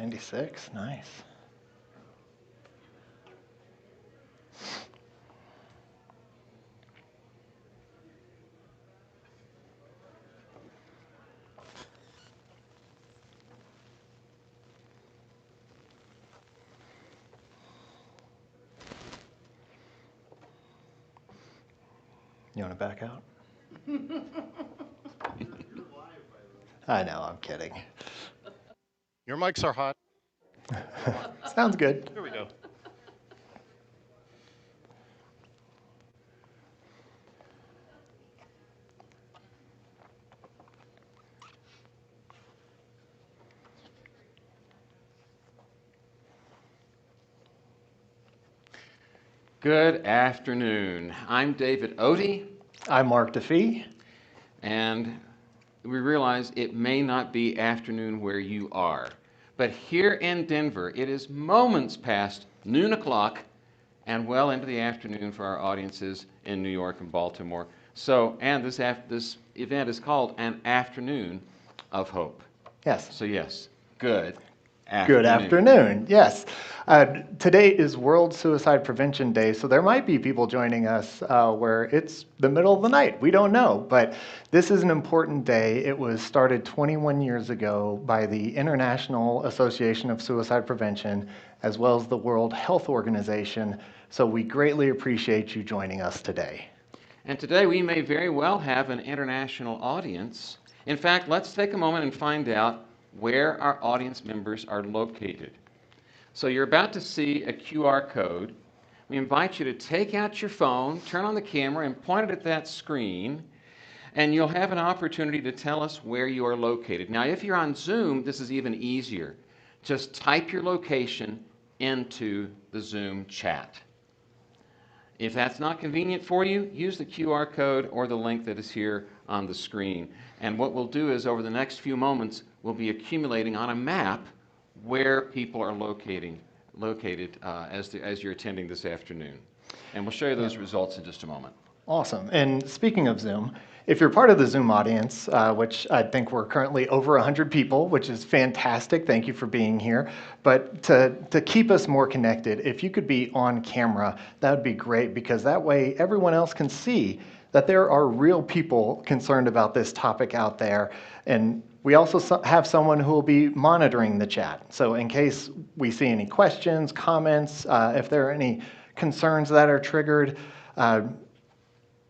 96, nice. You want to back out? I know, I'm kidding. Your mics are hot. Sounds good. Here we go. Good afternoon. I'm David Odie, I'm Mark DeFee. and we realize it may not be afternoon where you are, but here in Denver, it is moments past noon o'clock and well into the afternoon for our audiences in New York and Baltimore. So, and this event is called An Afternoon of Hope. Yes. So yes, good afternoon. Good afternoon. Yes. Today is World Suicide Prevention Day, so there might be people joining us where it's the middle of the night. We don't know, but this is an important day. It was started 21 years ago by the International Association of Suicide Prevention, as well as the World Health Organization. So we greatly appreciate you joining us today. And today we may very well have an international audience. In fact, let's take a moment and find out where our audience members are located. So you're about to see a QR code. We invite you to take out your phone, turn on the camera, and point it at that screen, and you'll have an opportunity to tell us where you are located. Now, if you're on Zoom, this is even easier. Just type your location into the Zoom chat. If that's not convenient for you, use the QR code or the link that is here on the screen. And what we'll do is over the next few moments, we'll be accumulating on a map where people are located as you're attending this afternoon. And we'll show you those results in just a moment. Awesome. And speaking of Zoom, if you're part of the Zoom audience, which I think we're currently over 100 people, which is fantastic, thank you for being here. But to keep us more connected, if you could be on camera, that would be great, because that way everyone else can see that there are real people concerned about this topic out there. And we also have someone who will be monitoring the chat. So in case we see any questions, comments, if there are any concerns that are triggered,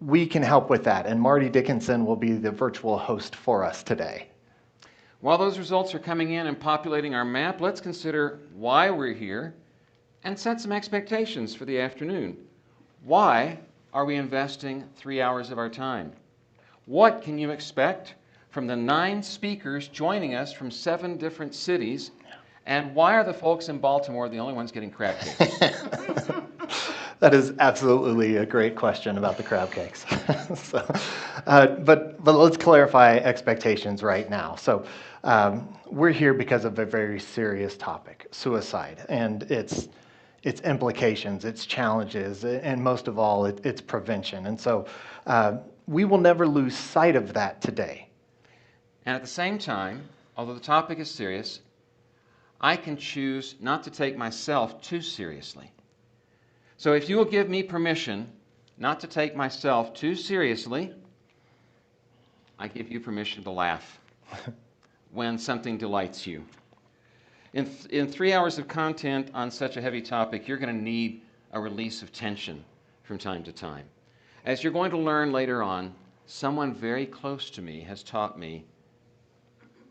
we can help with that, and Marty Dickinson will be the virtual host for us today. While those results are coming in and populating our map, let's consider why we're here and set some expectations for the afternoon. Why are we investing 3 hours of our time? What can you expect from the 9 speakers joining us from 7 different cities? And why are the folks in Baltimore the only ones getting crab cakes? That is absolutely a great question about the crab cakes. But let's clarify expectations right now. So we're here because of a very serious topic, suicide, and its implications, its challenges, and most of all, its prevention. And so we will never lose sight of that today. And at the same time, although the topic is serious, I can choose not to take myself too seriously. So if you will give me permission not to take myself too seriously, I give you permission to laugh when something delights you. In 3 hours of content on such a heavy topic, you're going to need a release of tension from time to time. As you're going to learn later on, someone very close to me has taught me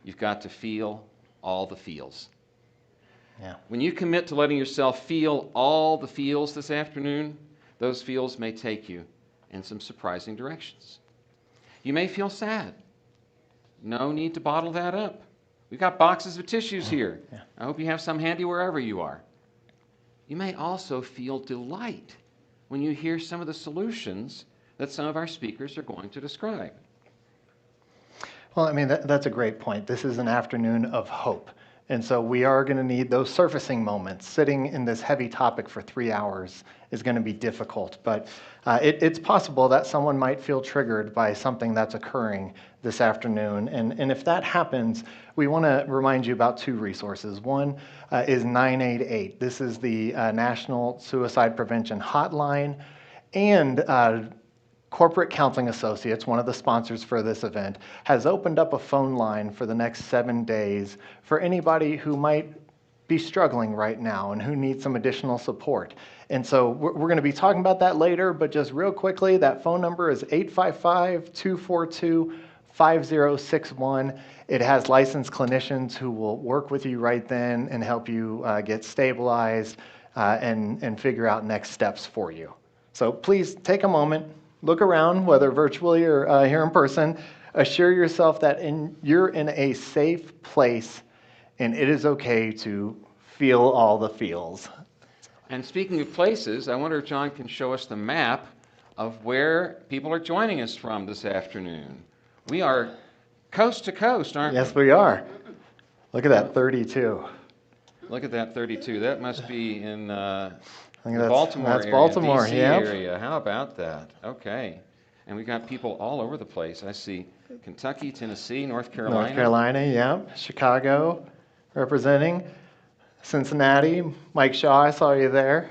you've got to feel all the feels. Yeah. When you commit to letting yourself feel all the feels this afternoon, those feels may take you in some surprising directions. You may feel sad. No need to bottle that up. We've got boxes of tissues here. Yeah. I hope you have some handy wherever you are. You may also feel delight when you hear some of the solutions that some of our speakers are going to describe. Well, I mean, that's a great point. This is an afternoon of hope. And so we are going to need those surfacing moments. Sitting in this heavy topic for 3 hours is going to be difficult, but it's possible that someone might feel triggered by something that's occurring this afternoon. And if that happens, we want to remind you about two resources. One is 988. This is the National Suicide Prevention Hotline, and Corporate Counseling Associates, one of the sponsors for this event, has opened up a phone line for the next 7 days for anybody who might be struggling right now and who needs some additional support. And so we're going to be talking about that later, but just real quickly, that phone number is 855-242-5061. It has licensed clinicians who will work with you right then and help you get stabilized and figure out next steps for you. So please take a moment. Look around, whether virtually or here in person. Assure yourself that you're in a safe place and it is okay to feel all the feels. And speaking of places, I wonder if John can show us the map of where people are joining us from this afternoon. We are coast to coast, aren't we? Yes, we are. Look at that 32. Look at that 32. That must be in I think the Baltimore that's area, Baltimore, DC yep. area. How about that? Okay. And we've got people all over the place. I see Kentucky, Tennessee, North Carolina. North Carolina, yep. Chicago representing. Cincinnati. Mike Shaw, I saw you there.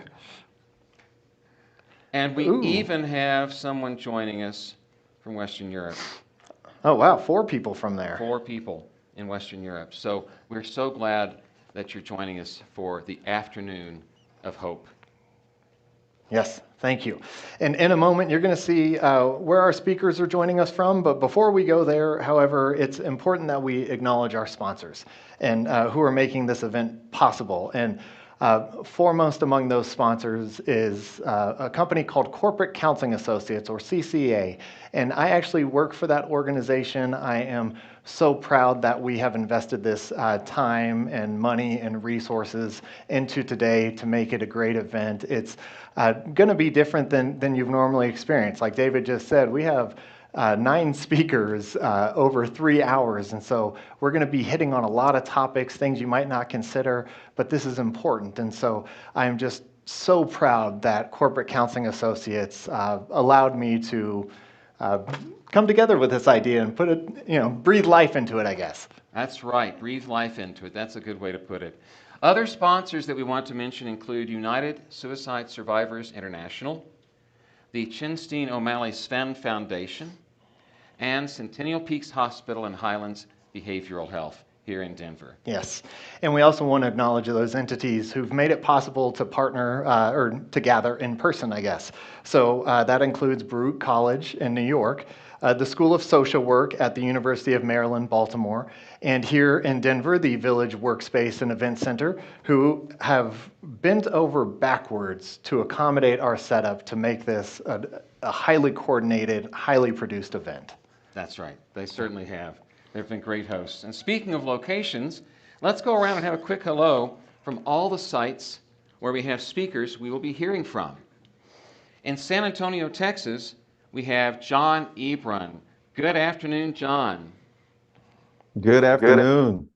And we Ooh. even have someone joining us from Western Europe. Oh, wow, 4 people from there. 4 people in Western Europe. So we're so glad that you're joining us for the afternoon of hope. Yes, thank you. And in a moment, you're going to see where our speakers are joining us from. But before we go there, however, it's important that we acknowledge our sponsors and who are making this event possible. And foremost among those sponsors is a company called Corporate Counseling Associates, or CCA. And I actually work for that organization. I am so proud that we have invested this time and money and resources into today to make it a great event. It's going to be different than you've normally experienced. Like David just said, we have 9 speakers over 3 hours. And so we're going to be hitting on a lot of topics, things you might not consider, but this is important. And so I'm just so proud that Corporate Counseling Associates allowed me to come together with this idea and put it, breathe life into it, I guess. That's right. Breathe life into it. That's a good way to put it. Other sponsors that we want to mention include United Suicide Survivors International, the Chinstein O'Malley Sven Foundation, and Centennial Peaks Hospital and Highlands Behavioral Health here in Denver. Yes, and we also want to acknowledge those entities who've made it possible to partner or to gather in person, I guess. So that includes Baruch College in New York, the School of Social Work at the University of Maryland, Baltimore, and here in Denver, the Village Workspace and Event Center, who have bent over backwards to accommodate our setup to make this a highly coordinated, highly produced event. That's right. They certainly have. They've been great hosts. And speaking of locations, let's go around and have a quick hello from all the sites where we have speakers we will be hearing from. In San Antonio, Texas, we have John Ebron. Good afternoon, John. Good afternoon.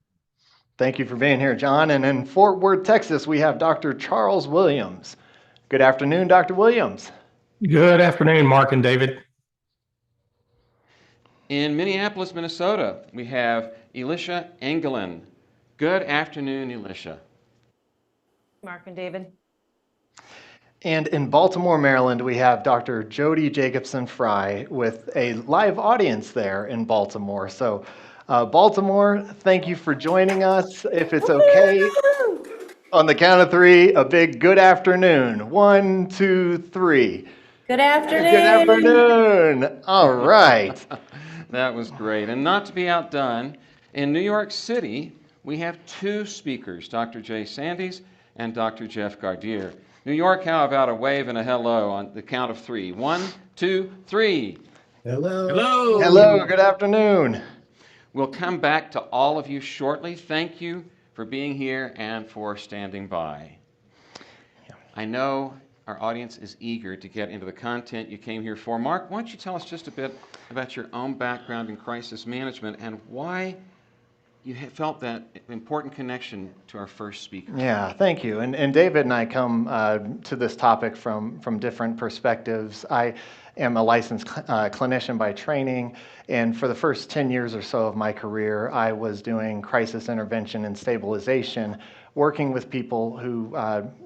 Thank you for being here, John. And in Fort Worth, Texas, we have Dr. Charles Williams. Good afternoon, Dr. Williams. Good afternoon, Mark and David. In Minneapolis, Minnesota, we have Elisha Engelin. Good afternoon, Elisha. Mark and David. And in Baltimore, Maryland, we have Dr. Jody Jacobson Fry with a live audience there in Baltimore. So, Baltimore, thank you for joining us. If it's okay, on the count of 3, a big good afternoon. 1, 2, 3. Good afternoon. Good afternoon. All right. That was great. And not to be outdone, in New York City, we have 2 speakers, Dr. Jay Sandys and Dr. Jeff Gardier. New York, how about a wave and a hello on the count of 3? 1, 2, 3. Hello. Hello. Hello, good afternoon. We'll come back to all of you shortly. Thank you for being here and for standing by. I know our audience is eager to get into the content you came here for. Mark, why don't you tell us just a bit about your own background in crisis management and why you felt that important connection to our first speaker. Yeah, thank you. And David and I come to this topic from different perspectives. I am a licensed clinician by training, and for the first 10 years or so of my career, I was doing crisis intervention and stabilization, working with people who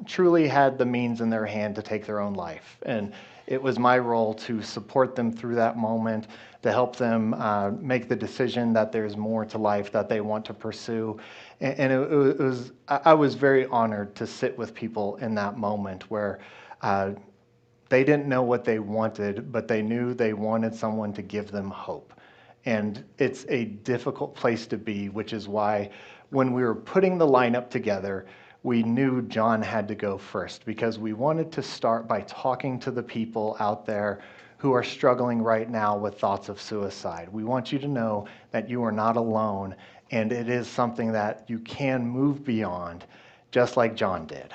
truly had the means in their hand to take their own life. And it was my role to support them through that moment, to help them make the decision that there's more to life that they want to pursue. And I was very honored to sit with people in that moment where they didn't know what they wanted, but they knew they wanted someone to give them hope. And it's a difficult place to be, which is why when we were putting the lineup together, we knew John had to go first because we wanted to start by talking to the people out there who are struggling right now with thoughts of suicide. We want you to know that you are not alone, and it is something that you can move beyond, just like John did.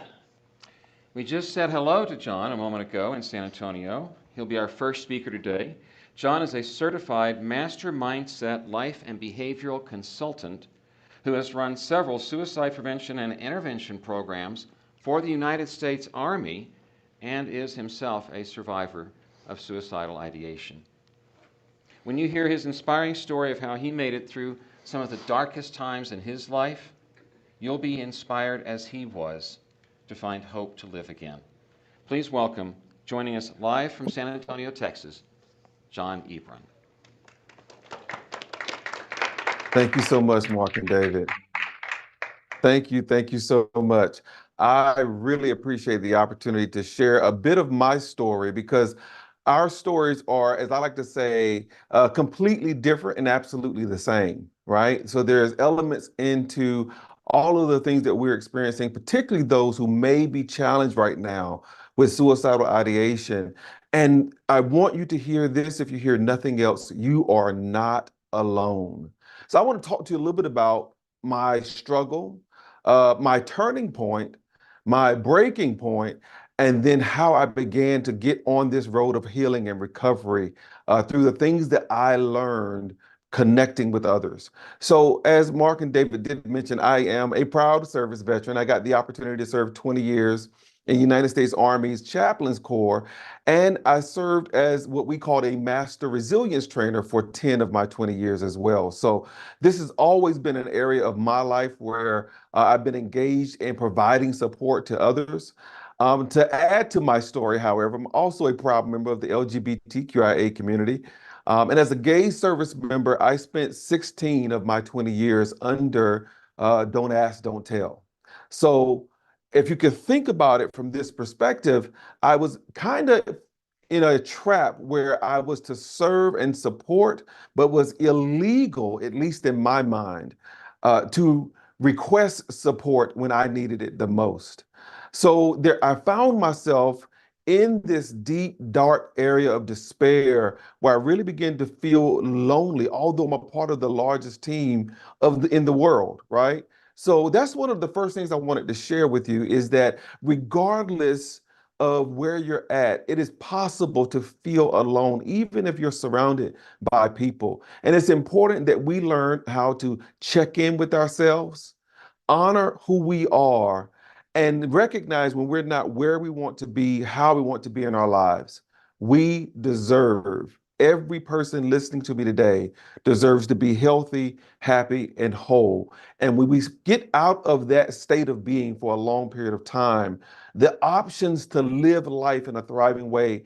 We just said hello to John a moment ago in San Antonio. He'll be our first speaker today. John is a certified master mindset, life, and behavioral consultant who has run several suicide prevention and intervention programs for the United States Army and is himself a survivor of suicidal ideation. When you hear his inspiring story of how he made it through some of the darkest times in his life, you'll be inspired as he was to find hope to live again. Please welcome, joining us live from San Antonio, Texas, John Ebron. Thank you so much, Mark and David. Thank you so much. I really appreciate the opportunity to share a bit of my story because our stories are, as I like to say, completely different and absolutely the same, right? So there's elements into all of the things that we're experiencing, particularly those who may be challenged right now with suicidal ideation. And I want you to hear this. If you hear nothing else, you are not alone. So I want to talk to you a little bit about my struggle, my turning point, my breaking point, and then how I began to get on this road of healing and recovery through the things that I learned connecting with others. So as Mark and David did mention, I am a proud service veteran. I got the opportunity to serve 20 years in the United States Army's Chaplains Corps, and I served as what we called a master resilience trainer for 10 of my 20 years as well. So this has always been an area of my life where I've been engaged in providing support to others. To add to my story, however, I'm also a proud member of the LGBTQIA community. And as a gay service member, I spent 16 of my 20 years under Don't Ask, Don't Tell. So if you could think about it from this perspective, I was kind of in a trap where I was to serve and support, but was illegal, at least in my mind, to request support when I needed it the most. So there, I found myself in this deep, dark area of despair where I really began to feel lonely, although I'm a part of the largest team in the world, right? So that's one of the first things I wanted to share with you is that regardless of where you're at, it is possible to feel alone, even if you're surrounded by people. And it's important that we learn how to check in with ourselves, honor who we are, and recognize when we're not where we want to be, how we want to be in our lives. We deserve, every person listening to me today deserves to be healthy, happy, and whole. And when we get out of that state of being for a long period of time, the options to live life in a thriving way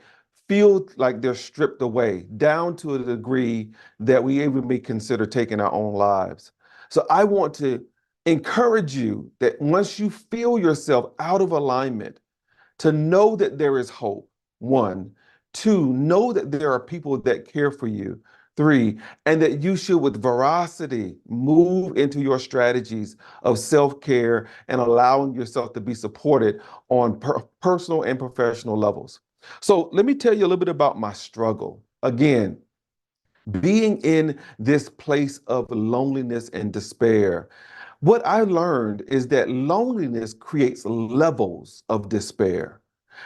feel like they're stripped away, down to a degree that we even may consider taking our own lives. So I want to encourage you that once you feel yourself out of alignment, to know that there is hope. One, two, know that there are people that care for you. Three, and that you should, with veracity, move into your strategies of self-care and allowing yourself to be supported on personal and professional levels. So let me tell you a little bit about my struggle. Again, being in this place of loneliness and despair, what I learned is that loneliness creates levels of despair.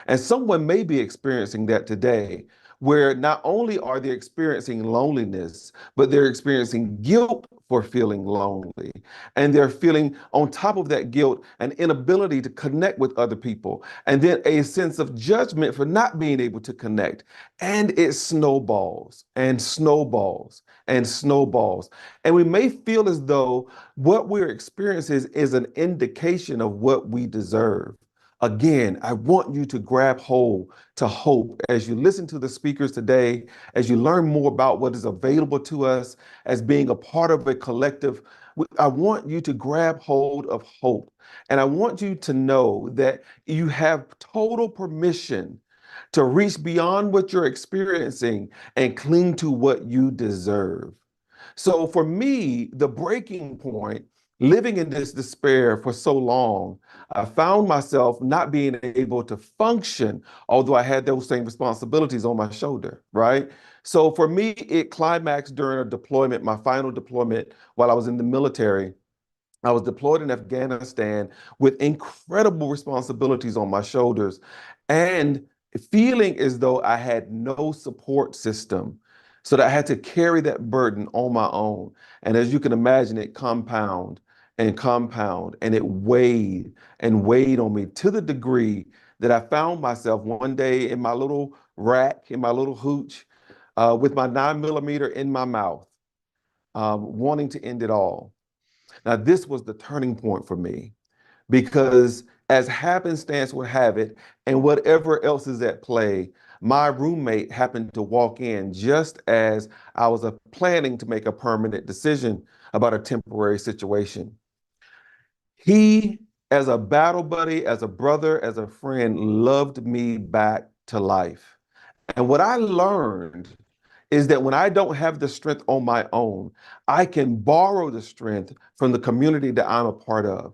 And someone may be experiencing that today, where not only are they experiencing loneliness, but they're experiencing guilt for feeling lonely. And they're feeling, on top of that guilt, an inability to connect with other people, and then a sense of judgment for not being able to connect. And it snowballs and snowballs and snowballs. And we may feel as though what we're experiencing is an indication of what we deserve. Again, I want you to grab hold to hope as you listen to the speakers today, as you learn more about what is available to us as being a part of a collective. I want you to grab hold of hope. And I want you to know that you have total permission to reach beyond what you're experiencing and cling to what you deserve. So for me, the breaking point, living in this despair for so long, I found myself not being able to function, although I had those same responsibilities on my shoulder, right? So for me, it climaxed during a deployment, my final deployment while I was in the military. I was deployed in Afghanistan with incredible responsibilities on my shoulders and feeling as though I had no support system. So that I had to carry that burden on my own. And as you can imagine, it compound, and it weighed and weighed on me to the degree that I found myself one day in my little rack, in my little hooch, with my 9mm in my mouth, wanting to end it all. Now, this was the turning point for me because, as happenstance would have it, and whatever else is at play, my roommate happened to walk in just as I was planning to make a permanent decision about a temporary situation. He, as a battle buddy, as a brother, as a friend, loved me back to life. And what I learned is that when I don't have the strength on my own, I can borrow the strength from the community that I'm a part of.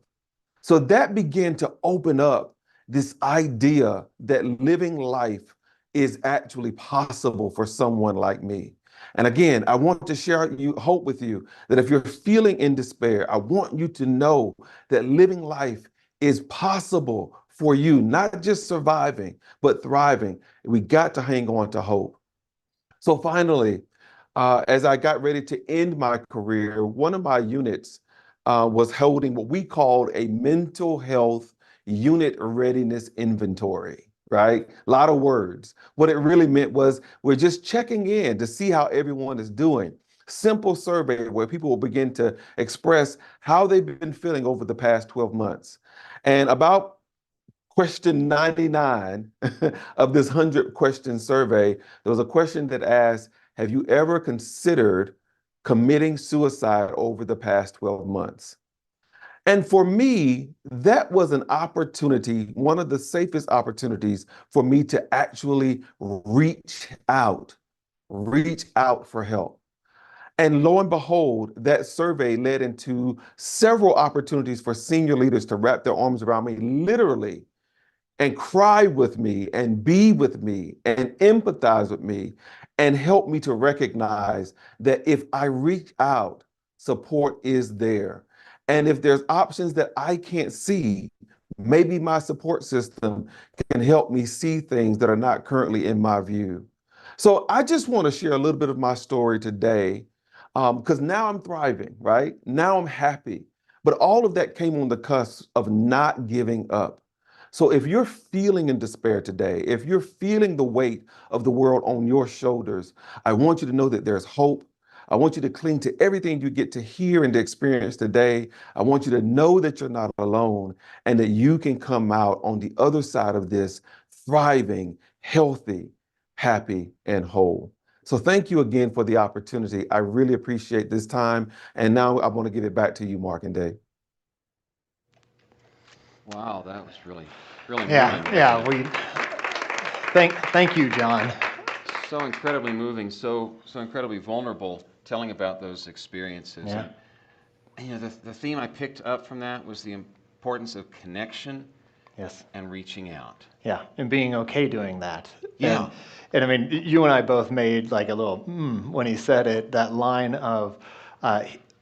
So that began to open up this idea that living life is actually possible for someone like me. And again, I want to share hope with you that if you're feeling in despair, I want you to know that living life is possible for you, not just surviving, but thriving. We got to hang on to hope. So finally, as I got ready to end my career, one of my units was holding what we called a mental health unit readiness inventory, right? A lot of words. What it really meant was we're just checking in to see how everyone is doing. Simple survey where people will begin to express how they've been feeling over the past 12 months. And about question 99 of this 100-question survey, there was a question that asked, have you ever considered committing suicide over the past 12 months? And for me, that was an opportunity, one of the safest opportunities for me to actually reach out for help. And lo and behold, that survey led into several opportunities for senior leaders to wrap their arms around me, literally, and cry with me and be with me and empathize with me and help me to recognize that if I reach out, support is there. And if there's options that I can't see, maybe my support system can help me see things that are not currently in my view. So I just want to share a little bit of my story today because now I'm thriving, right? Now I'm happy. But all of that came on the cusp of not giving up. So if you're feeling in despair today, if you're feeling the weight of the world on your shoulders, I want you to know that there's hope. I want you to cling to everything you get to hear and to experience today. I want you to know that you're not alone and that you can come out on the other side of this thriving, healthy, happy, and whole. So thank you again for the opportunity. I really appreciate this time. And now I want to give it back to you, Mark and Dave. Wow, that was really, really Yeah, moving, yeah. wasn't it? Thank you, John. So incredibly moving, so incredibly vulnerable, telling about those experiences. Yeah. And the theme I picked up from that was the importance of connection Yes. and reaching out. Yeah, and being okay doing that. Yeah. And I mean, you and I both made like a little when he said it. That line of,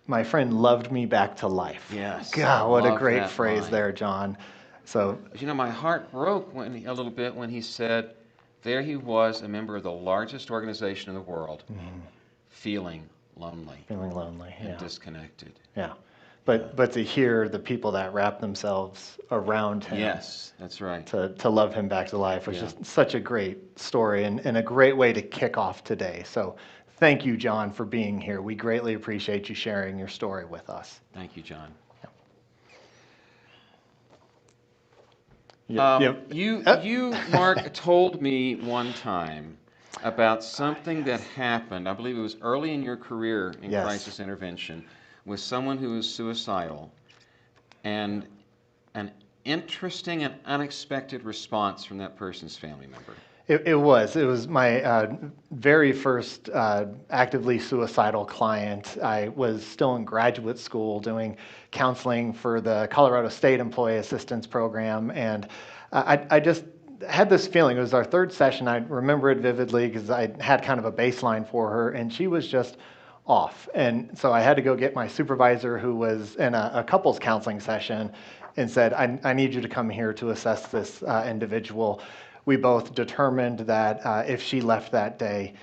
"My friend loved me back to life." Yes, I God, what a love great that phrase line. there, John. So You know, my heart broke a little bit when he said, There he was, a member of the largest organization in the world, Mhm. feeling lonely Feeling lonely, and yeah. disconnected. Yeah. But to hear the people that wrap themselves around him Yes, that's right. to love him back to life was Yeah. just such a great story and a great way to kick off today. So thank you, John, for being here. We greatly appreciate you sharing your story with us. Thank you, John. Yep. You, Mark, told me one time about something that happened, I believe it was early in your career in Yes. crisis intervention, with someone who was suicidal, and an interesting and unexpected response from that person's family member. It was my very first actively suicidal client. I was still in graduate school doing counseling for the Colorado State Employee Assistance Program, and I just had this feeling. It was our third session. I remember it vividly because I had kind of a baseline for her, and she was just off. And so I had to go get my supervisor, who was in a couples counseling session, and said, I need you to come here to assess this individual. We both determined that if she left that day,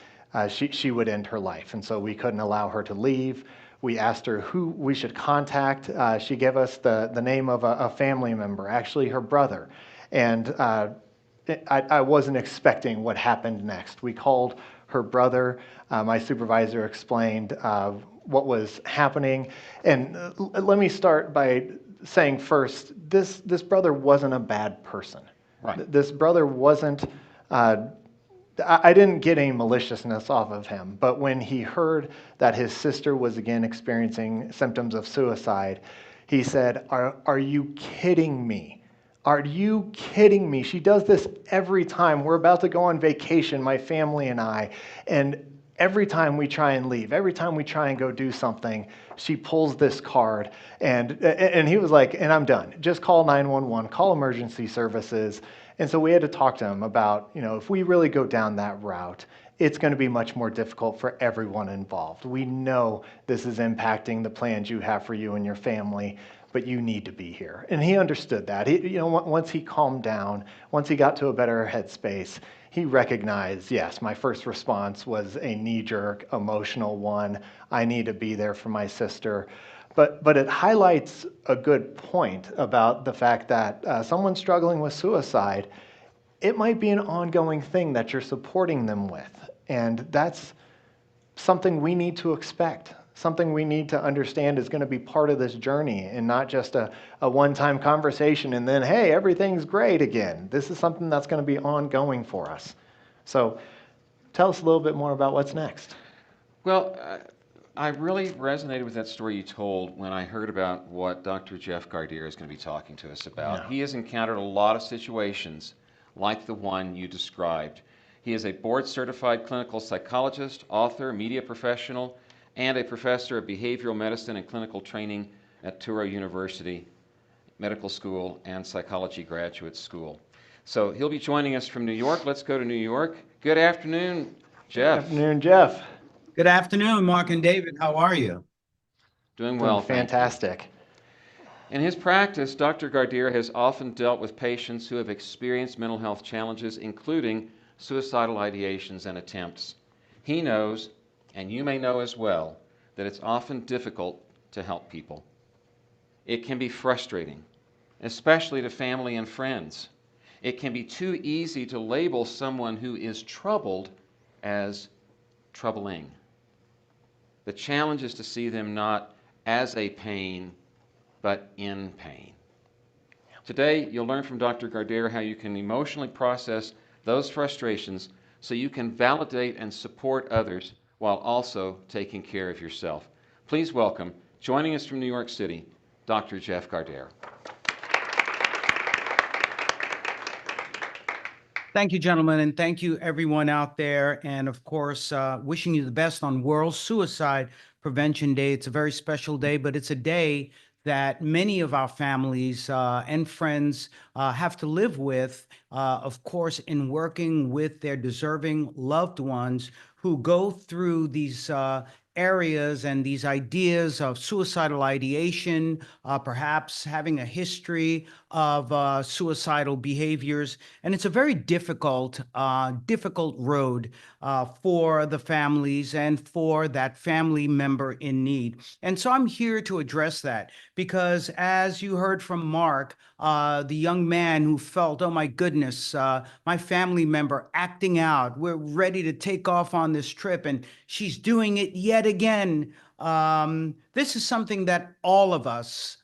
she would end her life. And so we couldn't allow her to leave. We asked her who we should contact. She gave us the name of a family member, actually her brother. And I wasn't expecting what happened next. We called her brother. My supervisor explained what was happening. And let me start by saying first, this brother wasn't a bad person. Right. This brother wasn't, I didn't get any maliciousness off of him, but when he heard that his sister was again experiencing symptoms of suicide, he said, are you kidding me? Are you kidding me? She does this every time. We're about to go on vacation, my family and I, and every time we try and leave, every time we try and go do something, she pulls this card. And he was like, and I'm done. Just call 911, call emergency services. And so we had to talk to him about, if we really go down that route, it's going to be much more difficult for everyone involved. We know this is impacting the plans you have for you and your family, but you need to be here. And he understood that. Once he calmed down, once he got to a better headspace, he recognized, yes, my first response was a knee-jerk, emotional one. I need to be there for my sister. But it highlights a good point about the fact that someone struggling with suicide, it might be an ongoing thing that you're supporting them with. And that's something we need to expect, something we need to understand is going to be part of this journey and not just a one-time conversation and then, hey, everything's great again. This is something that's going to be ongoing for us. So tell us a little bit more about what's next. Well, I really resonated with that story you told when I heard about what Dr. Jeff Gardere is going to be talking to us about. Yeah. He has encountered a lot of situations like the one you described. He is a board-certified clinical psychologist, author, media professional, and a professor of behavioral medicine and clinical training at Touro University Medical School and Psychology Graduate School. So he'll be joining us from New York. Let's go to New York. Good afternoon, Jeff. Good afternoon, Jeff. Good afternoon, Mark and David. How are you? Doing well, Doing fantastic. thank you. In his practice, Dr. Gardere has often dealt with patients who have experienced mental health challenges, including suicidal ideations and attempts. He knows, and you may know as well, that it's often difficult to help people. It can be frustrating, especially to family and friends. It can be too easy to label someone who is troubled as troubling. The challenge is to see them not as a pain, but in pain. Today, you'll learn from Dr. Gardere how you can emotionally process those frustrations so you can validate and support others while also taking care of yourself. Please welcome, joining us from New York City, Dr. Jeff Gardere. Thank you, gentlemen, and thank you, everyone out there. And of course, wishing you the best on World Suicide Prevention Day. It's a very special day, but it's a day that many of our families and friends have to live with, of course, in working with their deserving loved ones who go through these areas and these ideas of suicidal ideation, perhaps having a history of suicidal behaviors, and it's a very difficult road for the families and for that family member in need. And so I'm here to address that because, as you heard from Mark, the young man who felt, oh my goodness, my family member acting out, we're ready to take off on this trip, and she's doing it yet again. This is something that all of us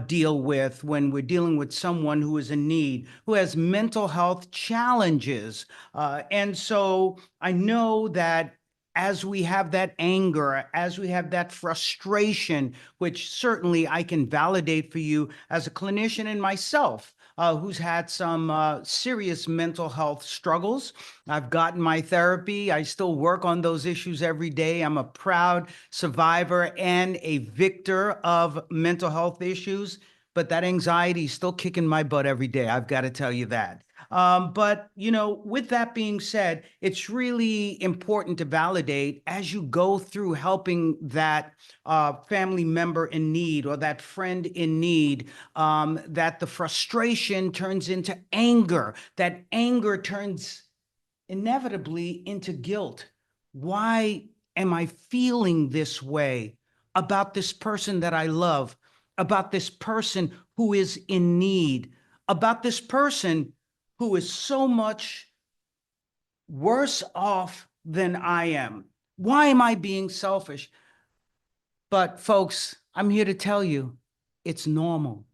deal with when we're dealing with someone who is in need, who has mental health challenges. And so I know that as we have that anger, as we have that frustration, which certainly I can validate for you as a clinician and myself, who's had some serious mental health struggles. I've gotten my therapy. I still work on those issues every day. I'm a proud survivor and a victor of mental health issues, but that anxiety is still kicking my butt every day. I've got to tell you that. But, with that being said, it's really important to validate as you go through helping that family member in need or that friend in need, that the frustration turns into anger, that anger turns inevitably into guilt. Why am I feeling this way about this person that I love, about this person who is in need, about this person who is so much worse off than I am? Why am I being selfish? But folks, I'm here to tell you, it's normal.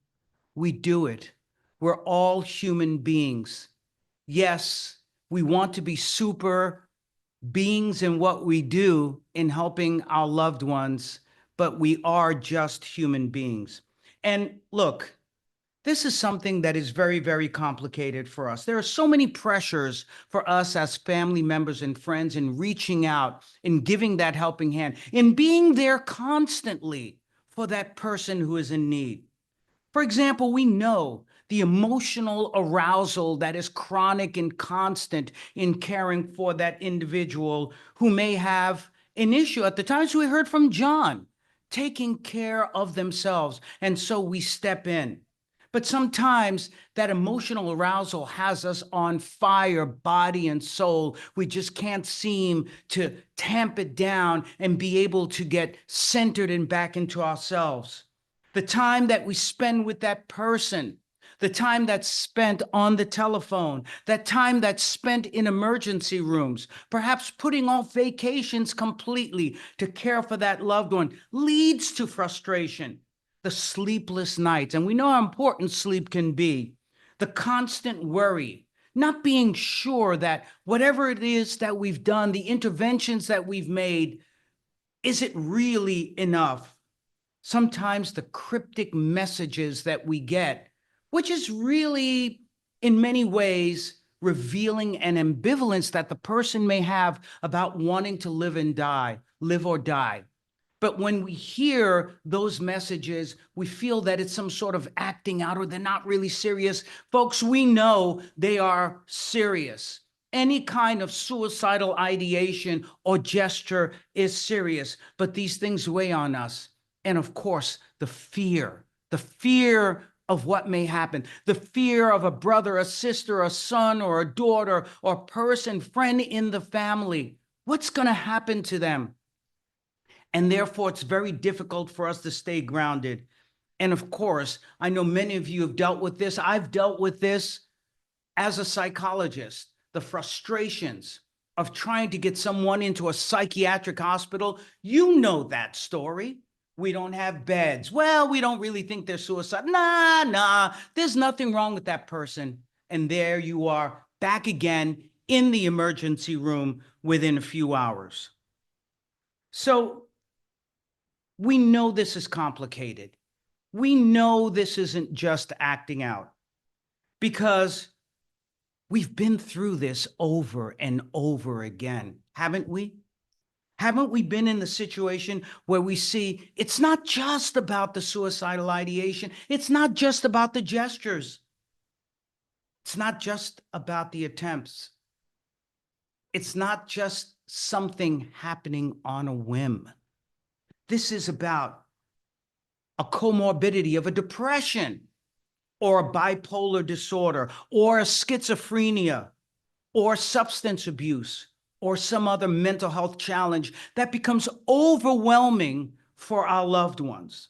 We do it. We're all human beings. Yes, we want to be super beings in what we do in helping our loved ones, but we are just human beings. And look, this is something that is very, very complicated for us. There are so many pressures for us as family members and friends in reaching out, in giving that helping hand, in being there constantly for that person who is in need. For example, we know the emotional arousal that is chronic and constant in caring for that individual who may have an issue. At the times we heard from John, taking care of themselves. And so we step in. But sometimes that emotional arousal has us on fire, body and soul. We just can't seem to tamp it down and be able to get centered and back into ourselves. The time that we spend with that person, the time that's spent on the telephone, that time that's spent in emergency rooms, perhaps putting off vacations completely to care for that loved one, leads to frustration. The sleepless nights, and we know how important sleep can be, the constant worry, not being sure that whatever it is that we've done, the interventions that we've made, is it really enough? Sometimes the cryptic messages that we get, which is really, in many ways, revealing an ambivalence that the person may have about wanting to live or die. But when we hear those messages, we feel that it's some sort of acting out or they're not really serious. Folks, we know they are serious. Any kind of suicidal ideation or gesture is serious, but these things weigh on us. And of course, the fear of what may happen, the fear of a brother, a sister, a son, or a daughter, or person, friend in the family. What's going to happen to them? And therefore, it's very difficult for us to stay grounded. And of course, I know many of you have dealt with this. I've dealt with this as a psychologist, the frustrations of trying to get someone into a psychiatric hospital. You know that story. We don't have beds. Well, we don't really think they're suicidal. Nah, there's nothing wrong with that person. And there you are back again in the emergency room within a few hours. So we know this is complicated. We know this isn't just acting out because we've been through this over and over again, haven't we? Haven't we been in the situation where we see it's not just about the suicidal ideation, it's not just about the gestures, it's not just about the attempts, it's not just something happening on a whim. This is about a comorbidity of a depression, or a bipolar disorder or a schizophrenia or substance abuse or some other mental health challenge that becomes overwhelming for our loved ones.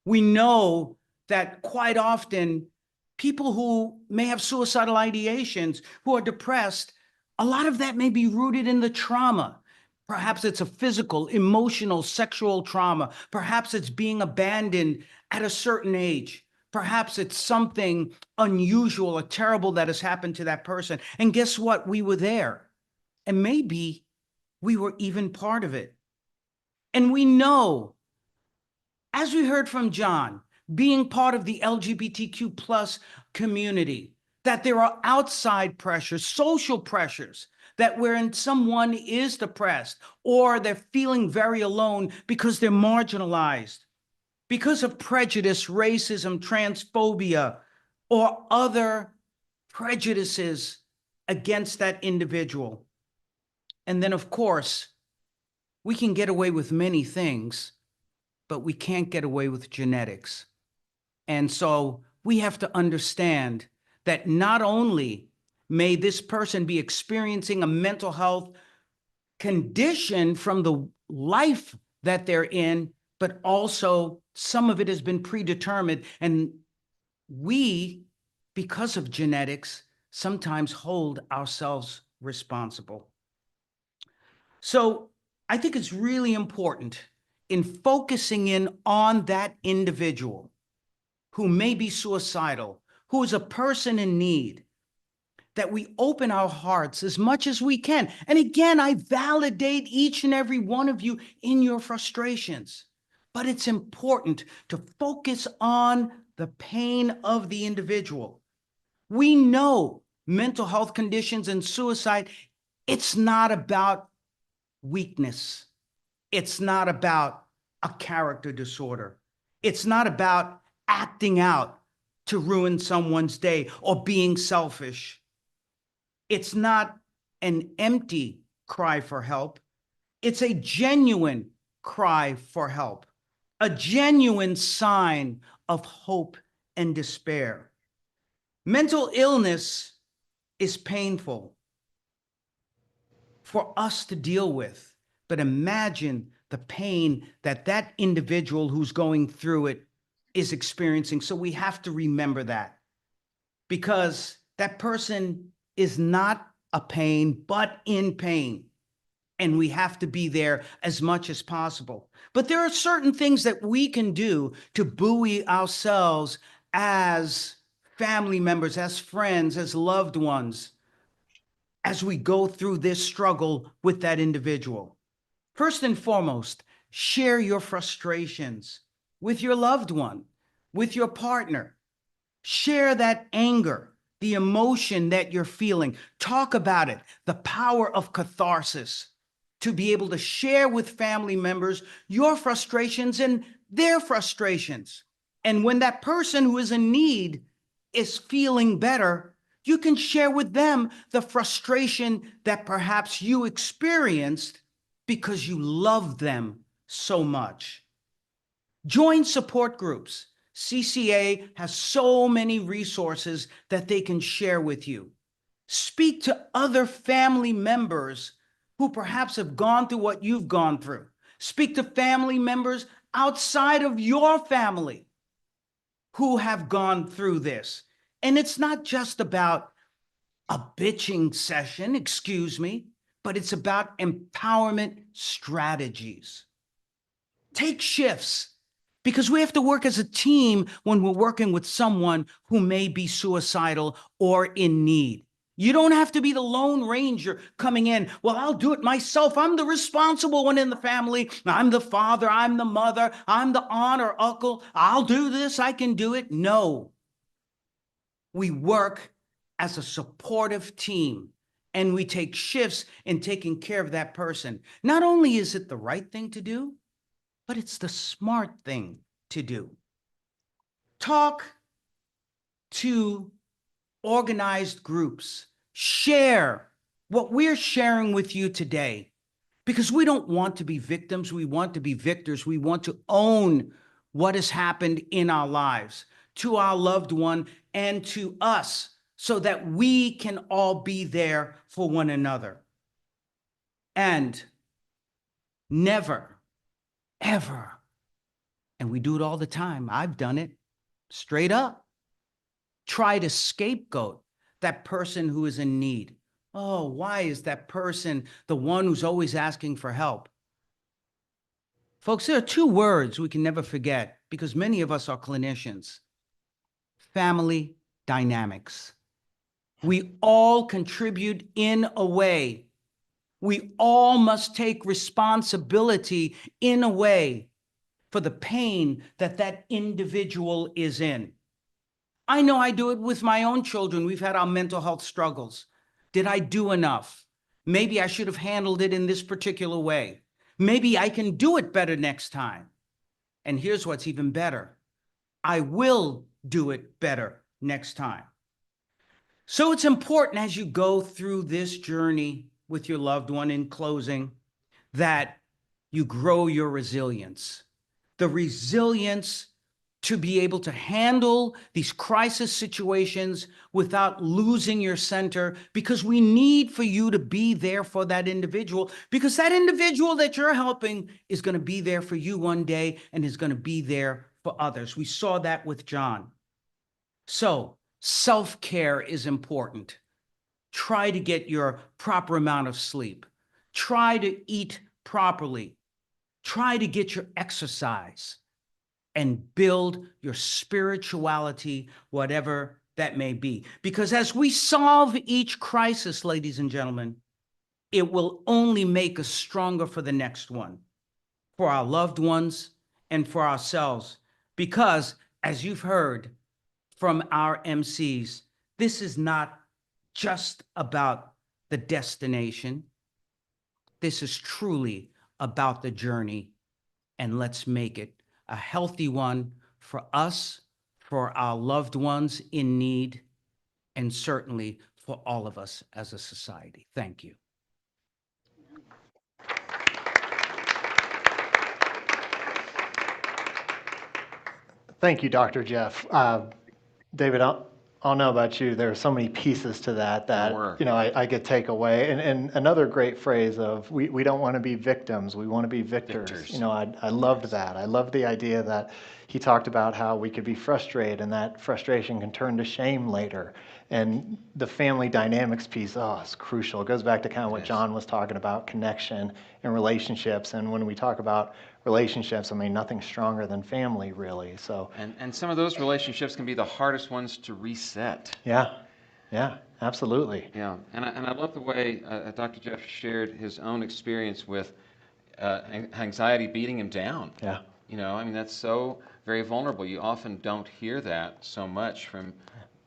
We know that quite often people who may have suicidal ideations, who are depressed, a lot of that may be rooted in the trauma. Perhaps it's a physical, emotional, sexual trauma. Perhaps it's being abandoned at a certain age. Perhaps it's something unusual or terrible that has happened to that person. And guess what? We were there. And maybe we were even part of it. And we know, as we heard from John, being part of the LGBTQ plus community, that there are outside pressures, social pressures, that wherein someone is depressed or they're feeling very alone because they're marginalized, because of prejudice, racism, transphobia, or other prejudices against that individual. And then, of course, we can get away with many things, but we can't get away with genetics. And so we have to understand that not only may this person be experiencing a mental health condition from the life that they're in, but also some of it has been predetermined. And we, because of genetics, sometimes hold ourselves responsible. So I think it's really important in focusing in on that individual who may be suicidal, who is a person in need, that we open our hearts as much as we can. And again, I validate each and every one of you in your frustrations, but it's important to focus on the pain of the individual. We know mental health conditions and suicide, it's not about weakness. It's not about a character disorder. It's not about acting out to ruin someone's day or being selfish. It's not an empty cry for help. It's a genuine cry for help, a genuine sign of hope and despair. Mental illness is painful for us to deal with, but imagine the pain that that individual who's going through it is experiencing. So we have to remember that, because that person is not a pain, but in pain. And we have to be there as much as possible. But there are certain things that we can do to buoy ourselves as family members, as friends, as loved ones, as we go through this struggle with that individual. First and foremost, share your frustrations with your loved one, with your partner. Share that anger, the emotion that you're feeling. Talk about it, the power of catharsis, to be able to share with family members your frustrations and their frustrations. And when that person who is in need is feeling better, you can share with them the frustration that perhaps you experienced because you love them so much. Join support groups. CCA has so many resources that they can share with you. Speak to other family members who perhaps have gone through what you've gone through. Speak to family members outside of your family who have gone through this. And it's not just about a bitching session, excuse me, but it's about empowerment strategies. Take shifts, because we have to work as a team when we're working with someone who may be suicidal or in need. You don't have to be the Lone Ranger coming in. Well, I'll do it myself. I'm the responsible one in the family. I'm the father. I'm the mother. I'm the aunt or uncle. I'll do this. I can do it. No. We work as a supportive team, and we take shifts in taking care of that person. Not only is it the right thing to do, but it's the smart thing to do. Talk to organized groups. Share what we're sharing with you today, because we don't want to be victims. We want to be victors. We want to own what has happened in our lives. to our loved one and to us so that we can all be there for one another. And never, ever, and we do it all the time, I've done it, straight up, try to scapegoat that person who is in need. Oh, why is that person the one who's always asking for help? Folks, there are two words we can never forget because many of us are clinicians: family dynamics. We all contribute in a way. We all must take responsibility in a way for the pain that that individual is in. I know I do it with my own children. We've had our mental health struggles. Did I do enough? Maybe I should have handled it in this particular way. Maybe I can do it better next time. And here's what's even better: I will do it better next time. So it's important as you go through this journey with your loved one, in closing, that you grow your resilience. The resilience to be able to handle these crisis situations without losing your center, because we need for you to be there for that individual, because that individual that you're helping is going to be there for you one day and is going to be there for others. We saw that with John. So self-care is important. Try to get your proper amount of sleep. Try to eat properly. Try to get your exercise and build your spirituality, whatever that may be. Because as we solve each crisis, ladies and gentlemen, it will only make us stronger for the next one, for our loved ones and for ourselves. Because, as you've heard from our MCs, this is not just about the destination. This is truly about the journey, and let's make it a healthy one for us, for our loved ones in need, and certainly for all of us as a society. Thank you. Thank you, Dr. Jeff. David, I don't know about you. There are so many pieces to that I could take away. And another great phrase of we don't want to be victims, we want to be victors. I loved that. I loved the idea that he talked about how we could be frustrated and that frustration can turn to shame later. And the family dynamics piece, it's crucial. It goes back to kind of what John was talking about, connection and relationships. And when we talk about relationships, I mean, nothing stronger than family, really. So And some of those relationships can be the hardest ones to reset. yeah, absolutely. Yeah, and I love the way Dr. Jeff shared his own experience with anxiety beating him down. Yeah. I mean, that's so very vulnerable. You often don't hear that so much from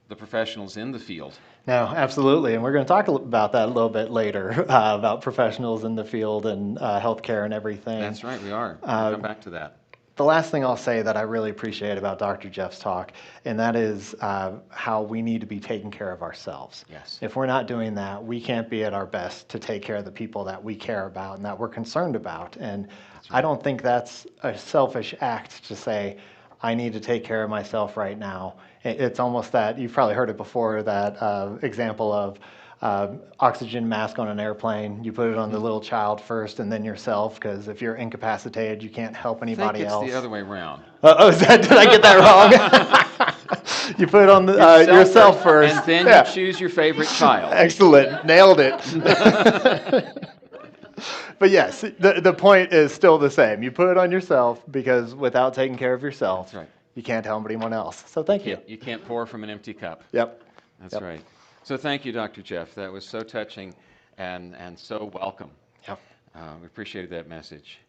the professionals in the field. No, absolutely. And we're going to talk about that a little bit later, about professionals in the field and healthcare and everything. That's right, we are. We'll come back to that. The last thing I'll say that I really appreciate about Dr. Jeff's talk, and that is how we need to be taking care of ourselves. Yes. If we're not doing that, we can't be at our best to take care of the people that we care about and that we're concerned about. And I don't think that's a selfish act to say, I need to take care of myself right now. It's almost that, you've probably heard it before, that example of oxygen mask on an airplane. You put it on the little child first and then yourself, because if you're incapacitated, you can't help anybody else. I think it's the other way around. Did I get that wrong? You put it on yourself first. And then you choose your favorite child. Excellent. Nailed it. But yes, the point is still the same. You put it on yourself, because without taking care of yourself, That's right. you can't help anyone else. So thank you. You can't pour from an empty cup. Yep. That's right. So thank you, Dr. Jeff. That was so touching and so welcome. Yep. We appreciated that message.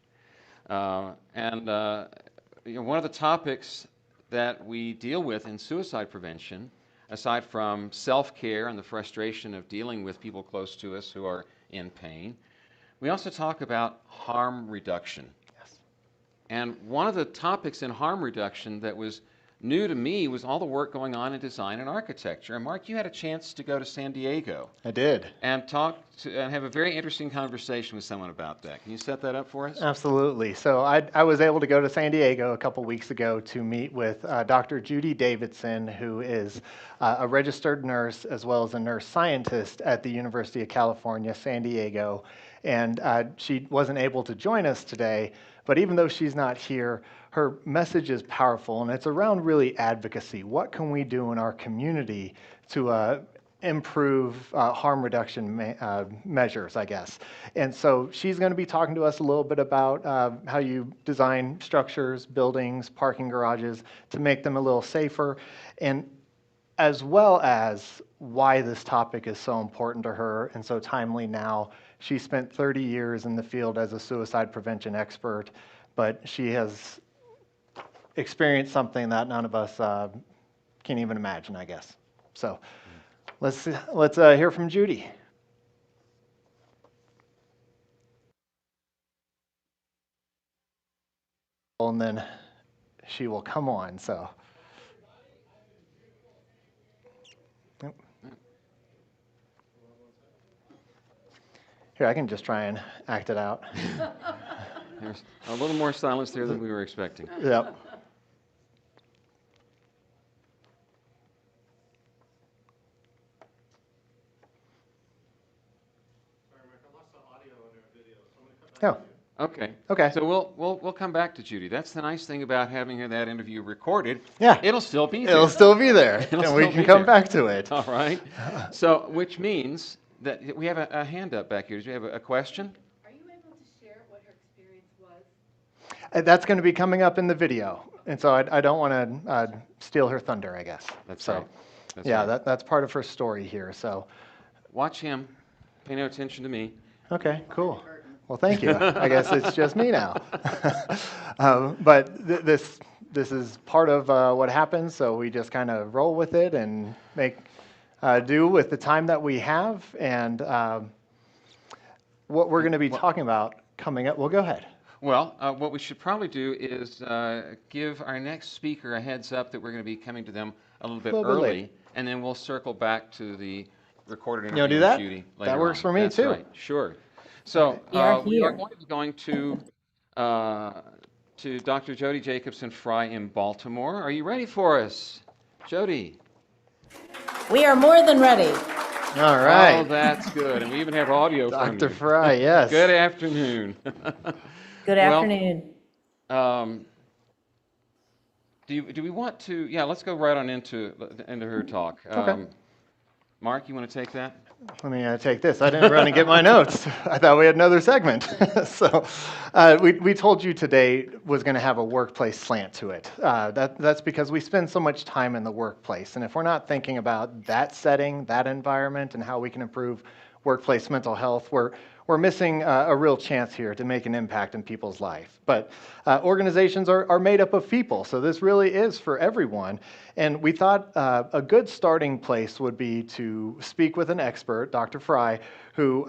One of the topics that we deal with in suicide prevention, aside from self-care and the frustration of dealing with people close to us who are in pain, we also talk about harm reduction. Yes. And one of the topics in harm reduction that was new to me was all the work going on in design and architecture. And Mark, you had a chance to go to San Diego I did. and talk to, and have a very interesting conversation with someone about that. Can you set that up for us? Absolutely. So I was able to go to San Diego a couple weeks ago to meet with Dr. Judy Davidson, who is a registered nurse as well as a nurse scientist at the University of California, San Diego. And she wasn't able to join us today, but even though she's not here, her message is powerful, and it's around really advocacy. What can we do in our community to improve harm reduction measures, I guess. And so she's going to be talking to us a little bit about how you design structures, buildings, parking garages to make them a little safer, and as well as why this topic is so important to her and so timely now. She spent 30 years in the field as a suicide prevention expert, but she has experienced something that none of us can even imagine, I guess. So let's hear from Judy. And then she will come on. So. Yep. Here, I can just try and act it out. There's a little more silence there than we were expecting. Yep. Oh. Okay. Okay. So we'll come back to Judy. That's the nice thing about having that interview recorded. Yeah. It'll still be there. It'll still be there, It'll and we still can be come there. back to it. All right. So, which means that we have a hand up back here. Do you have a question? Are you able to share what her experience was? That's going to be coming up in the video, and so I don't want to steal her thunder, I guess. That's so. right. That's Yeah, right. that's part of her story here. So. Watch him. Pay no attention to me. Okay, cool. Well, thank you. I guess it's just me now. But this is part of what happens, so we just kind of roll with it and make do with the time that we have. And what we're going to be talking about coming up. Well, go ahead. Well, what we should probably do is give our next speaker a heads up that we're going to be coming to them a little bit early, late. and then we'll circle back to the recorded You wanna interview do that? with Judy That later works on. for me, That's too. Right. Sure. So We are we are here. going to be going to Dr. Jody Jacobson Fry in Baltimore. Are you ready for us, Jody? We are more than ready. All Oh, right. that's good. And we even have audio from Dr. you. Fry, yes. Good afternoon. Good Well, afternoon. Do we want to? Yeah, let's go right on into her talk. Okay. Mark, you want to take that? Let me take this. I didn't run and get my notes. I thought we had another segment. So we told you today was going to have a workplace slant to it. That's because we spend so much time in the workplace. And if we're not thinking about that setting, that environment, and how we can improve workplace mental health, we're missing a real chance here to make an impact in people's life. But organizations are made up of people, so this really is for everyone. And we thought a good starting place would be to speak with an expert, Dr. Fry, who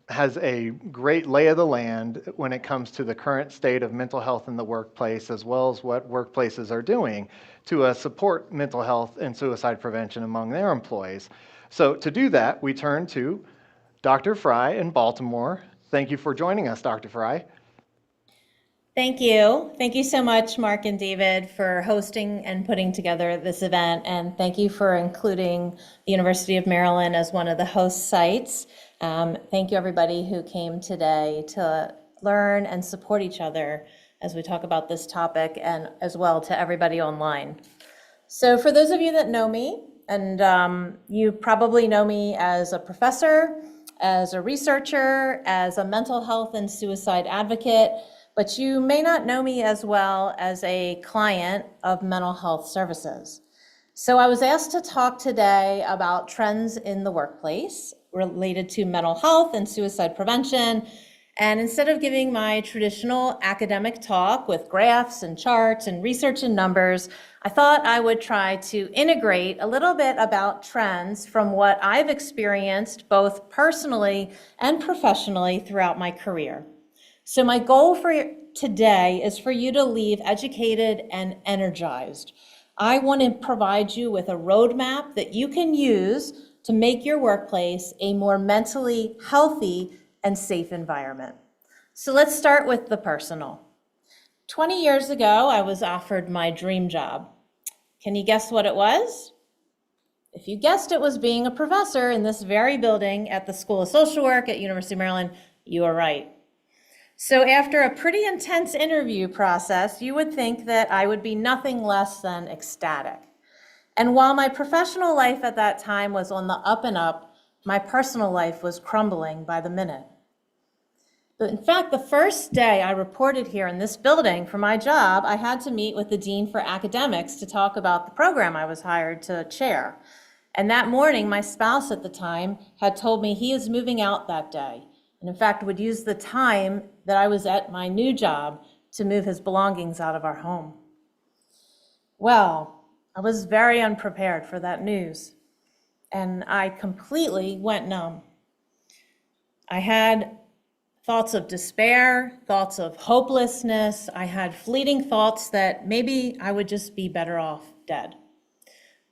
has a great lay of the land when it comes to the current state of mental health in the workplace, as well as what workplaces are doing to support mental health and suicide prevention among their employees. So to do that, we turn to Dr. Fry in Baltimore. Thank you for joining us, Dr. Fry. Thank you. Thank you so much, Mark and David, for hosting and putting together this event. And thank you for including the University of Maryland as one of the host sites. Thank you, everybody who came today to learn and support each other as we talk about this topic, and as well to everybody online. So for those of you that know me, and you probably know me as a professor, as a researcher, as a mental health and suicide advocate, but you may not know me as well as a client of mental health services. So I was asked to talk today about trends in the workplace related to mental health and suicide prevention. And instead of giving my traditional academic talk with graphs and charts and research and numbers, I thought I would try to integrate a little bit about trends from what I've experienced both personally and professionally throughout my career. So my goal for today is for you to leave educated and energized. I want to provide you with a roadmap that you can use to make your workplace a more mentally healthy and safe environment. So let's start with the personal. 20 years ago, I was offered my dream job. Can you guess what it was? If you guessed it was being a professor in this very building at the School of Social Work at University of Maryland, you are right. So after a pretty intense interview process, you would think that I would be nothing less than ecstatic. And while my professional life at that time was on the up and up, my personal life was crumbling by the minute. But in fact, the first day I reported here in this building for my job, I had to meet with the Dean for Academics to talk about the program I was hired to chair. And that morning, my spouse at the time had told me he is moving out that day, and in fact would use the time that I was at my new job to move his belongings out of our home. Well, I was very unprepared for that news, and I completely went numb. I had thoughts of despair, thoughts of hopelessness. I had fleeting thoughts that maybe I would just be better off dead.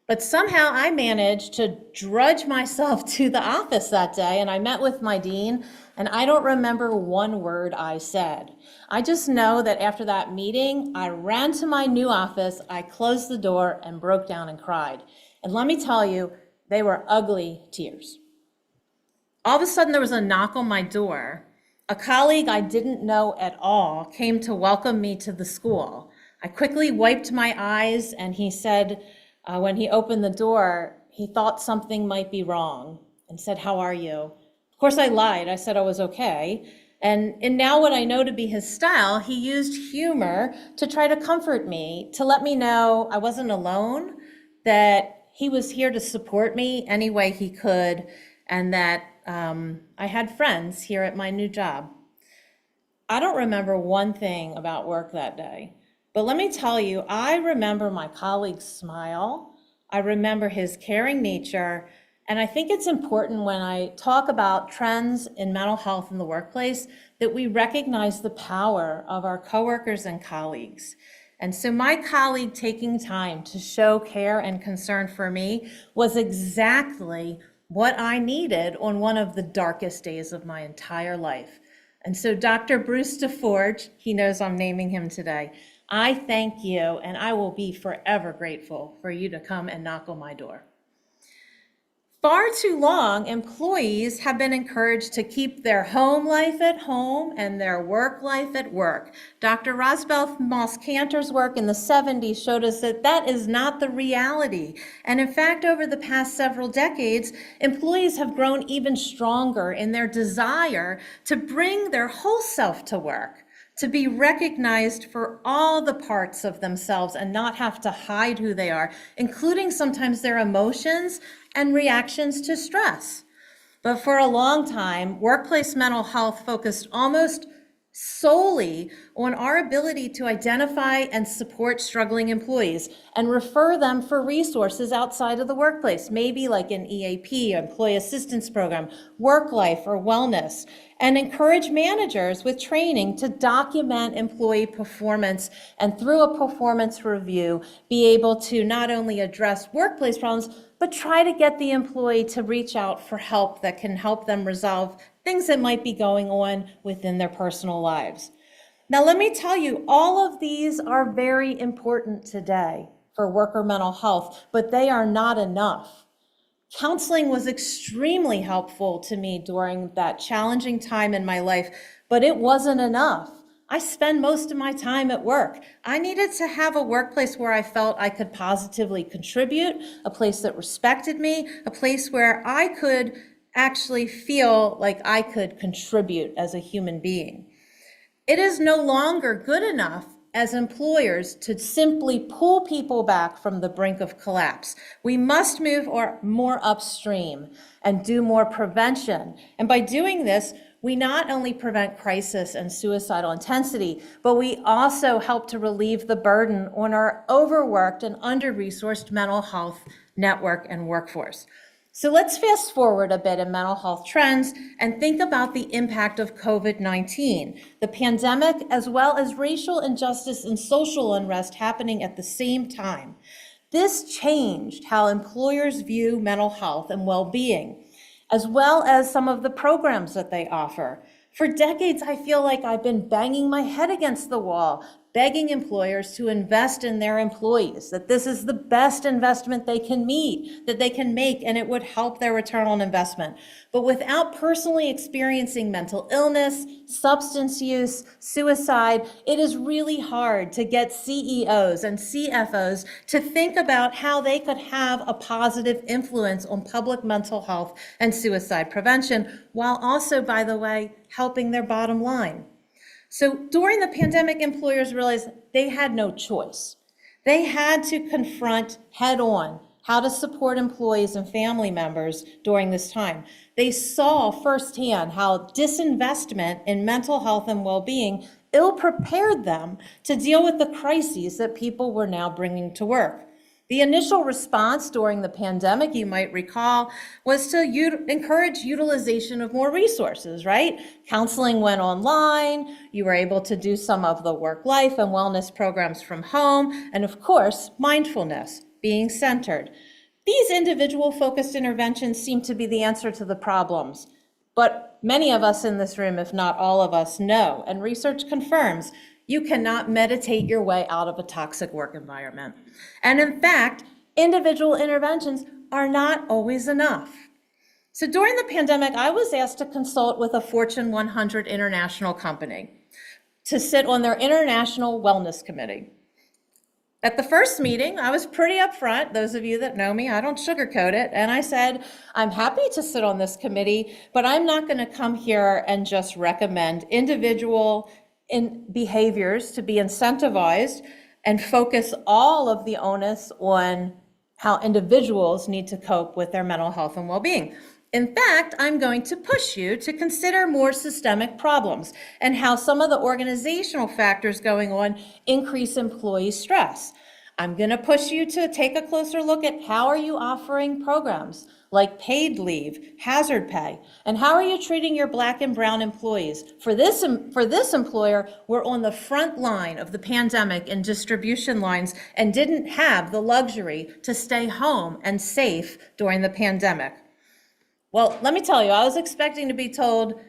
But somehow I managed to drudge myself to the office that day, and I met with my dean, and I don't remember one word I said. I just know that after that meeting, I ran to my new office, I closed the door and broke down and cried. And let me tell you, they were ugly tears. All of a sudden, there was a knock on my door. A colleague I didn't know at all came to welcome me to the school. I quickly wiped my eyes, and he said, when he opened the door, he thought something might be wrong and said, "How are you?" Of course, I lied. I said I was okay. And now what I know to be his style, he used humor to try to comfort me, to let me know I wasn't alone, that he was here to support me any way he could, and that I had friends here at my new job. I don't remember one thing about work that day, but let me tell you, I remember my colleague's smile, I remember his caring nature, and I think it's important when I talk about trends in mental health in the workplace that we recognize the power of our coworkers and colleagues. And so my colleague taking time to show care and concern for me was exactly what I needed on one of the darkest days of my entire life. And so Dr. Bruce DeForge, he knows I'm naming him today, I thank you, and I will be forever grateful for you to come and knock on my door. Far too long, employees have been encouraged to keep their home life at home and their work life at work. Dr. Rosbeth Moss-Cantor's work in the 70s showed us that that is not the reality. And in fact, over the past several decades, employees have grown even stronger in their desire to bring their whole self to work, to be recognized for all the parts of themselves and not have to hide who they are, including sometimes their emotions and reactions to stress. But for a long time, workplace mental health focused almost solely on our ability to identify and support struggling employees and refer them for resources outside of the workplace, maybe like an EAP, employee assistance program, work life, or wellness, and encourage managers with training to document employee performance and through a performance review, be able to not only address workplace problems, but try to get the employee to reach out for help that can help them resolve things that might be going on within their personal lives. Now, let me tell you, all of these are very important today for worker mental health, but they are not enough. Counseling was extremely helpful to me during that challenging time in my life, but it wasn't enough. I spend most of my time at work. I needed to have a workplace where I felt I could positively contribute, a place that respected me, a place where I could actually feel like I could contribute as a human being. It is no longer good enough as employers to simply pull people back from the brink of collapse. We must move more upstream and do more prevention. And by doing this, we not only prevent crisis and suicidal intensity, but we also help to relieve the burden on our overworked and under-resourced mental health network and workforce. So let's fast forward a bit in mental health trends and think about the impact of COVID-19, the pandemic, as well as racial injustice and social unrest happening at the same time. This changed how employers view mental health and well-being, as well as some of the programs that they offer. For decades, I feel like I've been banging my head against the wall, begging employers to invest in their employees, that this is the best investment they can make, and it would help their return on investment. But without personally experiencing mental illness, substance use, suicide, it is really hard to get CEOs and CFOs to think about how they could have a positive influence on public mental health and suicide prevention, while also, by the way, helping their bottom line. So during the pandemic, employers realized they had no choice. They had to confront head-on how to support employees and family members during this time. They saw firsthand how disinvestment in mental health and well-being ill-prepared them to deal with the crises that people were now bringing to work. The initial response during the pandemic, you might recall, was to encourage utilization of more resources, right? Counseling went online, you were able to do some of the work-life and wellness programs from home, and of course, mindfulness, being centered. These individual-focused interventions seem to be the answer to the problems, but many of us in this room, if not all of us, know, and research confirms, you cannot meditate your way out of a toxic work environment. And in fact, individual interventions are not always enough. So during the pandemic, I was asked to consult with a Fortune 100 international company to sit on their International Wellness Committee. At the first meeting, I was pretty upfront. Those of you that know me, I don't sugarcoat it. And I said, I'm happy to sit on this committee, but I'm not going to come here and just recommend individual behaviors to be incentivized and focus all of the onus on how individuals need to cope with their mental health and well-being. In fact, I'm going to push you to consider more systemic problems and how some of the organizational factors going on increase employee stress. I'm going to push you to take a closer look at how are you offering programs like paid leave, hazard pay, and how are you treating your Black and brown employees? For this employer, we're on the front line of the pandemic and distribution lines and didn't have the luxury to stay home and safe during the pandemic. Well, let me tell you, I was expecting to be told,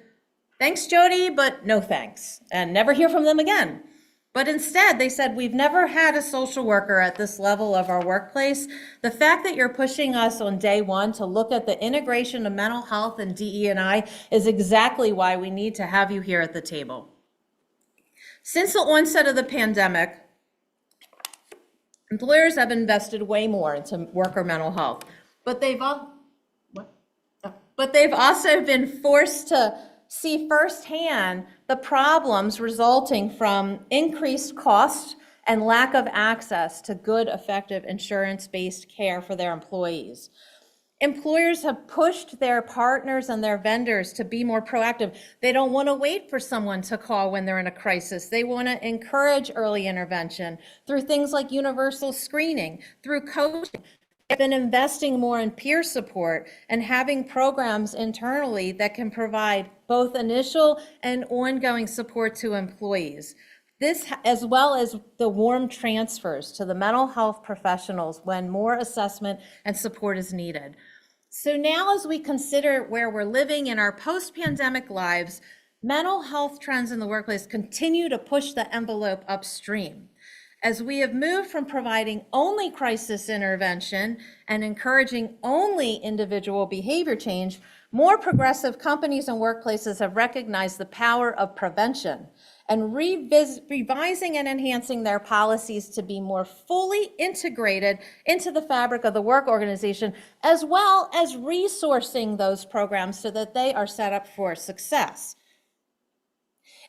thanks, Jody, but no thanks, and never hear from them again. But instead, they said, we've never had a social worker at this level of our workplace. The fact that you're pushing us on day one to look at the integration of mental health and DE&I is exactly why we need to have you here at the table. Since the onset of the pandemic, employers have invested way more into worker mental health, but they've also been forced to see firsthand the problems resulting from increased cost and lack of access to good, effective insurance-based care for their employees. Employers have pushed their partners and their vendors to be more proactive. They don't want to wait for someone to call when they're in a crisis. They want to encourage early intervention through things like universal screening, through coaching. They've been investing more in peer support and having programs internally that can provide both initial and ongoing support to employees. This, as well as the warm transfers to the mental health professionals when more assessment and support is needed. So now, as we consider where we're living in our post-pandemic lives, mental health trends in the workplace continue to push the envelope upstream. As we have moved from providing only crisis intervention and encouraging only individual behavior change, more progressive companies and workplaces have recognized the power of prevention and revising and enhancing their policies to be more fully integrated into the fabric of the work organization, as well as resourcing those programs so that they are set up for success.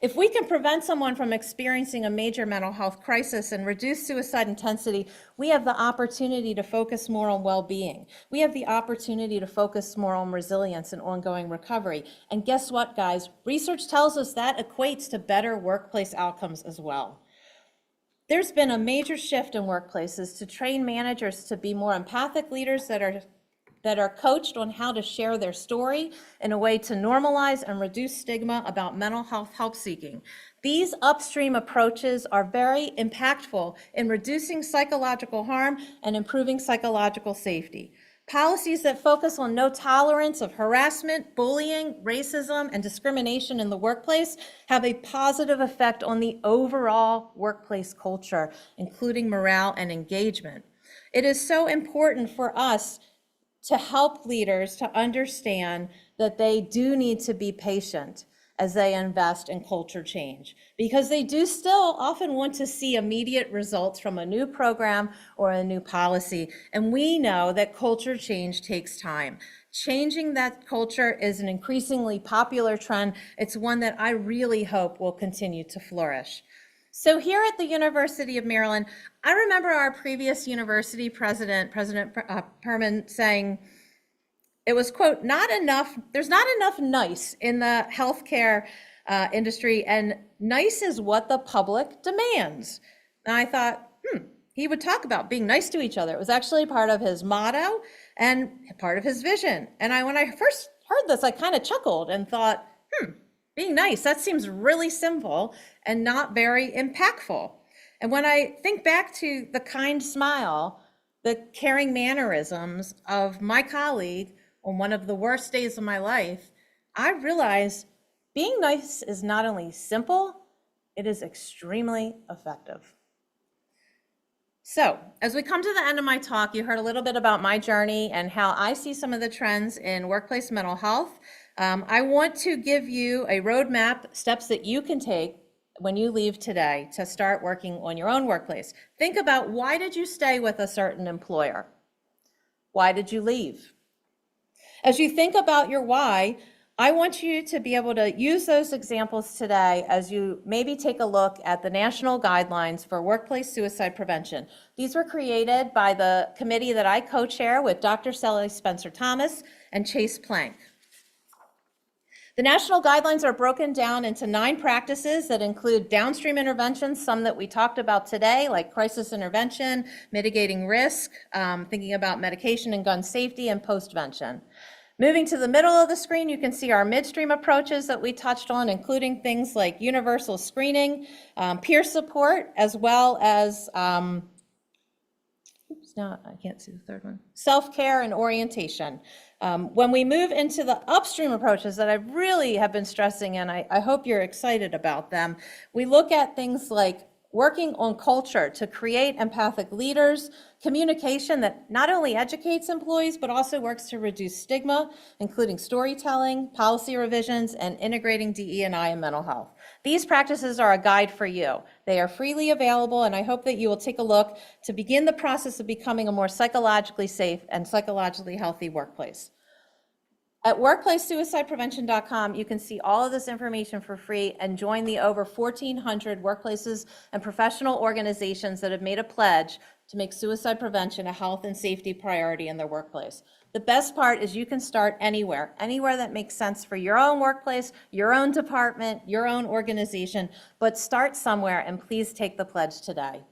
If we can prevent someone from experiencing a major mental health crisis and reduce suicide intensity, we have the opportunity to focus more on well-being. We have the opportunity to focus more on resilience and ongoing recovery. And guess what, guys? Research tells us that equates to better workplace outcomes as well. There's been a major shift in workplaces to train managers to be more empathic leaders that are that are coached on how to share their story in a way to normalize and reduce stigma about mental health help seeking. These upstream approaches are very impactful in reducing psychological harm and improving psychological safety. Policies that focus on no tolerance of harassment, bullying, racism, and discrimination in the workplace have a positive effect on the overall workplace culture, including morale and engagement. It is so important for us to help leaders to understand that they do need to be patient as they invest in culture change, because they do still often want to see immediate results from a new program or a new policy. And we know that culture change takes time. Changing that culture is an increasingly popular trend. It's one that I really hope will continue to flourish. So here at the University of Maryland, I remember our previous university president, President Perman, saying, it was, quote, there's not enough nice in the healthcare industry, and nice is what the public demands. And I thought, he would talk about being nice to each other. It was actually part of his motto and part of his vision. And when I first heard this, I kind of chuckled and thought, being nice, that seems really simple and not very impactful. And when I think back to the kind smile, the caring mannerisms of my colleague on one of the worst days of my life, I realized being nice is not only simple, it is extremely effective. So, as we come to the end of my talk, you heard a little bit about my journey and how I see some of the trends in workplace mental health. I want to give you a roadmap, steps that you can take when you leave today to start working on your own workplace. Think about, why did you stay with a certain employer? Why did you leave? As you think about your why, I want you to be able to use those examples today as you maybe take a look at the national guidelines for workplace suicide prevention. These were created by the committee that I co-chair with Dr. Sally Spencer-Thomas and Chase Plank. The national guidelines are broken down into 9 practices that include downstream interventions, some that we talked about today, like crisis intervention, mitigating risk, thinking about medication and gun safety, and postvention. Moving to the middle of the screen, you can see our midstream approaches that we touched on, including things like universal screening, peer support, as well as, I can't see the third one, self-care and orientation. When we move into the upstream approaches that I really have been stressing, and I hope you're excited about them, we look at things like working on culture to create empathic leaders, communication that not only educates employees, but also works to reduce stigma, including storytelling, policy revisions, and integrating DE&I and mental health. These practices are a guide for you. They are freely available, and I hope that you will take a look to begin the process of becoming a more psychologically safe and psychologically healthy workplace. At workplacesuicideprevention.com, you can see all of this information for free and join the over 1,400 workplaces and professional organizations that have made a pledge to make suicide prevention a health and safety priority in their workplace. The best part is you can start anywhere that makes sense for your own workplace, your own department, your own organization, but start somewhere, and please take the pledge today.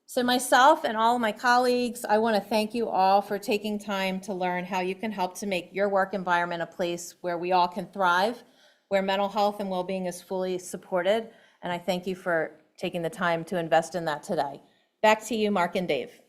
So myself and all of my colleagues, I want to thank you all for taking time to learn how you can help to make your work environment a place where we all can thrive, where mental health and well-being is fully supported. And I thank you for taking the time to invest in that today. Back to you, Mark and Dave.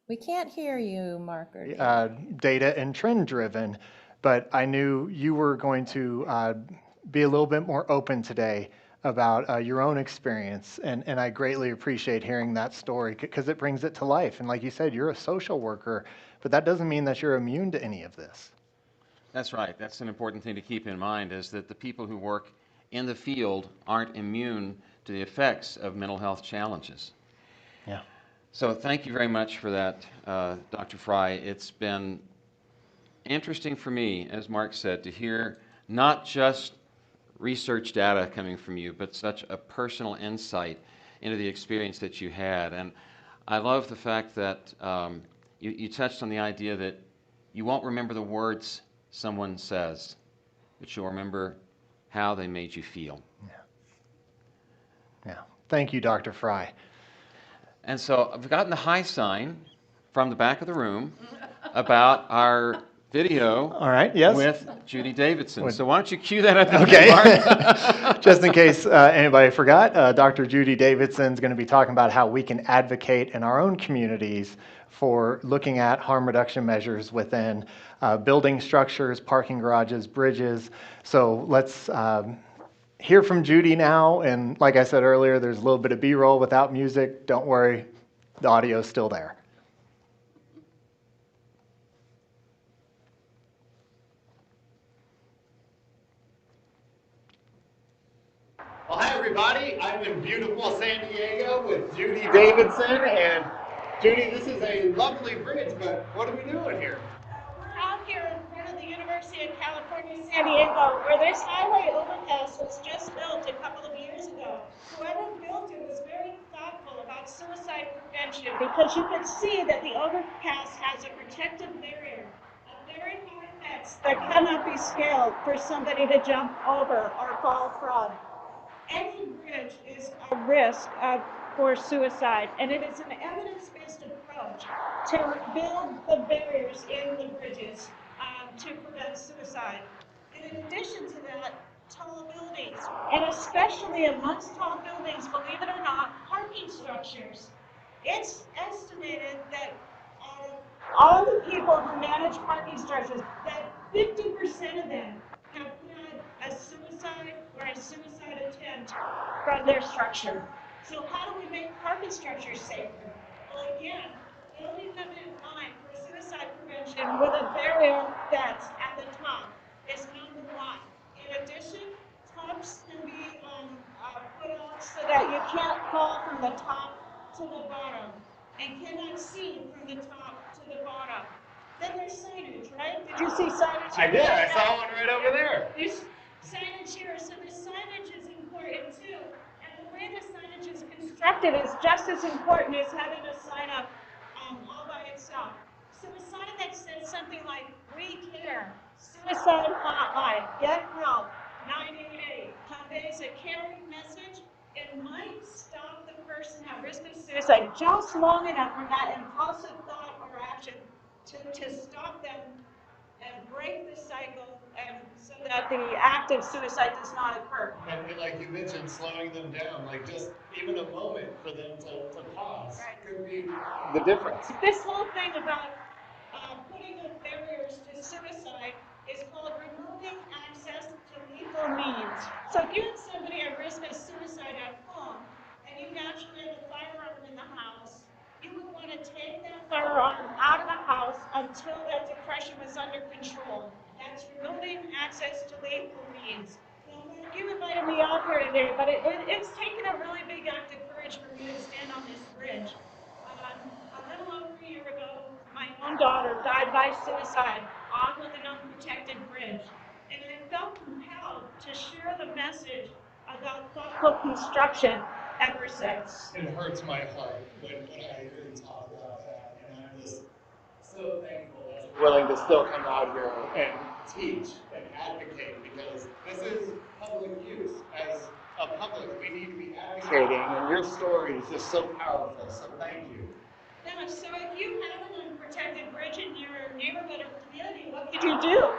We can't hear you, Mark. Or Data and trend driven, but I knew you were going to be a little bit more open today about your own experience, and I greatly appreciate hearing that story because it brings it to life. And like you said, you're a social worker, but that doesn't mean that you're immune to any of this. That's right. That's an important thing to keep in mind, is that the people who work in the field aren't immune to the effects of mental health challenges. Yeah. So thank you very much for that, Dr. Fry. It's been interesting for me, as Mark said, to hear not just research data coming from you, but such a personal insight into the experience that you had. And I love the fact that you touched on the idea that You won't remember the words someone says, but you'll remember how they made you feel. Yeah. Thank you, Dr. Fry. And so I've gotten the high sign from the back of the room about our video All right, yes. with Judy Davidson. With- So why don't you cue that up Okay. again, Mark? Just in case anybody forgot, Dr. Judy Davidson is going to be talking about how we can advocate in our own communities for looking at harm reduction measures within building structures, parking garages, bridges. So let's hear from Judy now. And like I said earlier, there's a little bit of B-roll without music. Don't worry, the audio is still there. Well, hi, everybody. I'm in beautiful San Diego with Judy Davidson. And Judy, this is a lovely bridge, but what are we doing here? We're out here in front of the University of California, San Diego, where this highway overpass was just built a couple of years ago. Whoever built it was very thoughtful about suicide prevention because you can see that the overpass has a protective barrier, a very high fence that cannot be scaled for somebody to jump over or fall from. Any bridge is a risk for suicide, and it is an evidence-based approach to build the barriers in the bridges to prevent suicide. And in addition to that, tall buildings, and especially amongst tall buildings, believe it or not, parking structures. It's estimated that out of all the people who manage parking structures, that 50% of them have had a suicide or a suicide attempt from their structure. So how do we make parking structures safer? Well, again, building them in line for suicide prevention with a barrier fence at the top is number one. In addition, tops can be put out so that you can't fall from the top to the bottom and cannot see from the top to the bottom. Then there's signage, right? Did you see signage? I did. I saw one right over there. There's signage here, so the signage is important too. And the way the signage is constructed is just as important as having a sign up all by itself. So a sign that says something like, "We care, suicide hotline, get help, 988," conveys a caring message. It might stop the person at risk of suicide just long enough for that impulsive thought or action to stop them and break the cycle, and so that the act of suicide does not occur. And like you mentioned, slowing them down, like just even a moment for them to pause could be the difference. This whole thing about putting up barriers to suicide is called removing access to lethal means. So if you have somebody at risk of suicide at home, and you naturally have a firearm in the house, you would want to take that firearm out of the house until that depression was under control. That's removing access to lethal means. Now, Mark, you invited me out here today, but it's taken a really big act of courage for me to stand on this bridge. A little over a year ago, my own daughter died by suicide off of an unprotected bridge. And I felt compelled to share the message about thoughtful construction ever since. It hurts my heart when I hear you talk about that, and I'm just so thankful that you're willing to still come out here and teach and advocate, because this is public use. As a public, we need to be advocating, and your story is just so powerful, so thank you. Now, so if you have an unprotected bridge in your neighborhood or community, what could you do?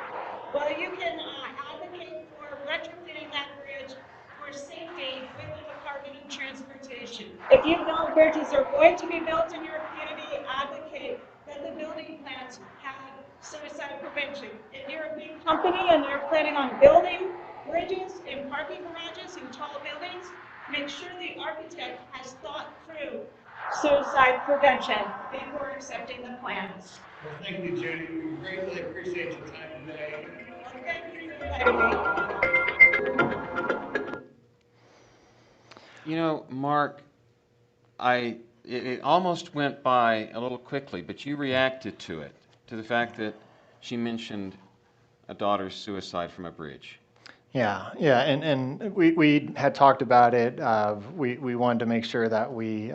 Well, you can advocate for retrofitting that bridge for safety with the Department of Transportation. If you know bridges are going to be built in your community, advocate that the building plans have suicide prevention. If you're a big company and they're planning on building bridges and parking garages and tall buildings, make sure the architect has thought through suicide prevention before accepting the plans. Well, thank you, Judy. We greatly appreciate your time today. Well, thank you for inviting me. You know, Mark, it almost went by a little quickly, but you reacted to it, to the fact that she mentioned a daughter's suicide from a bridge. Yeah, and we had talked about it. We wanted to make sure that we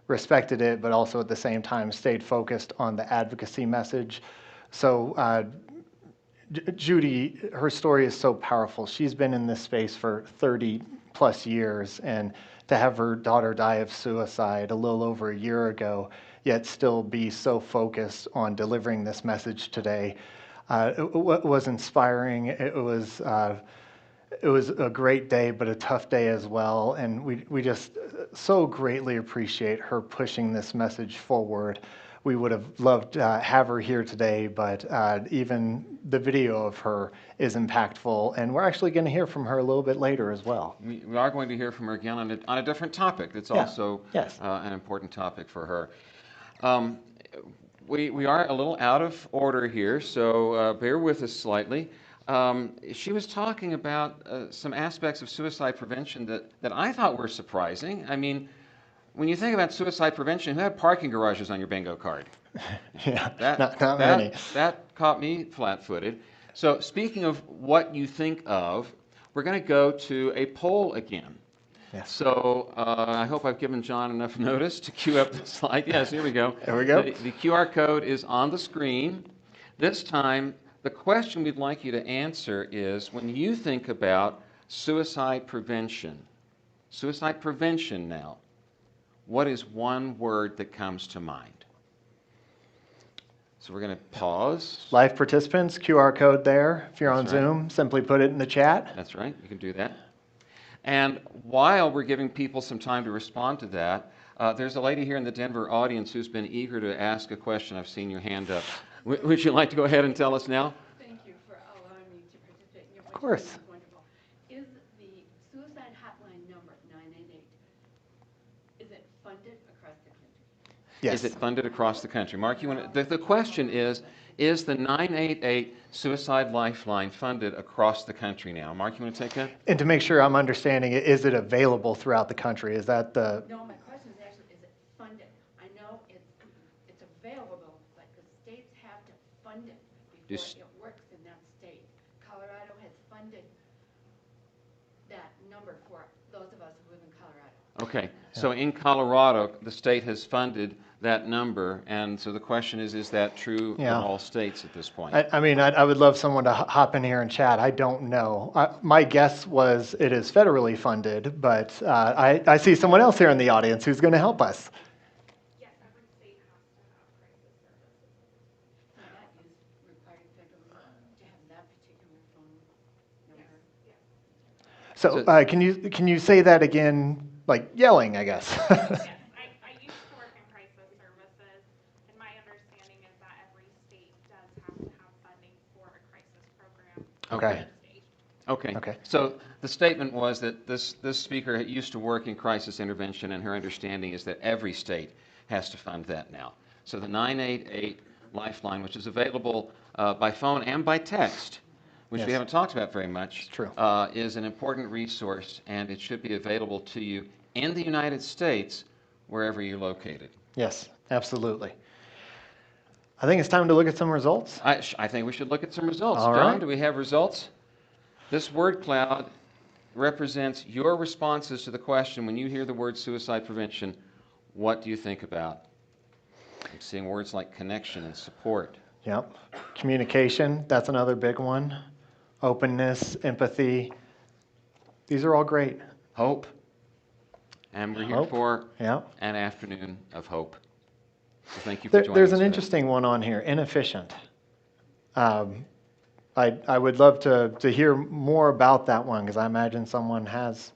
respected it, but also at the same time stayed focused on the advocacy message. So Judy, her story is so powerful. She's been in this space for 30 plus years, and to have her daughter die of suicide a little over a year ago, yet still be so focused on delivering this message today, was inspiring. It was a great day, but a tough day as well. And we just so greatly appreciate her pushing this message forward. We would have loved to have her here today, but even the video of her is impactful. And we're actually going to hear from her a little bit later as well. We are going to hear from her again on a different topic that's also Yes. an important topic for her. We are a little out of order here, so bear with us slightly. She was talking about some aspects of suicide prevention that I thought were surprising. I mean, when you think about suicide prevention, who had parking garages on your bingo card? Yeah, not many. That caught me flat-footed. So speaking of what you think of, we're going to go to a poll again. Yes. So I hope I've given John enough notice to cue up the slide. Yes, here we go. There we go. The QR code is on the screen. This time, the question we'd like you to answer is, when you think about suicide prevention now, what is one word that comes to mind? So we're going to pause. Live participants, QR code there. If you're on That's right. Zoom, simply put it in the chat. That's right, you can do that. And while we're giving people some time to respond to that, there's a lady here in the Denver audience who's been eager to ask a question. I've seen your hand up. Would you like to go ahead and tell us now? Thank you for allowing me to participate in your Of course. It's wonderful. Is the suicide hotline number 988, is it funded across the country? Yes. Is it funded across the country? Mark, you want to, the question is the 988 Suicide Lifeline funded across the country now? Mark, you want to take that? And to make sure I'm understanding it, is it available throughout the country? Is that the... No, my question is actually, is it funded? I know it's available, but the states have to fund it before it works in that state. Colorado has funded that number for those of us who live in Colorado. Okay, so in Colorado, the state has funded that number, and so the question is that true in all states at this point? I mean, I would love someone to hop in here and chat. I don't know. My guess was it is federally funded, but I see someone else here in the audience who's going to help us. Yes, every state has to have crisis services. So that is required federally to have that particular phone number? So can you say that again, like yelling, I guess? Yes, I used to work in crisis services, and my understanding is that every state does have to have funding for a crisis program. Okay. Okay. So the statement was that this speaker used to work in crisis intervention, and her understanding is that every state has to fund that now. So the 988 Lifeline, which is available by phone and by text, which we haven't talked about very much, True. is an important resource, and it should be available to you in the United States, wherever you're located. Yes, absolutely. I think it's time to look at some results. I think we should look at some results. All John, right. do we have results? This word cloud represents your responses to the question, when you hear the word suicide prevention, what do you think about? I'm seeing words like connection and support. Yep. Communication, that's another big one. Openness, empathy. These are all great. Hope. And we're here Hope. for Yep. an afternoon of hope. So thank you for joining us. There's an today. interesting one on here, inefficient. I would love to hear more about that one, because I imagine someone has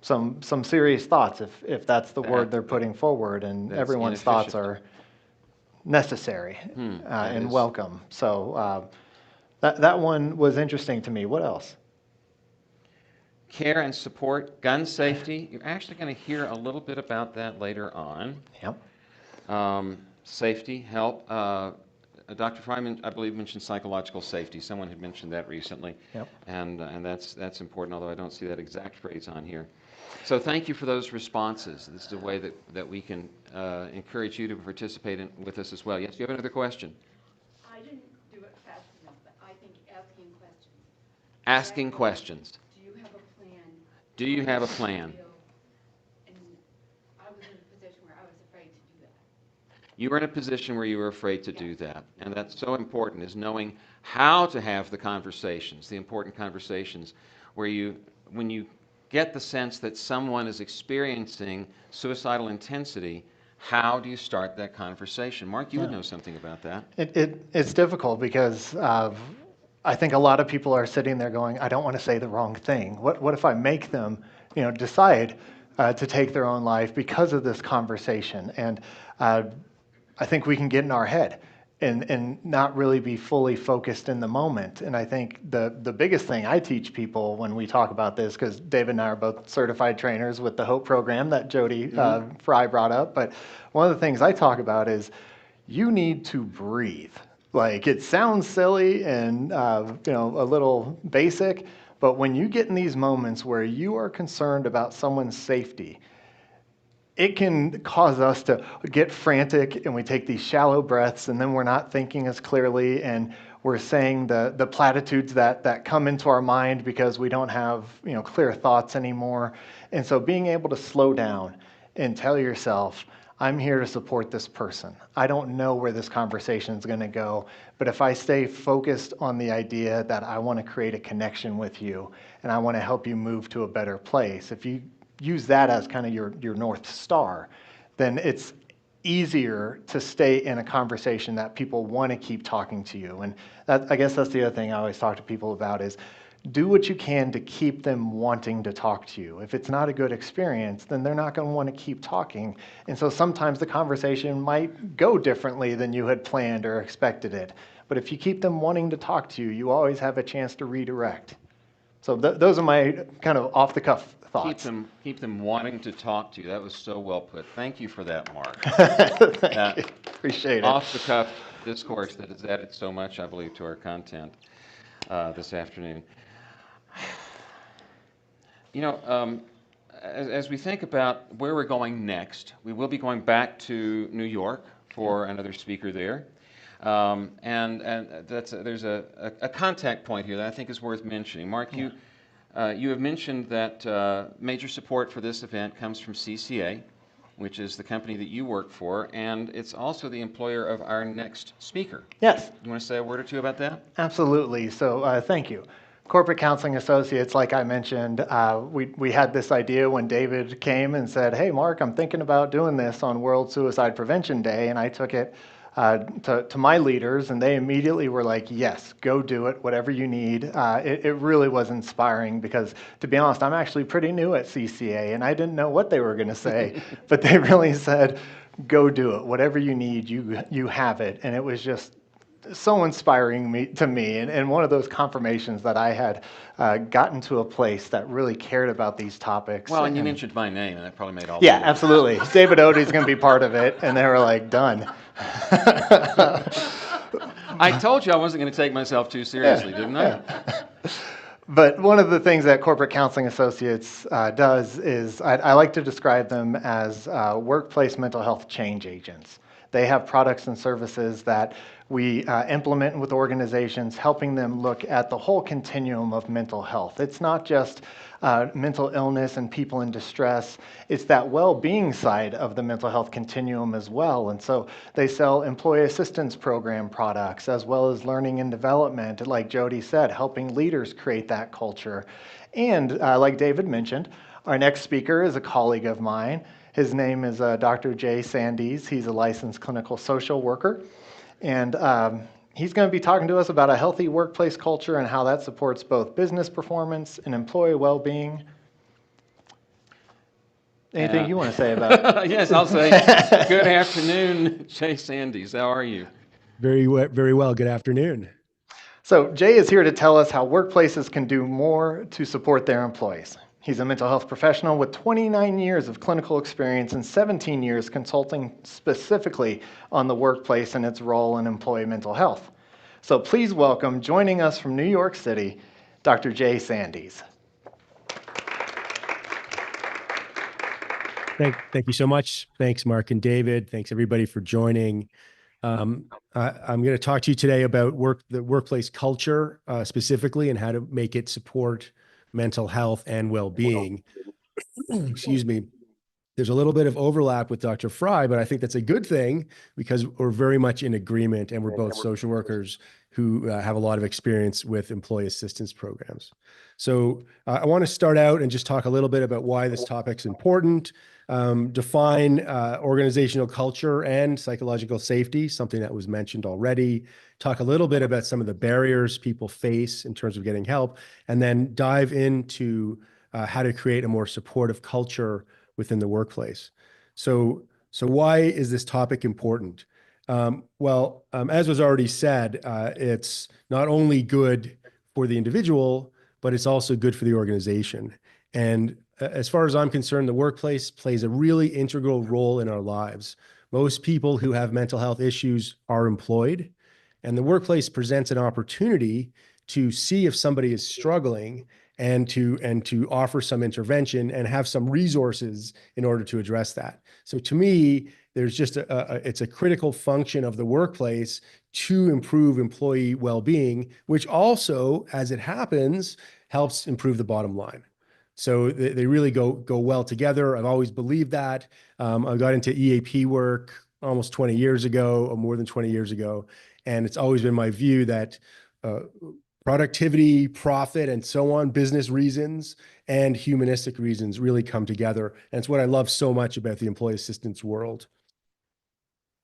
some serious thoughts if that's the word they're putting forward, and that's everyone's thoughts inefficient. are necessary and is. welcome. So that one was interesting to me. What else? Care and support, gun safety. You're actually going to hear a little bit about that later on. Yep. Safety, help. Dr. Fryman, I believe, mentioned psychological safety. Someone had mentioned that recently. Yep. And that's important, although I don't see that exact phrase on here. So thank you for those responses. This is a way that we can encourage you to participate with us as well. Yes, do you have another question? I didn't do it fast enough, but I think asking questions. Asking questions. Do you have a plan? Do you have a plan? And I was in a position where I was afraid to do that. You were in a position where you were afraid to do that. And that's so important, is knowing how to have the conversations, the important conversations, where when you get the sense that someone is experiencing suicidal intensity, how do you start that conversation? Mark, you would know something about that. It's difficult because I think a lot of people are sitting there going, I don't want to say the wrong thing. What if I make them, decide to take their own life because of this conversation? And I think we can get in our head and not really be fully focused in the moment. And I think the biggest thing I teach people when we talk about this, because David and I are both certified trainers with the HOPE program that Jody Fry brought up, but one of the things I talk about is you need to breathe. Like, it sounds silly and a little basic, but when you get in these moments where you are concerned about someone's safety, it can cause us to get frantic, and we take these shallow breaths, and then we're not thinking as clearly, and we're saying the platitudes that come into our mind because we don't have clear thoughts anymore. And so being able to slow down and tell yourself, I'm here to support this person. I don't know where this conversation is going to go, but if I stay focused on the idea that I want to create a connection with you and I want to help you move to a better place, if you use that as kind of your North Star, then it's easier to stay in a conversation that people want to keep talking to you. And I guess that's the other thing I always talk to people about is do what you can to keep them wanting to talk to you. If it's not a good experience, then they're not going to want to keep talking. And so sometimes the conversation might go differently than you had planned or expected it. But if you keep them wanting to talk to you, you always have a chance to redirect. So those are my kind of off-the-cuff thoughts. Keep them wanting to talk to you. That was so well put. Thank you for that, Mark. Thank you. Appreciate it. Off-the-cuff discourse that has added so much, I believe, to our content this afternoon. As we think about where we're going next, we will be going back to New York for another speaker there. And there's a contact point here that I think is worth mentioning. Mark, you have mentioned that major support for this event comes from CCA, which is the company that you work for, and it's also the employer of our next speaker. Yes. You want to say a word or two about that? Absolutely. So thank you. Corporate Counseling Associates, like I mentioned, we had this idea when David came and said, hey, Mark, I'm thinking about doing this on World Suicide Prevention Day, and I took it to my leaders, and they immediately were like, yes, go do it, whatever you need. It really was inspiring because, to be honest, I'm actually pretty new at CCA, and I didn't know what they were going to say, but they really said, go do it, whatever you need, you have it. And it was just so inspiring to me, and one of those confirmations that I had gotten to a place that really cared about these topics. Well, and you mentioned my name, and that probably made all yeah, the absolutely. David Odie's going to be part of it, and they were like, done. I told you I wasn't going to take myself too seriously, didn't I? But one of the things that Corporate Counseling Associates does is I like to describe them as workplace mental health change agents. They have products and services that we implement with organizations, helping them look at the whole continuum of mental health. It's not just mental illness and people in distress. It's that well-being side of the mental health continuum as well. And so they sell employee assistance program products as well as learning and development, like Jody said, helping leaders create that culture. And like David mentioned, our next speaker is a colleague of mine. His name is Dr. Jay Sandys. He's a licensed clinical social worker. And he's going to be talking to us about a healthy workplace culture and how that supports both business performance and employee well-being. Anything you want to say about it? Yes, I'll say good afternoon, Jay Sandys. How are you? Very well. Good afternoon. So Jay is here to tell us how workplaces can do more to support their employees. He's a mental health professional with 29 years of clinical experience and 17 years consulting specifically on the workplace and its role in employee mental health. So please welcome, joining us from New York City, Dr. Jay Sandys. Thank you so much. Thanks, Mark and David. Thanks, everybody, for joining. I'm going to talk to you today about the workplace culture specifically and how to make it support mental health and well-being. Excuse me. There's a little bit of overlap with Dr. Fry, but I think that's a good thing because we're very much in agreement and we're both social workers who have a lot of experience with employee assistance programs. So I want to start out and just talk a little bit about why this topic's important, define organizational culture and psychological safety, something that was mentioned already, talk a little bit about some of the barriers people face in terms of getting help, and then dive into how to create a more supportive culture within the workplace. So why is this topic important? As was already said, it's not only good for the individual, but it's also good for the organization. And as far as I'm concerned, the workplace plays a really integral role in our lives. Most people who have mental health issues are employed, and the workplace presents an opportunity to see if somebody is struggling and to offer some intervention and have some resources in order to address that. So to me, there's just it's a critical function of the workplace to improve employee well-being, which also, as it happens, helps improve the bottom line. So they really go well together. I've always believed that. I got into EAP work almost 20 years ago, or more than 20 years ago, and it's always been my view that productivity, profit, and so on, business reasons and humanistic reasons really come together. And it's what I love so much about the employee assistance world.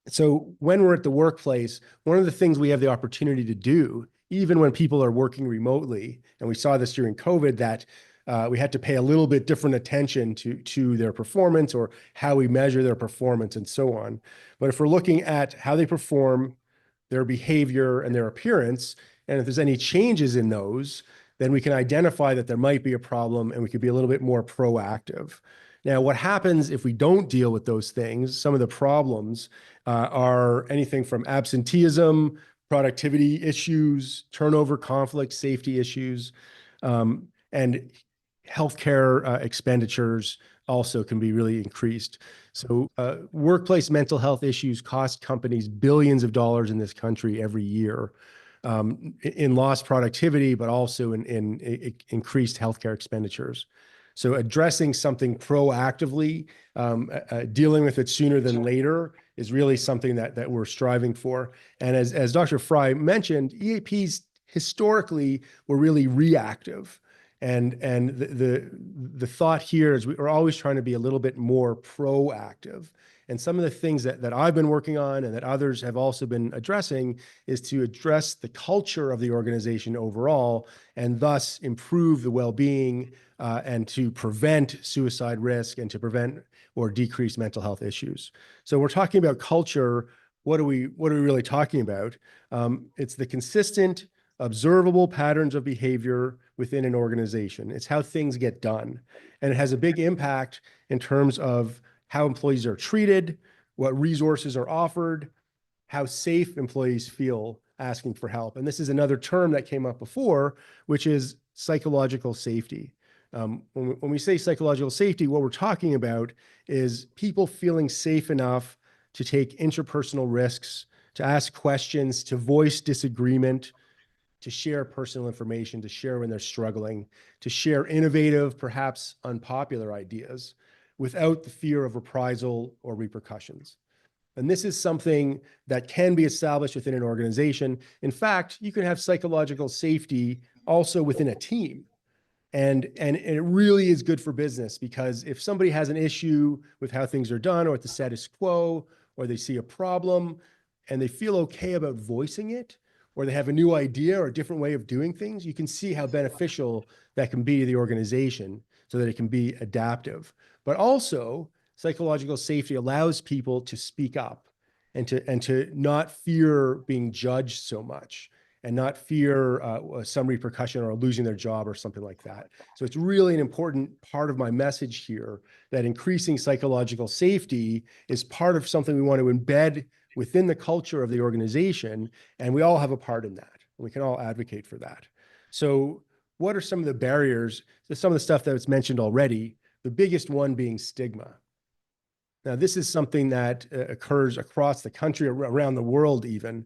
So when we're at the workplace, one of the things we have the opportunity to do, even when people are working remotely, and we saw this during COVID, that we had to pay a little bit different attention to their performance or how we measure their performance and so on. But if we're looking at how they perform, their behavior and their appearance, and if there's any changes in those, then we can identify that there might be a problem and we could be a little bit more proactive. Now, what happens if we don't deal with those things? Some of the problems are anything from absenteeism, productivity issues, turnover, conflict, safety issues, and healthcare expenditures also can be really increased. So workplace mental health issues cost companies billions of dollars in this country every year in lost productivity, but also in increased healthcare expenditures. So addressing something proactively, dealing with it sooner than later is really something that we're striving for. And as Dr. Fry mentioned, EAPs historically were really reactive. And the thought here is we're always trying to be a little bit more proactive. And some of the things that I've been working on and that others have also been addressing is to address the culture of the organization overall and thus improve the well-being and to prevent suicide risk and to prevent or decrease mental health issues. So we're talking about culture. What are we really talking about? It's the consistent, observable patterns of behavior within an organization. It's how things get done. And it has a big impact in terms of how employees are treated, what resources are offered, how safe employees feel asking for help. And this is another term that came up before, which is psychological safety. When we say psychological safety, what we're talking about is people feeling safe enough to take interpersonal risks, to ask questions, to voice disagreement, to share personal information, to share when they're struggling, to share innovative, perhaps unpopular ideas without the fear of reprisal or repercussions. And this is something that can be established within an organization. In fact, you can have psychological safety also within a team. And it really is good for business because if somebody has an issue with how things are done or with the status quo, or they see a problem and they feel okay about voicing it, or they have a new idea or a different way of doing things, you can see how beneficial that can be to the organization so that it can be adaptive. But also, psychological safety allows people to speak up and to not fear being judged so much and not fear some repercussion or losing their job or something like that. So it's really an important part of my message here that increasing psychological safety is part of something we want to embed within the culture of the organization, and we all have a part in that. We can all advocate for that. So what are some of the barriers? Some of the stuff that was mentioned already, the biggest one being stigma. Now, this is something that occurs across the country, around the world even.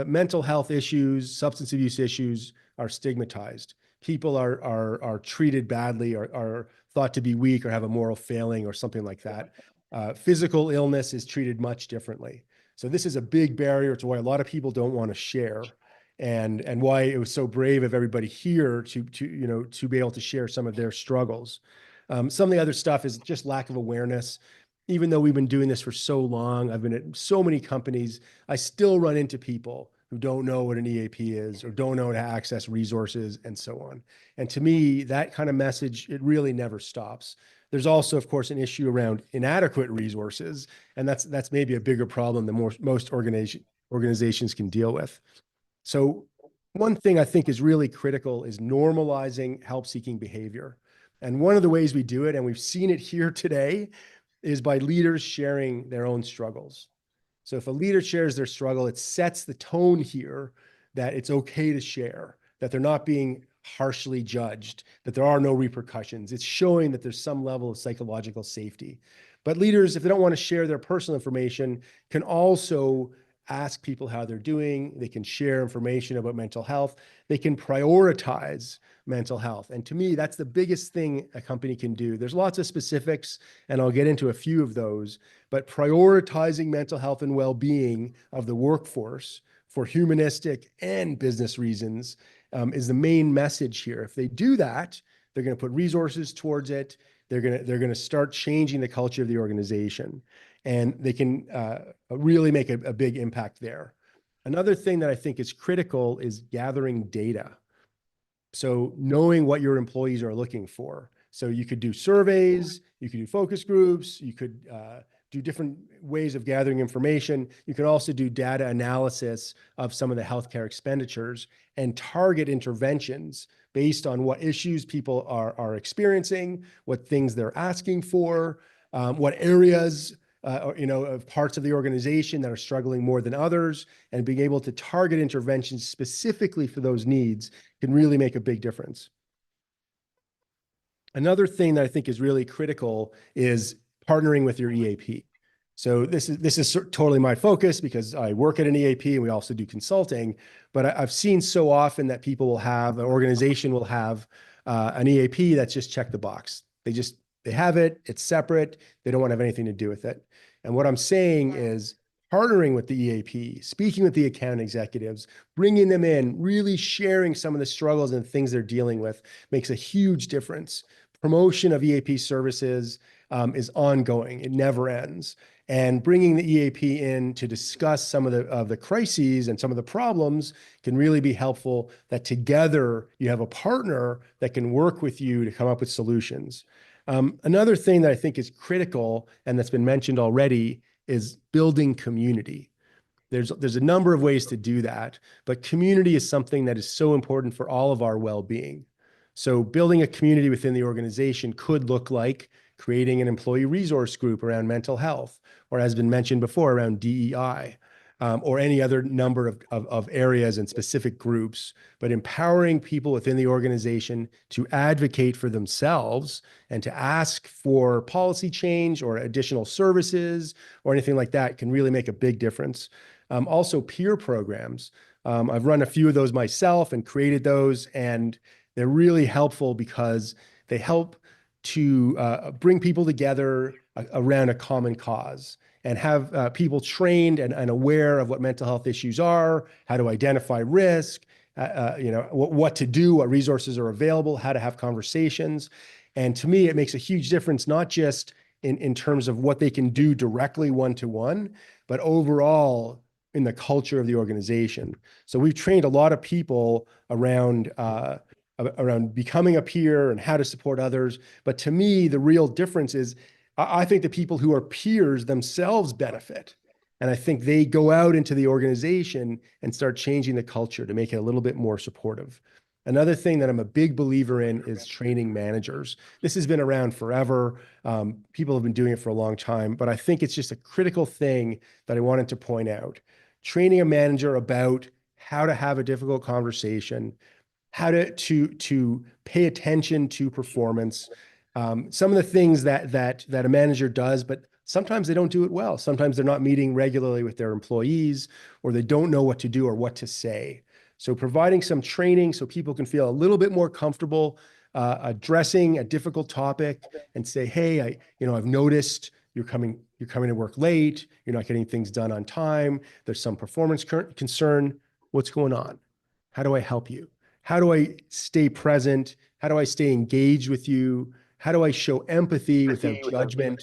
Mental health issues, substance abuse issues are stigmatized. people are treated badly, or are thought to be weak or have a moral failing or something like that. Physical illness is treated much differently. So this is a big barrier to why a lot of people don't want to share, and why it was so brave of everybody here to be able to share some of their struggles. Some of the other stuff is just lack of awareness. Even though we've been doing this for so long, I've been at so many companies, I still run into people who don't know what an EAP is or don't know how to access resources and so on. And to me, that kind of message, it really never stops. There's also, of course, an issue around inadequate resources, and that's maybe a bigger problem than most organizations can deal with. So one thing I think is really critical is normalizing help-seeking behavior. And one of the ways we do it, and we've seen it here today, is by leaders sharing their own struggles. So if a leader shares their struggle, it sets the tone here that it's okay to share, that they're not being harshly judged, that there are no repercussions. It's showing that there's some level of psychological safety. But leaders, if they don't want to share their personal information, can also ask people how they're doing. They can share information about mental health. They can prioritize mental health. And to me, that's the biggest thing a company can do. There's lots of specifics, and I'll get into a few of those, but prioritizing mental health and well-being of the workforce for humanistic and business reasons is the main message here. If they do that, they're going to put resources towards it. They're going to start changing the culture of the organization, and they can really make a big impact there. Another thing that I think is critical is gathering data. So knowing what your employees are looking for. So you could do surveys, you could do focus groups, you could do different ways of gathering information. You can also do data analysis of some of the healthcare expenditures and target interventions based on what issues people are experiencing, what things they're asking for, what areas of parts of the organization that are struggling more than others, and being able to target interventions specifically for those needs can really make a big difference. Another thing that I think is really critical is partnering with your EAP. So this is totally my focus because I work at an EAP and we also do consulting, but I've seen so often that an organization will have an EAP that's just check the box. They have it, it's separate, they don't want to have anything to do with it. And what I'm saying is partnering with the EAP, speaking with the account executives, bringing them in, really sharing some of the struggles and things they're dealing with makes a huge difference. Promotion of EAP services is ongoing. It never ends. And bringing the EAP in to discuss some of the crises and some of the problems can really be helpful, that together you have a partner that can work with you to come up with solutions. Another thing that I think is critical and that's been mentioned already is building community. There's a number of ways to do that, but community is something that is so important for all of our well-being. So building a community within the organization could look like creating an employee resource group around mental health, or as has been mentioned before, around DEI, or any other number of areas and specific groups, but empowering people within the organization to advocate for themselves and to ask for policy change or additional services or anything like that can really make a big difference. Also, peer programs. I've run a few of those myself and created those, and they're really helpful because they help to bring people together around a common cause and have people trained and aware of what mental health issues are, how to identify risk, what to do, what resources are available, how to have conversations. And to me, it makes a huge difference, not just in terms of what they can do directly one-to-one, but overall in the culture of the organization. So we've trained a lot of people around becoming a peer and how to support others. But to me, the real difference is I think the people who are peers themselves benefit. And I think they go out into the organization and start changing the culture to make it a little bit more supportive. Another thing that I'm a big believer in is training managers. This has been around forever. People have been doing it for a long time, but I think it's just a critical thing that I wanted to point out. Training a manager about how to have a difficult conversation, how to pay attention to performance. Some of the things that a manager does, but sometimes they don't do it well. Sometimes they're not meeting regularly with their employees, or they don't know what to do or what to say. So providing some training so people can feel a little bit more comfortable addressing a difficult topic and say, hey, I've noticed you're coming to work late, you're not getting things done on time, there's some performance concern. What's going on? How do I help you? How do I stay present? How do I stay engaged with you? How do I show empathy without judgment?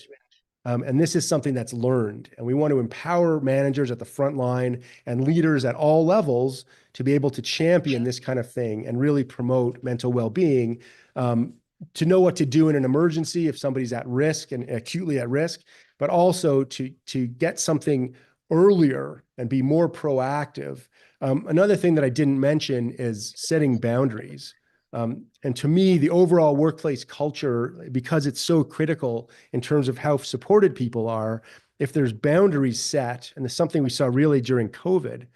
And this is something that's learned. And we want to empower managers at the front line and leaders at all levels to be able to champion this kind of thing and really promote mental well-being, to know what to do in an emergency if somebody's at risk and acutely at risk, but also to get something earlier and be more proactive. Another thing that I didn't mention is setting boundaries. And to me, the overall workplace culture, because it's so critical in terms of how supported people are, if there's boundaries set, and it's something we saw really during COVID,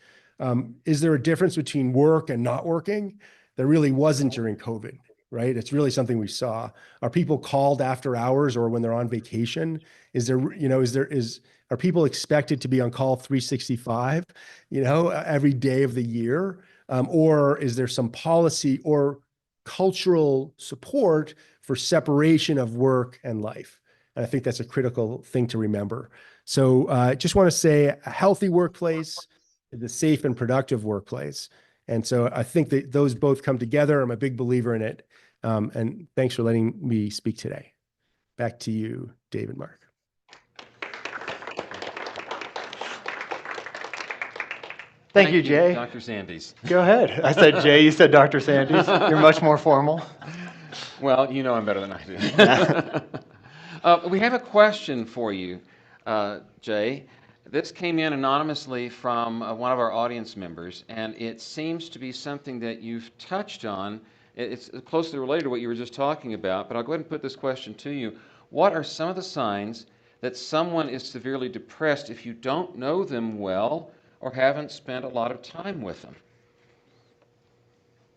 is there a difference between work and not working? There really wasn't during COVID, right? It's really something we saw. Are people called after hours or when they're on vacation? Are people expected to be on call 365, every day of the year? Or is there some policy or cultural support for separation of work and life? And I think that's a critical thing to remember. So I just want to say a healthy workplace, the safe and productive workplace. And so I think that those both come together. I'm a big believer in it. And thanks for letting me speak today. Back to you, David, Mark. Thank you, Jay. Dr. Sandys. Go ahead. I said Jay, you said Dr. Sandys. You're much more formal. Well, you know I'm better than I do. We have a question for you, Jay. This came in anonymously from one of our audience members, and it seems to be something that you've touched on. It's closely related to what you were just talking about, but I'll go ahead and put this question to you. What are some of the signs that someone is severely depressed if you don't know them well or haven't spent a lot of time with them?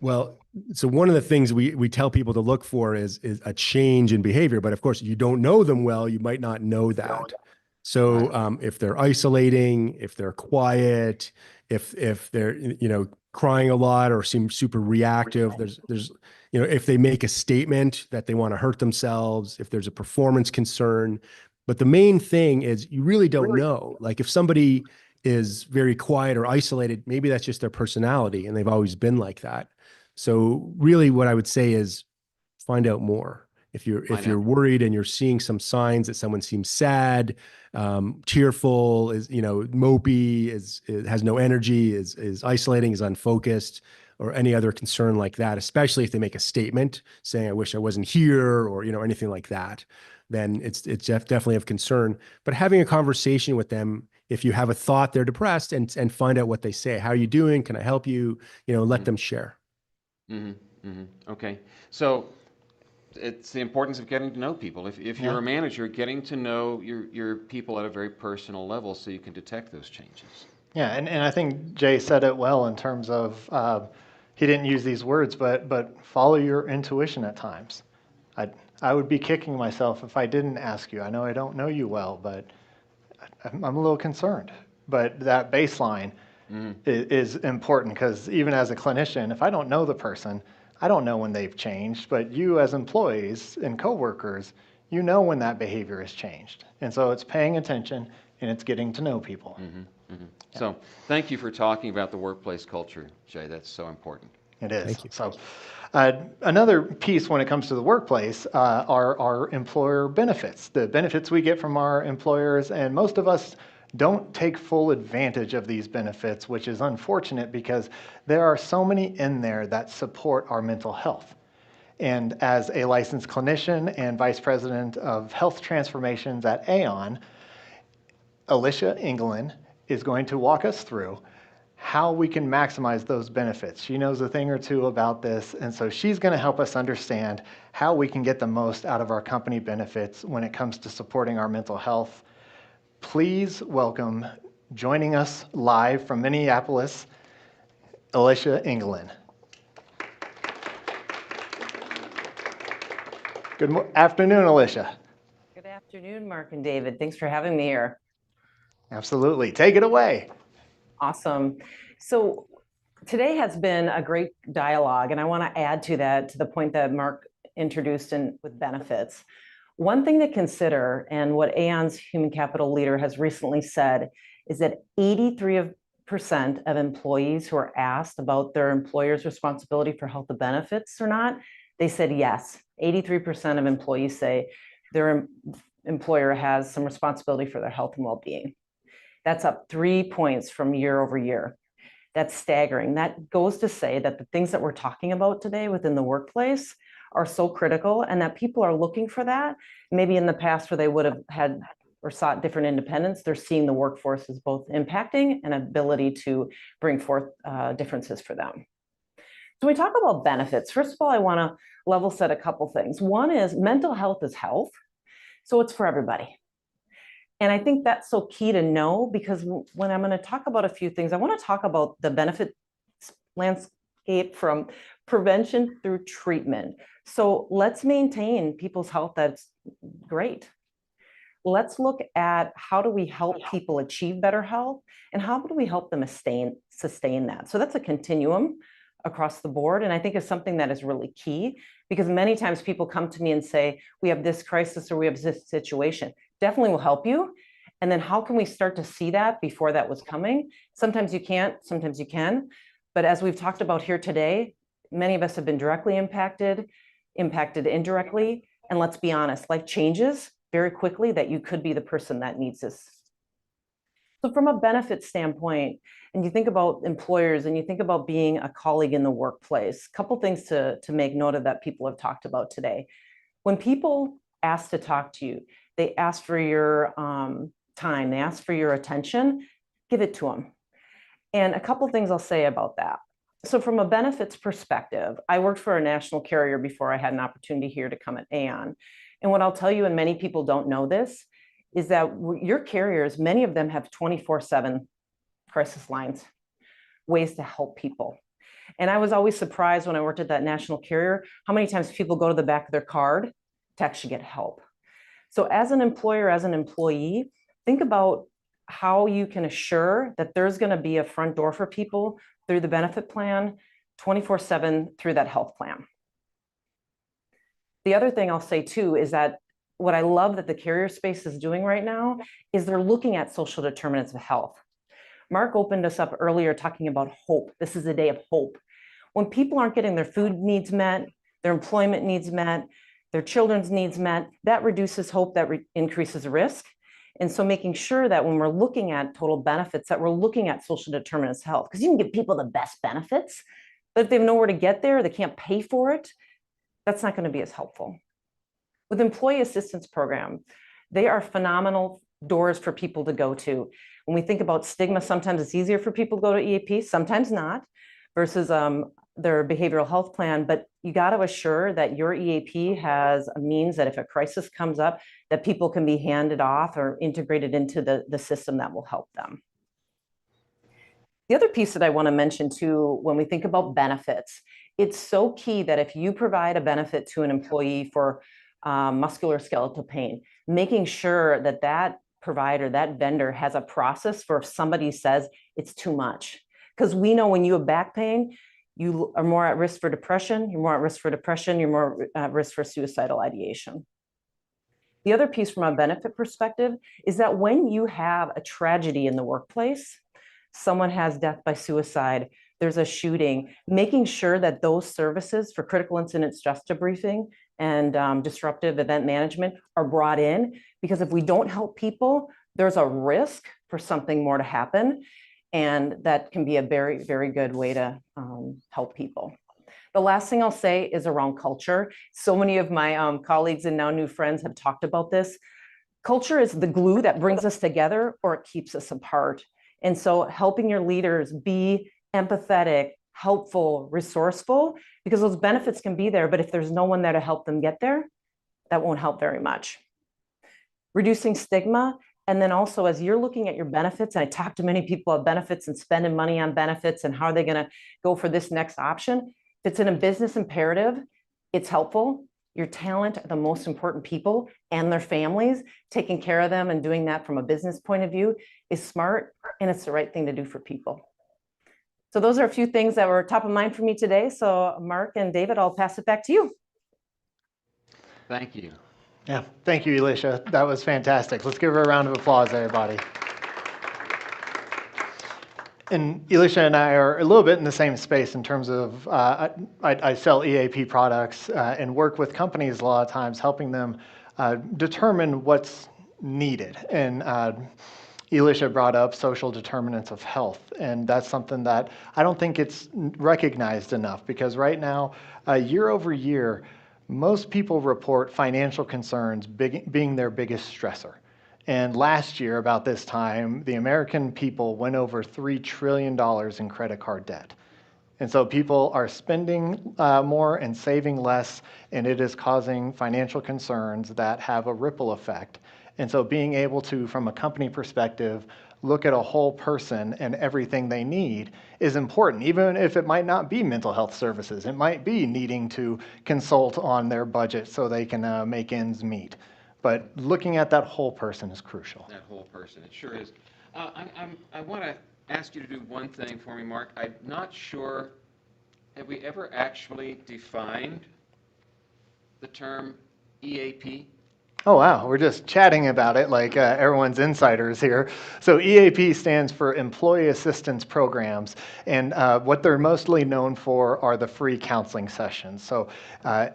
Well, so one of the things we tell people to look for is a change in behavior, but of course, you don't know them well, you might not know that. So if they're isolating, if they're quiet, if they're crying a lot or seem super reactive, there's if they make a statement that they want to hurt themselves, if there's a performance concern. But the main thing is you really don't know. Like if somebody is very quiet or isolated, maybe that's just their personality and they've always been like that. So really what I would say is find out more. If you're worried and you're seeing some signs that someone seems sad, tearful, is mopey, has no energy, is isolating, is unfocused, or any other concern like that, especially if they make a statement saying, I wish I wasn't here, or anything like that, then it's definitely of concern. But having a conversation with them, if you have a thought they're depressed, and find out what they say. How are you doing? Can I help you? Let them share. Okay. So it's the importance of getting to know people. If you're a manager, getting to know your people at a very personal level so you can detect those changes. Yeah, and I think Jay said it well in terms of, he didn't use these words, but follow your intuition at times. I would be kicking myself if I didn't ask you. I know I don't know you well, but I'm a little concerned. But that baseline is important, because even as a clinician, if I don't know the person, I don't know when they've changed, but you as employees and coworkers, you know when that behavior has changed. And so it's paying attention and it's getting to know people. Yeah. So thank you for talking about the workplace culture, Jay. That's so important. It is. Thank you. So another piece when it comes to the workplace are our employer benefits, the benefits we get from our employers. And most of us don't take full advantage of these benefits, which is unfortunate because there are so many in there that support our mental health. And as a licensed clinician and vice president of health transformations at Aon, Alicia England is going to walk us through how we can maximize those benefits. She knows a thing or two about this, and so she's going to help us understand how we can get the most out of our company benefits when it comes to supporting our mental health. Please welcome, joining us live from Minneapolis, Alicia England. Good afternoon, Alicia. Good afternoon, Mark and David. Thanks for having me here. Absolutely. Take it away. Awesome. So Today has been a great dialogue, and I want to add to that, to the point that Mark introduced in with benefits. One thing to consider, and what Aon's human capital leader has recently said, is that 83% of employees who are asked about their employer's responsibility for health and benefits or not, they said yes. 83% of employees say their employer has some responsibility for their health and well-being. That's up 3 points from year over year. That's staggering. That goes to say that the things that we're talking about today within the workplace are so critical, and that people are looking for that. Maybe in the past where they would have had or sought different independence, they're seeing the workforce as both impacting and ability to bring forth differences for them. So we talk about benefits. First of all, I want to level set a couple things. One is mental health is health, so it's for everybody. And I think that's so key to know, because when I'm going to talk about a few things, I want to talk about the benefit landscape from prevention through treatment. So let's maintain people's health. That's great. Let's look at how do we help people achieve better health, and how do we help them sustain that. So that's a continuum across the board. And I think it's something that is really key, because many times people come to me and say, we have this crisis or we have this situation. Definitely will help you. And then how can we start to see that before that was coming? Sometimes you can't, sometimes you can. But as we've talked about here today, many of us have been directly impacted indirectly. And let's be honest, life changes very quickly, that you could be the person that needs this. So from a benefit standpoint, and you think about employers and you think about being a colleague in the workplace, a couple things to make note of that people have talked about today. When people ask to talk to you, they ask for your time, they ask for your attention, give it to them. And a couple things I'll say about that. So from a benefits perspective, I worked for a national carrier before I had an opportunity here to come at Aon. And what I'll tell you, and many people don't know this, is that your carriers, many of them have 24/7 crisis lines, ways to help people. And I was always surprised when I worked at that national carrier, how many times people go to the back of their card to actually get help. So as an employer, as an employee, think about how you can assure that there's going to be a front door for people through the benefit plan, 24/7 through that health plan. The other thing I'll say too is that what I love that the carrier space is doing right now is they're looking at social determinants of health. Mark opened us up earlier talking about hope. This is a day of hope. When people aren't getting their food needs met, their employment needs met, their children's needs met, that reduces hope, that increases risk. And so making sure that when we're looking at total benefits, that we're looking at social determinants of health, because you can give people the best benefits, but if they have nowhere to get there, they can't pay for it, that's not going to be as helpful. With employee assistance programs, they are phenomenal doors for people to go to. When we think about stigma, sometimes it's easier for people to go to EAP, sometimes not, versus their behavioral health plan. But you got to assure that your EAP has a means that if a crisis comes up, that people can be handed off or integrated into the system that will help them. The other piece that I want to mention too, when we think about benefits, it's so key that if you provide a benefit to an employee for musculoskeletal pain, making sure that that provider, that vendor has a process for if somebody says it's too much. Because we know when you have back pain, you are more at risk for depression, you're more at risk for depression, you're more at risk for suicidal ideation. The other piece from a benefit perspective is that when you have a tragedy in the workplace, someone has death by suicide, there's a shooting, making sure that those services for critical incident stress debriefing and disruptive event management are brought in, because if we don't help people, there's a risk for something more to happen. And that can be a very, very good way to help people. The last thing I'll say is around culture. So many of my colleagues and now new friends have talked about this. Culture is the glue that brings us together or it keeps us apart. And so helping your leaders be empathetic, helpful, resourceful, because those benefits can be there, but if there's no one there to help them get there, that won't help very much. Reducing stigma. And then also, as you're looking at your benefits, and I talk to many people about benefits and spending money on benefits and how are they going to go for this next option. If it's in a business imperative, it's helpful. Your talent are the most important people and their families. Taking care of them and doing that from a business point of view is smart, and it's the right thing to do for people. So those are a few things that were top of mind for me today. So Mark and David, I'll pass it back to you. Thank you. Yeah, thank you, Elisha. That was fantastic. Let's give her a round of applause, everybody. And Elisha and I are a little bit in the same space in terms of I sell EAP products and work with companies a lot of times, helping them determine what's needed. And Elisha brought up social determinants of health, and that's something that I don't think it's recognized enough, because right now, year over year, most people report financial concerns being their biggest stressor. And last year, about this time, the American people went over $3 trillion in credit card debt. And so people are spending more and saving less, and it is causing financial concerns that have a ripple effect. And so being able to, from a company perspective, look at a whole person and everything they need is important, even if it might not be mental health services. It might be needing to consult on their budget so they can make ends meet. But looking at that whole person is crucial. That whole person, it sure is. I want to ask you to do one thing for me, Mark. I'm not sure, have we ever actually defined the term EAP? Oh, wow. We're just chatting about it like everyone's insiders here. So EAP stands for Employee Assistance Programs. And what they're mostly known for are the free counseling sessions. So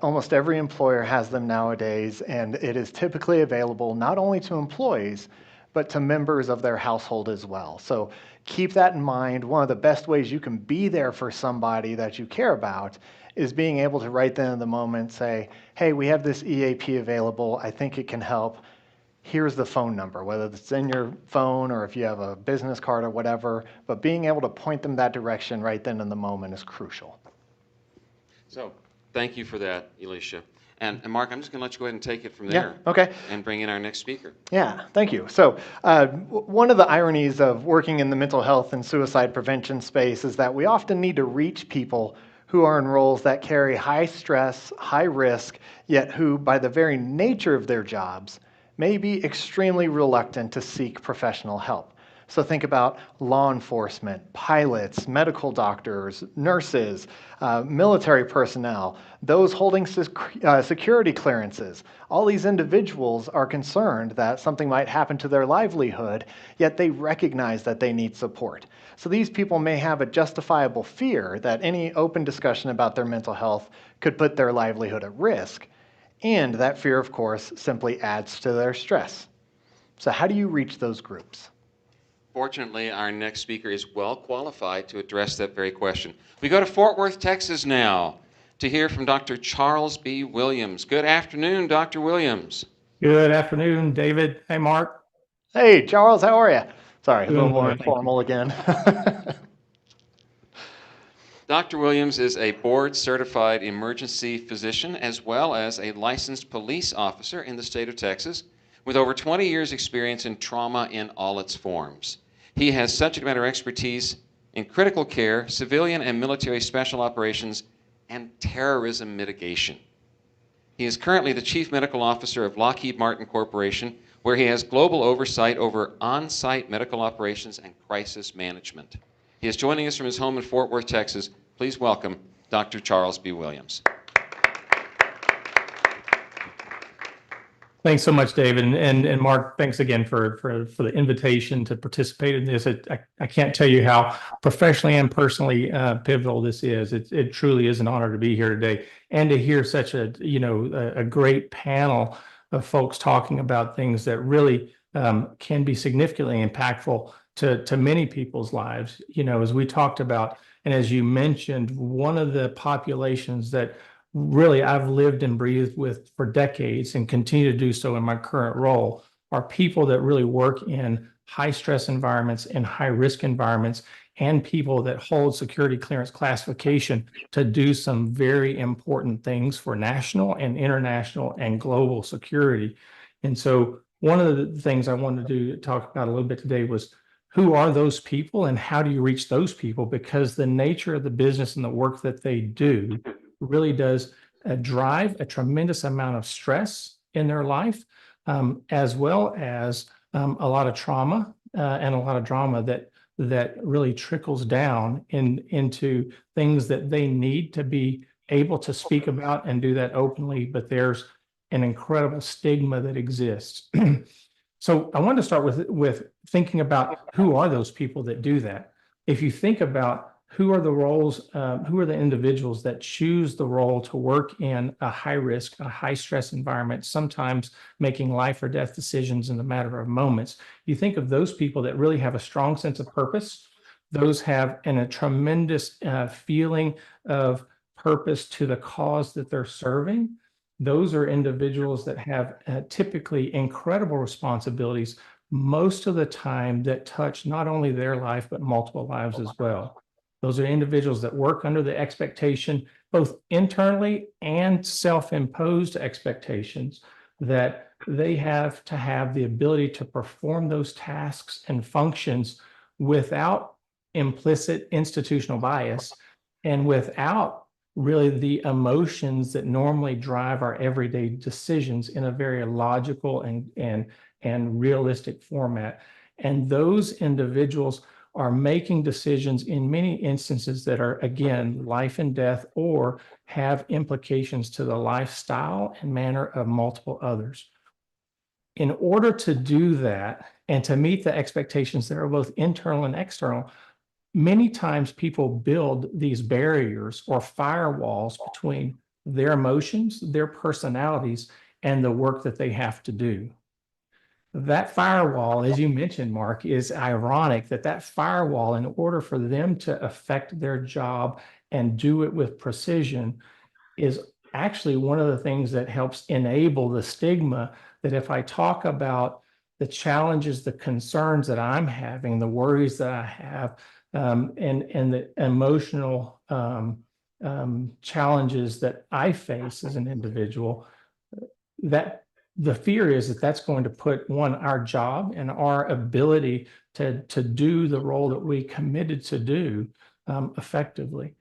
almost every employer has them nowadays. And it is typically available not only to employees, but to members of their household as well. So keep that in mind. One of the best ways you can be there for somebody that you care about is being able to right then in the moment say, hey, we have this EAP available. I think it can help. Here's the phone number, whether it's in your phone or if you have a business card or whatever. But being able to point them that direction right then in the moment is crucial. So thank you for that, Elisha. And Mark, I'm just going to let you go ahead and take it from there. Yeah, okay. And bring in our next speaker. Yeah, thank you. So one of the ironies of working in the mental health and suicide prevention space is that we often need to reach people who are in roles that carry high stress, high risk, yet who, by the very nature of their jobs, may be extremely reluctant to seek professional help. So think about law enforcement, pilots, medical doctors, nurses, military personnel, those holding security clearances. All these individuals are concerned that something might happen to their livelihood, yet they recognize that they need support. So these people may have a justifiable fear that any open discussion about their mental health could put their livelihood at risk. And that fear, of course, simply adds to their stress. So how do you reach those groups? Fortunately, our next speaker is well qualified to address that very question. We go to Fort Worth, Texas now to hear from Dr. Charles B. Williams. Good afternoon, Dr. Williams. Good afternoon, David. Hey, Mark. Hey, Charles, how are you? Sorry, a little Doing more well, thank you. informal again. Dr. Williams is a board-certified emergency physician as well as a licensed police officer in the state of Texas with over 20 years' experience in trauma in all its forms. He has subject matter expertise in critical care, civilian and military special operations, and terrorism mitigation. He is currently the Chief Medical Officer of Lockheed Martin Corporation, where he has global oversight over on-site medical operations and crisis management. He is joining us from his home in Fort Worth, Texas. Please welcome Dr. Charles B. Williams. Thanks so much, David. And Mark, thanks again for the invitation to participate in this. I can't tell you how professionally and personally pivotal this is. It truly is an honor to be here today and to hear such a great panel of folks talking about things that really can be significantly impactful to many people's lives. As we talked about, and as you mentioned, one of the populations that really I've lived and breathed with for decades and continue to do so in my current role are people that really work in high stress environments and high risk environments, and people that hold security clearance classification to do some very important things for national and international and global security. And so one of the things I wanted to talk about a little bit today was, who are those people and how do you reach those people? Because the nature of the business and the work that they do really does drive a tremendous amount of stress in their life, as well as a lot of trauma and a lot of drama that that really trickles down into things that they need to be able to speak about and do that openly, but there's an incredible stigma that exists. So I wanted to start with thinking about who are those people that do that. If you think about who are the roles, who are the individuals that choose the role to work in a high risk, a high stress environment, sometimes making life or death decisions in the matter of moments, you think of those people that really have a strong sense of purpose. Those have a tremendous feeling of purpose to the cause that they're serving. Those are individuals that have typically incredible responsibilities most of the time that touch not only their life, but multiple lives as well. Those are individuals that work under the expectation, both internally and self-imposed expectations, that they have to have the ability to perform those tasks and functions without implicit institutional bias and without really the emotions that normally drive our everyday decisions in a very logical and realistic format. And those individuals are making decisions in many instances that are, again, life and death, or have implications to the lifestyle and manner of multiple others. In order to do that and to meet the expectations that are both internal and external, many times people build these barriers or firewalls between their emotions, their personalities, and the work that they have to do. That firewall, as you mentioned, Mark, is ironic that firewall, in order for them to affect their job and do it with precision, is actually one of the things that helps enable the stigma that if I talk about the challenges, the concerns that I'm having, the worries that I have, and the emotional challenges that I face as an individual, that the fear is that that's going to put our job and our ability to do the role that we committed to do effectively.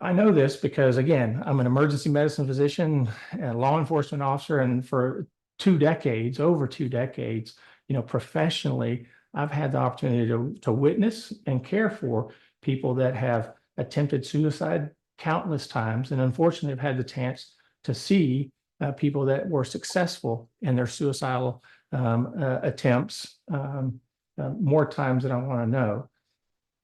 I know this because, again, I'm an emergency medicine physician and law enforcement officer, and for over 2 decades, professionally, I've had the opportunity to witness and care for people that have attempted suicide countless times, and unfortunately, I've had the chance to see people that were successful in their suicidal attempts more times than I want to know.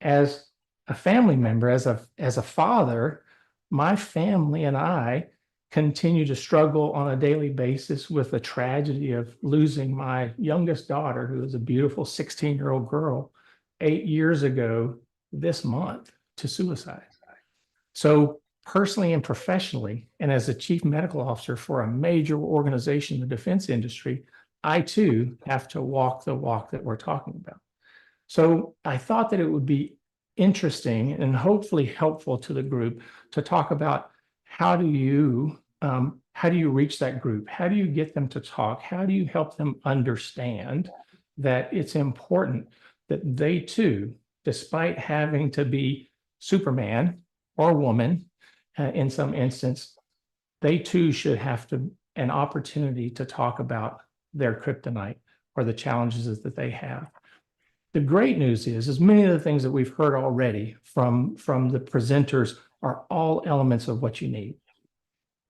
As a family member, as a father, my family and I continue to struggle on a daily basis with the tragedy of losing my youngest daughter, who is a beautiful 16-year-old girl, 8 years ago this month, to suicide. So personally and professionally, and as a chief medical officer for a major organization in the defense industry, I too have to walk the walk that we're talking about. So I thought that it would be interesting and hopefully helpful to the group to talk about how do you reach that group? How do you get them to talk? How do you help them understand that it's important that they too, despite having to be Superman or woman in some instance, they too should have an opportunity to talk about their kryptonite or the challenges that they have. The great news is many of the things that we've heard already from the presenters are all elements of what you need.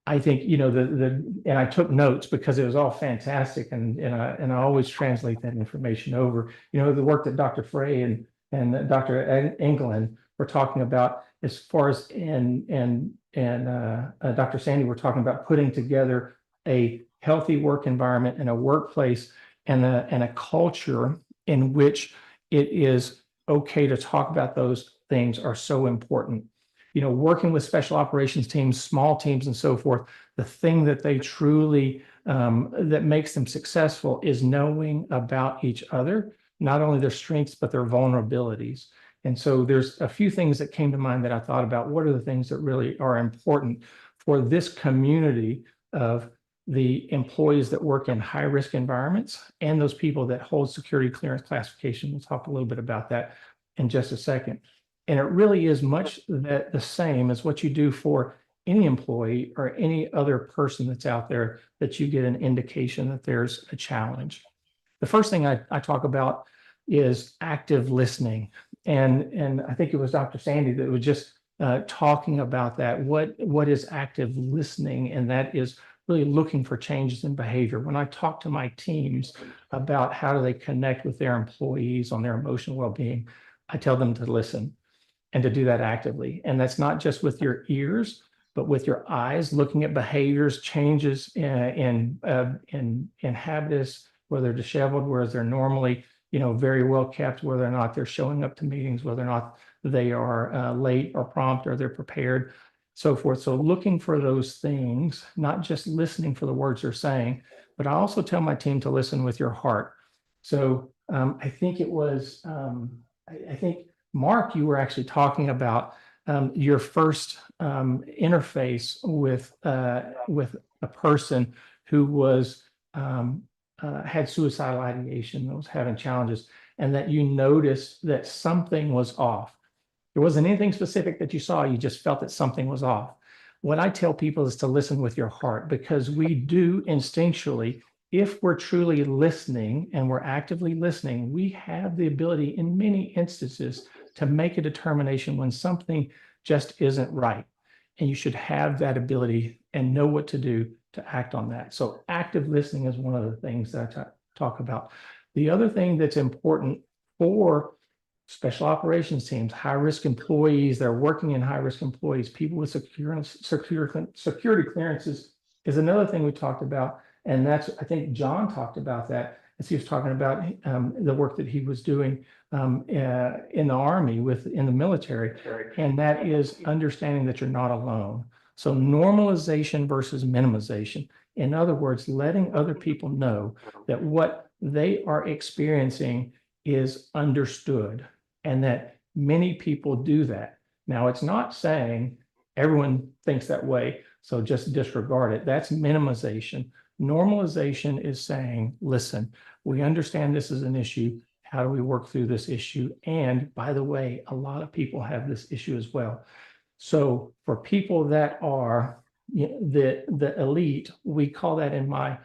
I think, and I took notes because it was all fantastic, and I always translate that information over. The work that Dr. Frey and Dr. England were talking about, as far as and Dr. Sandy were talking about putting together a healthy work environment and a workplace and a culture in which it is okay to talk about those things are so important. Working with special operations teams, small teams, and so forth, the thing that they truly, that makes them successful is knowing about each other, not only their strengths, but their vulnerabilities. And so there's a few things that came to mind that I thought about. What are the things that really are important for this community of the employees that work in high-risk environments and those people that hold security clearance classification? We'll talk a little bit about that in just a second. And it really is much the same as what you do for any employee or any other person that's out there, that you get an indication that there's a challenge. The first thing I talk about is active listening. And I think it was Dr. Sandy that was just talking about that. What is active listening? And that is really looking for changes in behavior. When I talk to my teams about how do they connect with their employees on their emotional well-being, I tell them to listen and to do that actively. And that's not just with your ears, but with your eyes, looking at behaviors, changes in habitus, whether they're disheveled, whereas they're normally, very well kept, whether or not they're showing up to meetings, whether or not they are late or prompt or they're prepared, so forth. So looking for those things, not just listening for the words they're saying, but I also tell my team to listen with your heart. So I think it was, I think Mark, you were actually talking about your first interface with a person who was had suicidal ideation, was having challenges, and that you noticed that something was off. There wasn't anything specific that you saw, you just felt that something was off. What I tell people is to listen with your heart, because we do instinctually, if we're truly listening and we're actively listening, we have the ability in many instances to make a determination when something just isn't right. And you should have that ability and know what to do to act on that. So active listening is one of the things that I talk about. The other thing that's important for special operations teams, high-risk employees that are working in high-risk employees, people with security clearances is another thing we talked about. And that's, I think John talked about that as he was talking about the work that he was doing in the Army, in the military. And that is understanding that you're not alone. So normalization versus minimization. In other words, letting other people know that what they are experiencing is understood, and that many people do that. Now, it's not saying everyone thinks that way, so just disregard it. That's minimization. Normalization is saying, listen, we understand this is an issue. How do we work through this issue? And by the way, a lot of people have this issue as well. So for people that are the elite, we call that in my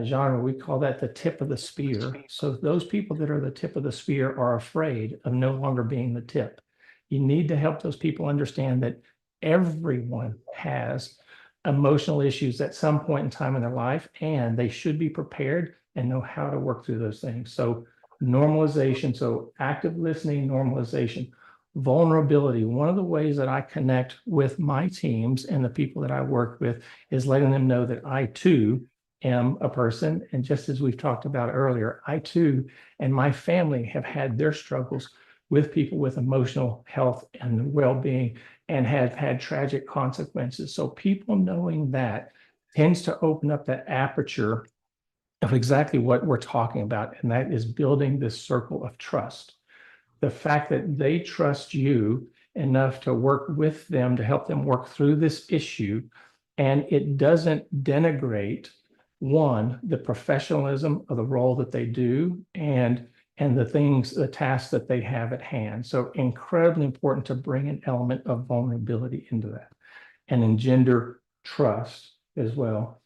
genre, we call that the tip of the spear. So those people that are the tip of the spear are afraid of no longer being the tip. You need to help those people understand that everyone has emotional issues at some point in time in their life, and they should be prepared and know how to work through those things. So normalization, so active listening, normalization. Vulnerability. One of the ways that I connect with my teams and the people that I work with is letting them know that I too am a person. And just as we've talked about earlier, I too and my family have had their struggles with people with emotional health and well-being and have had tragic consequences. So people knowing that tends to open up that aperture of exactly what we're talking about. And that is building this circle of trust. The fact that they trust you enough to work with them to help them work through this issue, and it doesn't denigrate, one, the professionalism of the role that they do and the tasks that they have at hand. So incredibly important to bring an element of vulnerability into that and engender trust as well.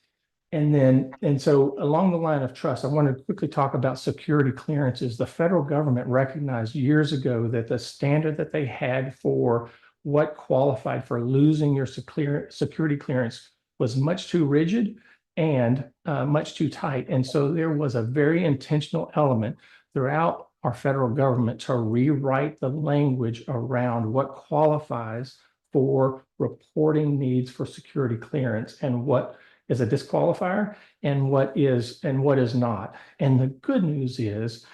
And so along the line of trust, I want to quickly talk about security clearances. The federal government recognized years ago that the standard that they had for what qualified for losing your security clearance was much too rigid and much too tight. And so there was a very intentional element throughout our federal government to rewrite the language around what qualifies for reporting needs for security clearance and what is a disqualifier and what is not. And the good news is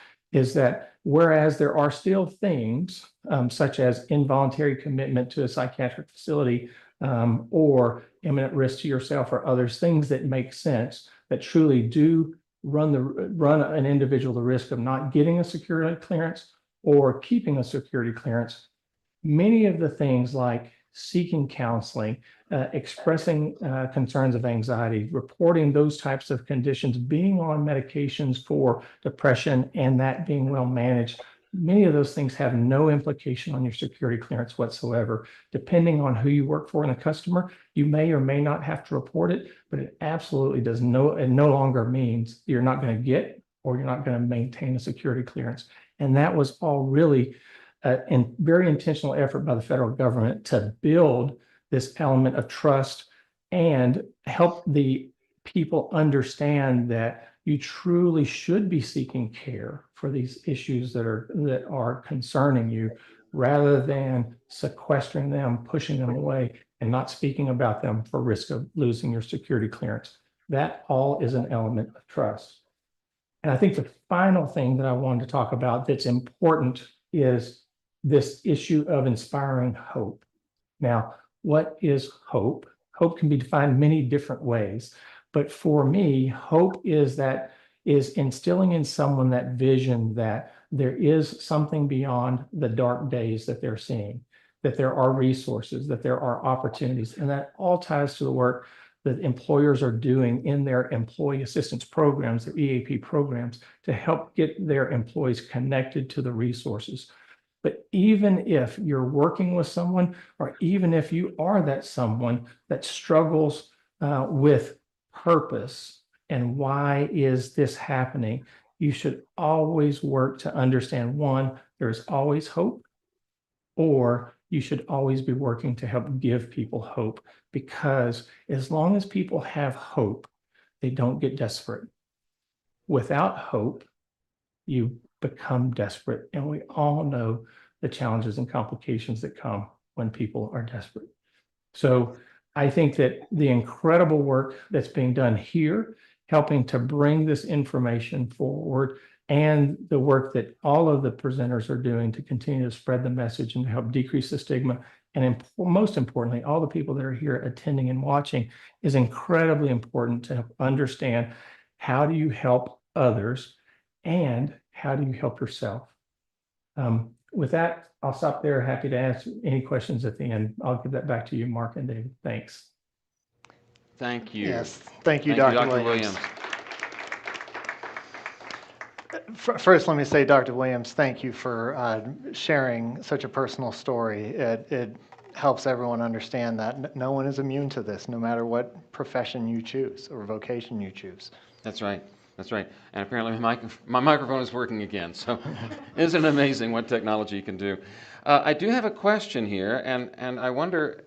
that whereas there are still things such as involuntary commitment to a psychiatric facility or imminent risk to yourself or others, things that make sense, that truly do run an individual the risk of not getting a security clearance or keeping a security clearance, many of the things like seeking counseling, expressing concerns of anxiety, reporting those types of conditions, being on medications for depression and that being well managed, many of those things have no implication on your security clearance whatsoever. Depending on who you work for and the customer, you may or may not have to report it, but it absolutely does no longer means you're not going to get or you're not going to maintain a security clearance. And that was all really a very intentional effort by the federal government to build this element of trust and help the people understand that you truly should be seeking care for these issues that are concerning you, rather than sequestering them, pushing them away, and not speaking about them for risk of losing your security clearance. That all is an element of trust. And I think the final thing that I wanted to talk about that's important is this issue of inspiring hope. Now, what is hope? Hope can be defined many different ways, but for me, hope is instilling in someone that vision that there is something beyond the dark days that they're seeing, that there are resources, that there are opportunities, and that all ties to the work that employers are doing in their employee assistance programs, their EAP programs, to help get their employees connected to the resources. But even if you're working with someone, or even if you are that someone that struggles with purpose and why is this happening, you should always work to understand, one, there's always hope, or you should always be working to help give people hope, because as long as people have hope, they don't get desperate. Without hope, you become desperate. And we all know the challenges and complications that come when people are desperate. So I think that the incredible work that's being done here, helping to bring this information forward, and the work that all of the presenters are doing to continue to spread the message and help decrease the stigma, and most importantly, all the people that are here attending and watching, is incredibly important to help understand how do you help others and how do you help yourself. With that, I'll stop there. Happy to answer any questions at the end. I'll give that back to you, Mark and David. Thanks. Thank you. Yes, thank you, Dr. Williams. First, let me say, Dr. Williams, thank you for sharing such a personal story. It helps everyone understand that no one is immune to this, no matter what profession you choose or vocation you choose. That's right. That's right. And apparently my microphone is working again. So isn't it amazing what technology can do? I do have a question here, and I wonder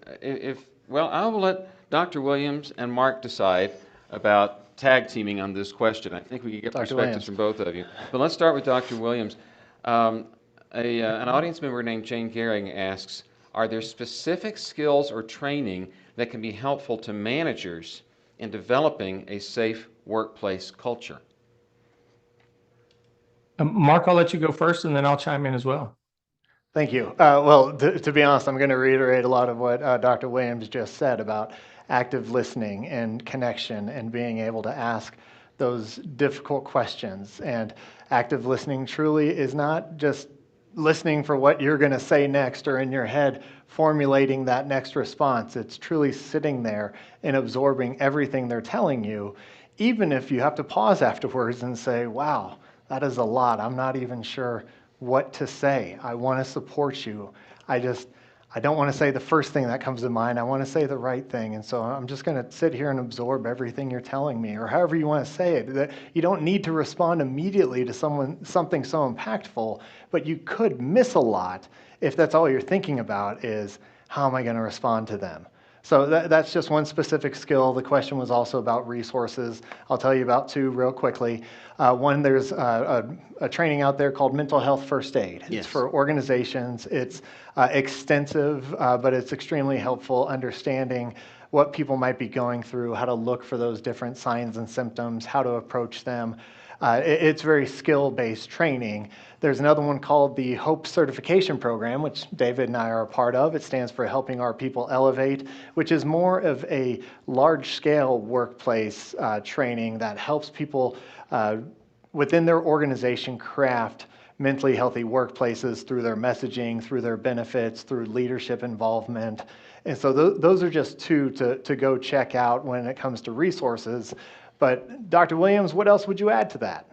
well, I will let Dr. Williams and Mark decide about tag teaming on this question. I think we can get perspectives from both of you. But let's start with Dr. Williams. An audience member named Jane Gehring asks, are there specific skills or training that can be helpful to managers in developing a safe workplace culture? Mark, I'll let you go first, and then I'll chime in as well. Thank you. Well, to be honest, I'm going to reiterate a lot of what Dr. Williams just said about active listening and connection and being able to ask those difficult questions. And active listening truly is not just listening for what you're going to say next or in your head formulating that next response. It's truly sitting there and absorbing everything they're telling you, even if you have to pause afterwards and say, wow, that is a lot. I'm not even sure what to say. I want to support you. I don't want to say the first thing that comes to mind. I want to say the right thing. And so I'm just going to sit here and absorb everything you're telling me, or however you want to say it. That you don't need to respond immediately to something so impactful, but you could miss a lot if that's all you're thinking about is, how am I going to respond to them? So that's just one specific skill. The question was also about resources. I'll tell you about two real quickly. One, there's a training out there called Mental Health First Aid. Yes. It's for organizations. It's extensive, but it's extremely helpful understanding what people might be going through, how to look for those different signs and symptoms, how to approach them. It's very skill-based training. There's another one called the HOPE Certification Program, which David and I are a part of. It stands for Helping Our People Elevate, which is more of a large-scale workplace training that helps people within their organization craft mentally healthy workplaces through their messaging, through their benefits, through leadership involvement. And so those are just two to go check out when it comes to resources. But Dr. Williams, what else would you add to that?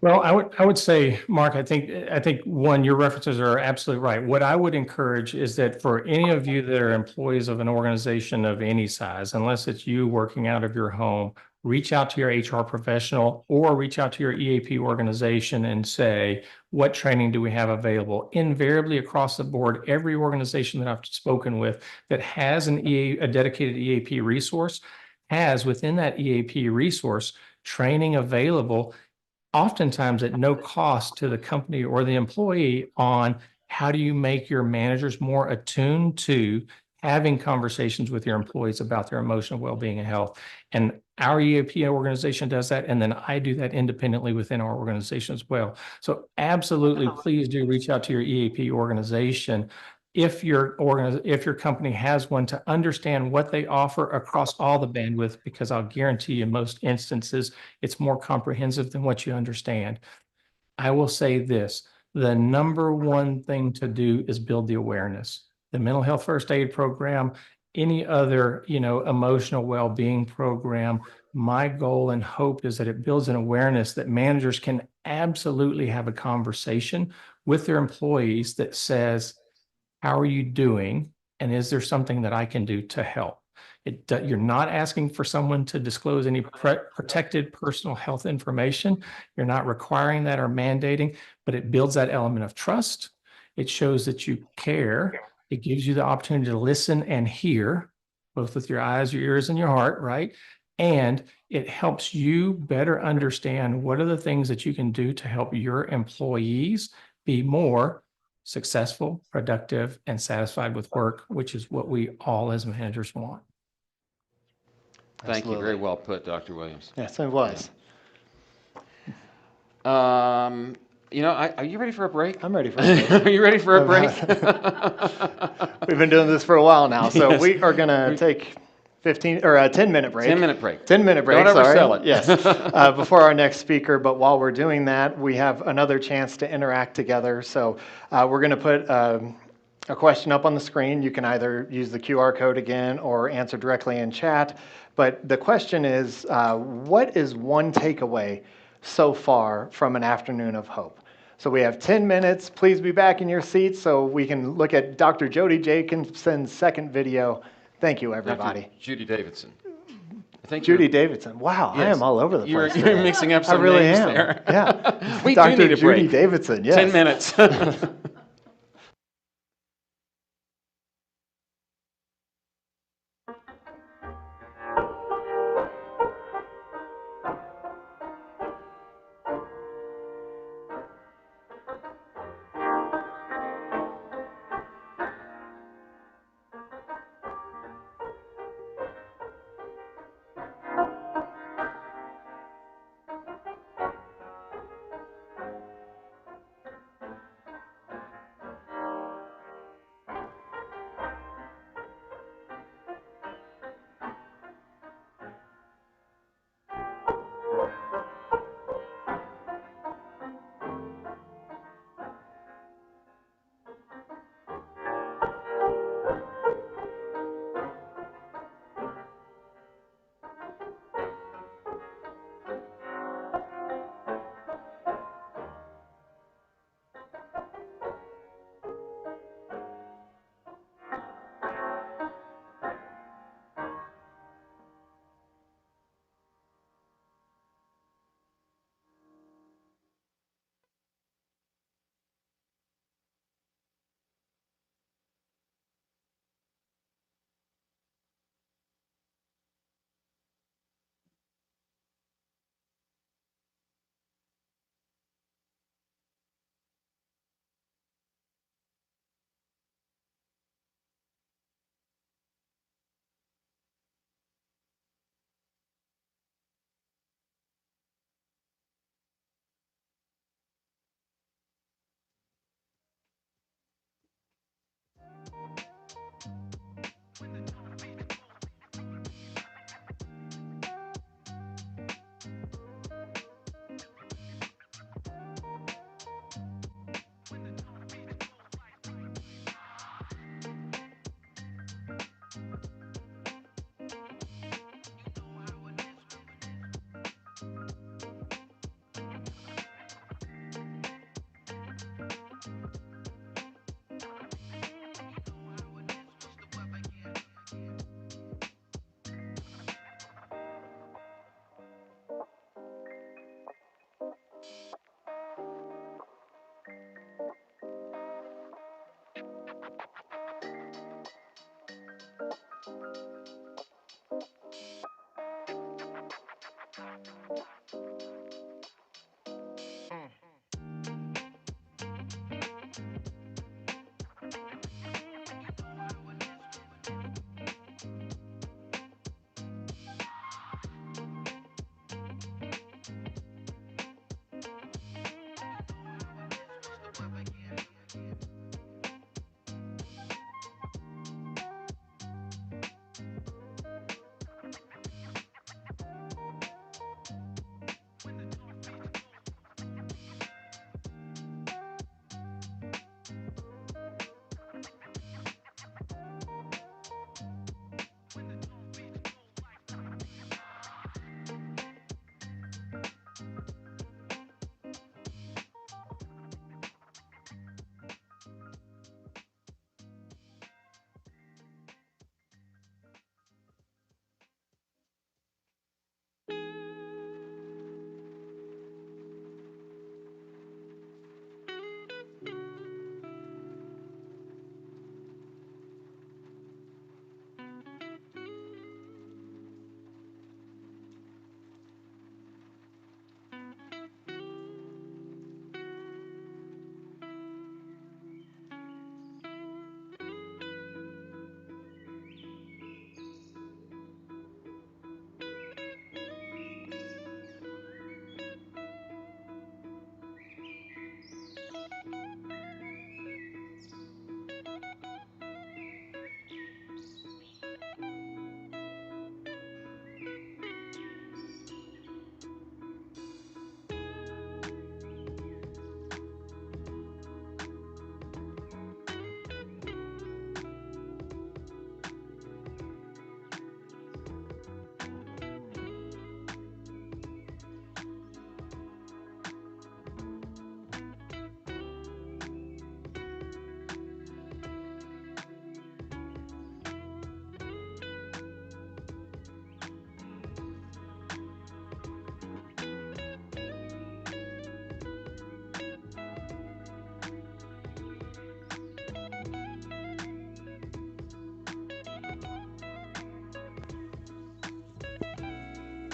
Well, I would say, Mark, I think one, your references are absolutely right. What I would encourage is that for any of you that are employees of an organization of any size, unless it's you working out of your home reach out to your HR professional or reach out to your EAP organization and say, what training do we have available? Invariably across the board, every organization that I've spoken with that has a dedicated EAP resource has within that EAP resource training available, oftentimes at no cost to the company or the employee, on how do you make your managers more attuned to having conversations with your employees about their emotional well-being and health. And our EAP organization does that, and then I do that independently within our organization as well. So absolutely, please do reach out to your EAP organization if your company has one, to understand what they offer across all the bandwidth, because I'll guarantee you in most instances, it's more comprehensive than what you understand. I will say this, the number one thing to do is build the awareness. The mental health first aid program, any other, emotional well-being program, my goal and hope is that it builds an awareness that managers can absolutely have a conversation with their employees that says, how are you doing? And is there something that I can do to help? You're not asking for someone to disclose any protected personal health information. You're not requiring that or mandating, but it builds that element of trust. It shows that you care. It gives you the opportunity to listen and hear, both with your eyes, your ears, and your heart, right? And it helps you better understand what are the things that you can do to help your employees be more successful, productive, and satisfied with work, which is what we all as managers want. Thank you. Absolutely. Very well put, Dr. Williams. Yes, it was. Are you ready for a break? I'm ready for a break. Are you ready for a break? We've been doing this for a while now, so Yes. we are going to take 15 or a 10-minute break. 10-minute break. 10-minute break. Don't sorry. oversell it. Yes. Before our next speaker, but while we're doing that, we have another chance to interact together. So we're going to put a question up on the screen. You can either use the QR code again or answer directly in chat. But the question is, what is one takeaway so far from an afternoon of hope? So we have 10 minutes. Please be back in your seats so we can look at Dr. Jody Jacobson's second video. Thank you, everybody. Dr. Judy Davidson. I think Judy Davidson. Wow, I Yes. am all over the place. You're mixing up some I really names am. there. Yeah. We Dr. do need a Judy break. Davidson, yes. 10 minutes.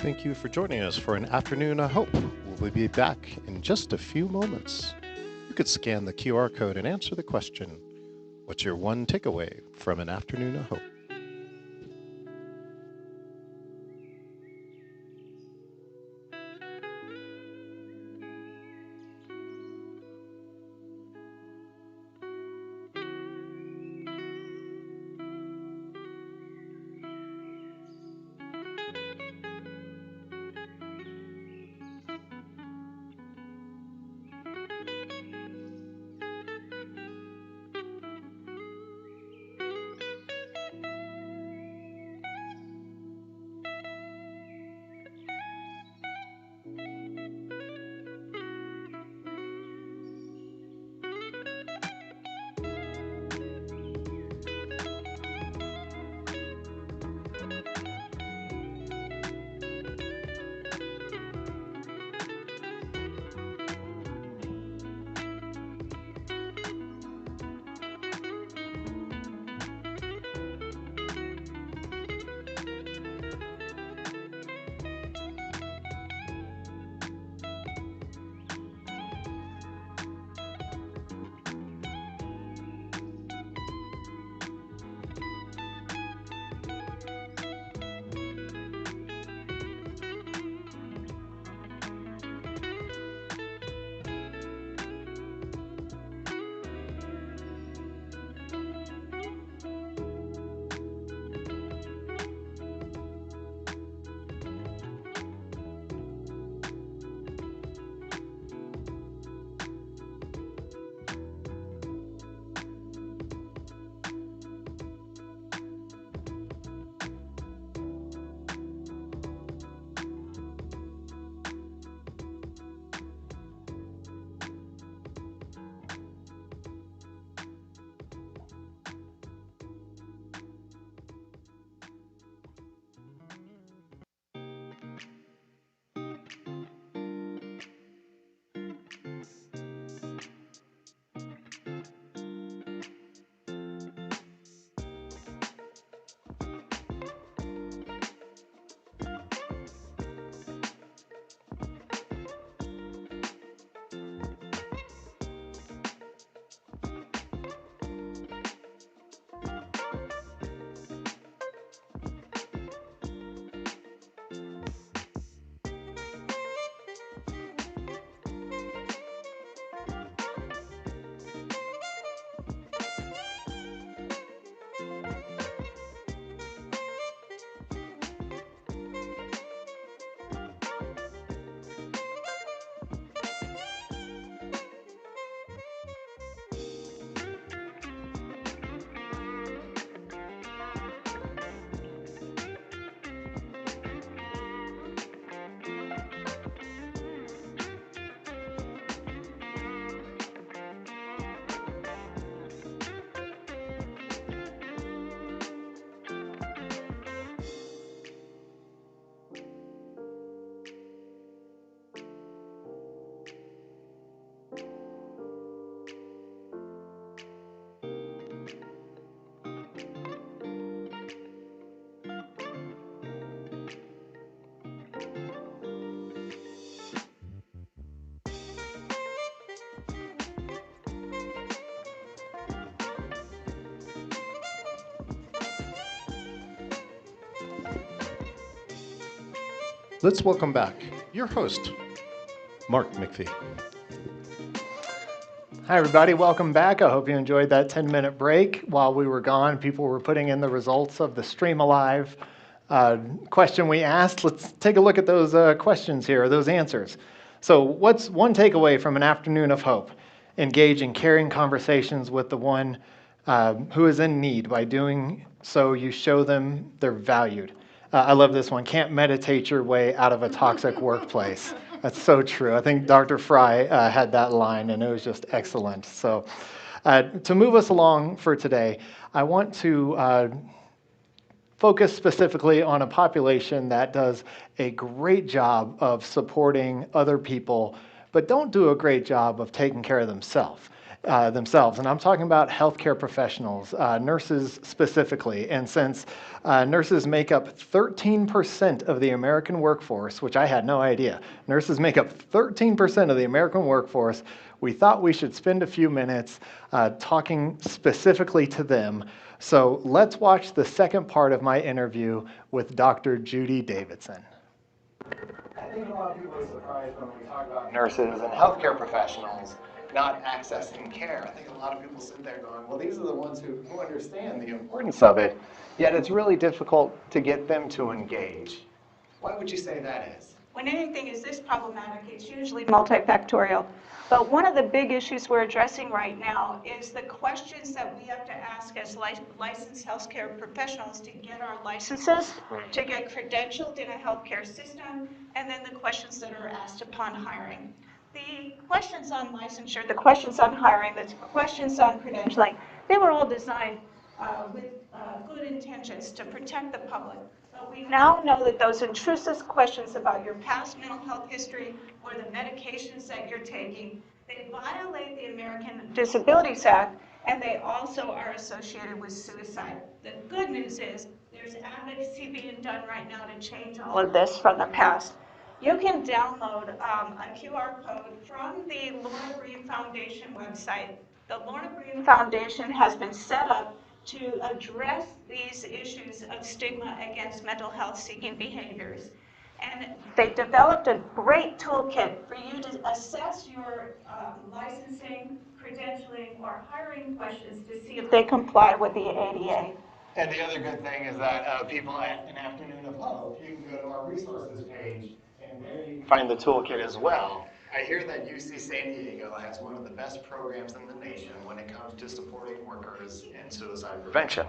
Thank you for joining us for an afternoon of hope. We'll be back in just a few moments. You could scan the QR code and answer the question, what's your one takeaway from an afternoon of hope? Let's welcome back your host, Mark McPhee. Hi, everybody. Welcome back. I hope you enjoyed that 10-minute break. While we were gone, people were putting in the results of the Stream Alive question we asked. Let's take a look at those questions here, those answers. So what's one takeaway from an afternoon of hope? Engage in caring conversations with the one who is in need. By doing so, you show them they're valued. I love this one. Can't meditate your way out of a toxic workplace. That's so true. I think Dr. Fry had that line, and it was just excellent. So to move us along for today, I want to focus specifically on a population that does a great job of supporting other people, but don't do a great job of taking care of themselves. themselves. And I'm talking about healthcare professionals, nurses specifically. And since nurses make up 13% of the American workforce, which I had no idea, nurses make up 13% of the American workforce, we thought we should spend a few minutes talking specifically to them. So let's watch the second part of my interview with Dr. Judy Davidson. I think a lot of people are surprised when we talk about nurses and healthcare professionals not accessing care. I think a lot of people sit there going, well, these are the ones who understand the importance of it, yet it's really difficult to get them to engage. Why would you say that is? When anything is this problematic, it's usually multifactorial. But one of the big issues we're addressing right now is the questions that we have to ask as licensed healthcare professionals to get our licenses, to get credentialed in a healthcare system, and then the questions that are asked upon hiring. The questions on licensure, the questions on hiring, the questions on credentialing, they were all designed with good intentions to protect the public. But we now know that those intrusive questions about your past mental health history or the medications that you're taking, they violate the American Disabilities Act, and they also are associated with suicide. The good news is there's advocacy being done right now to change all of this from the past. You can download a QR code from the Lorna Breen Foundation website. The Lorna Breen Foundation has been set up to address these issues of stigma against mental health seeking behaviors. And they developed a great toolkit for you to assess your licensing, credentialing, or hiring questions to see if they comply with the ADA. And the other good thing is that people at An Afternoon of Hope, you can go to our resources page, and there you can find the toolkit as well. I hear that UC San Diego has one of the best programs in the nation when it comes to supporting workers in suicide prevention.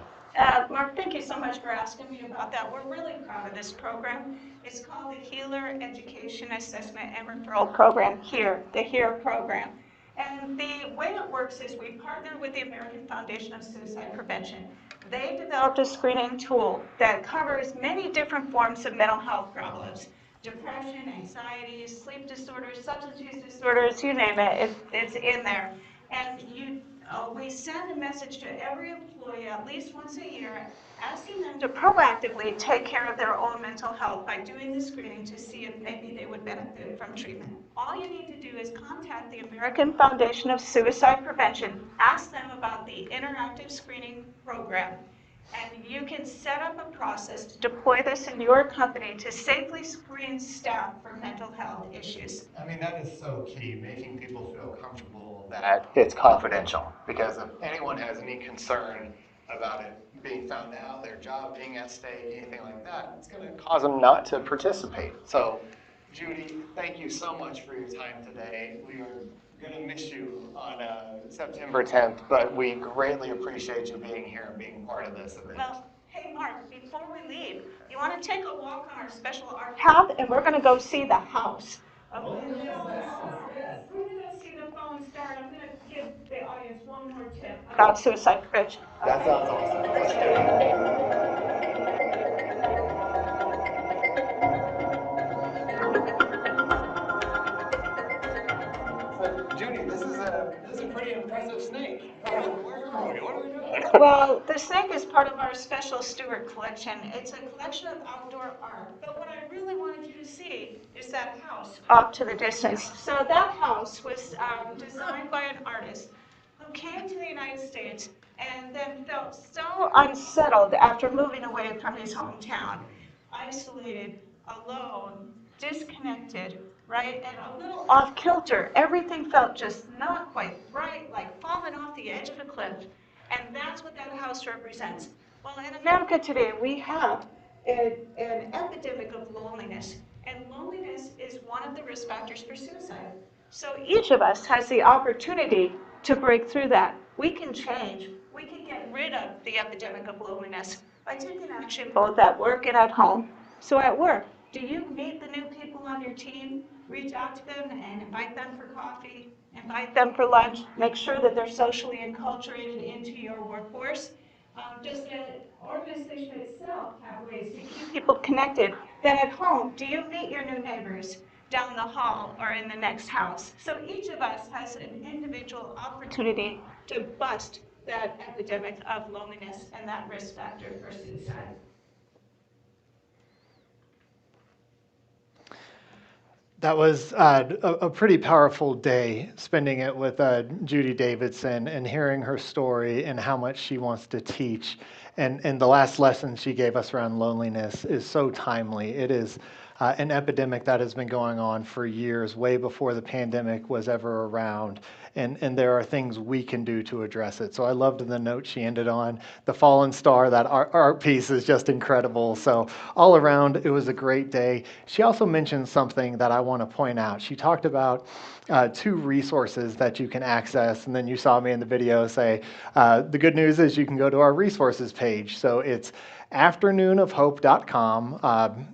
Mark, thank you so much for asking me about that. We're really proud of this program. It's called the Healer Education Assessment and Referral Program, HEAR, the HEAR program. And the way it works is we partner with the American Foundation of Suicide Prevention. They developed a screening tool that covers many different forms of mental health problems: depression, anxiety, sleep disorders, substance use disorders, you name it, it's in there. And we send a message to every employee at least once a year, asking them to proactively take care of their own mental health by doing the screening to see if maybe they would benefit from treatment. All you need to do is contact the American Foundation of Suicide Prevention, ask them about the interactive screening program, and you can set up a process to deploy this in your company to safely screen staff for mental health issues. I mean, that is so key, making people feel comfortable that it's confidential. Because if anyone has any concern about it being found out, their job being at stake, anything like that, it's going to cause them not to participate. So, Judy, thank you so much for your time today. We are going to miss you on September 10th, but we greatly appreciate you being here and being part of this event. Well, hey, Mark, before we leave, you want to take a walk on our special art path, and we're going to go see the house. Oh, yes, yes. We're going to see the fallen star, and I'm going to give the audience one more tip about suicide prevention. That sounds awesome. Let's do it. So, Judy, this is a pretty impressive snake. Where are we? What are we doing? Well, the snake is part of our special Stewart collection. It's a collection of outdoor art. But what I really wanted you to see is that house off to the distance. So that house was designed by an artist who came to the United States and then felt so unsettled after moving away from his hometown, isolated, alone, disconnected, right, and a little off kilter. Everything felt just not quite right, like falling off the edge of a cliff. And that's what that house represents. Well, in America today, we have an epidemic of loneliness, and loneliness is one of the risk factors for suicide. So each of us has the opportunity to break through that. We can change. We can get rid of the epidemic of loneliness by taking action both at work and at home. So at work, do you meet the new people on your team? Reach out to them and invite them for coffee, invite them for lunch, make sure that they're socially enculturated into your workforce. Does the organization itself have ways to keep people connected? Then at home, do you meet your new neighbors? down the hall or in the next house. So each of us has an individual opportunity to bust that epidemic of loneliness and that risk factor for suicide. That was a pretty powerful day, spending it with Judy Davidson and hearing her story and how much she wants to teach. And the last lesson she gave us around loneliness is so timely. It is an epidemic that has been going on for years, way before the pandemic was ever around. And there are things we can do to address it. So I loved the note she ended on. The fallen star, that art piece is just incredible. So all around, it was a great day. She also mentioned something that I want to point out. She talked about 2 resources that you can access. And then you saw me in the video say, the good news is you can go to our resources page. So it's afternoonofhope.com.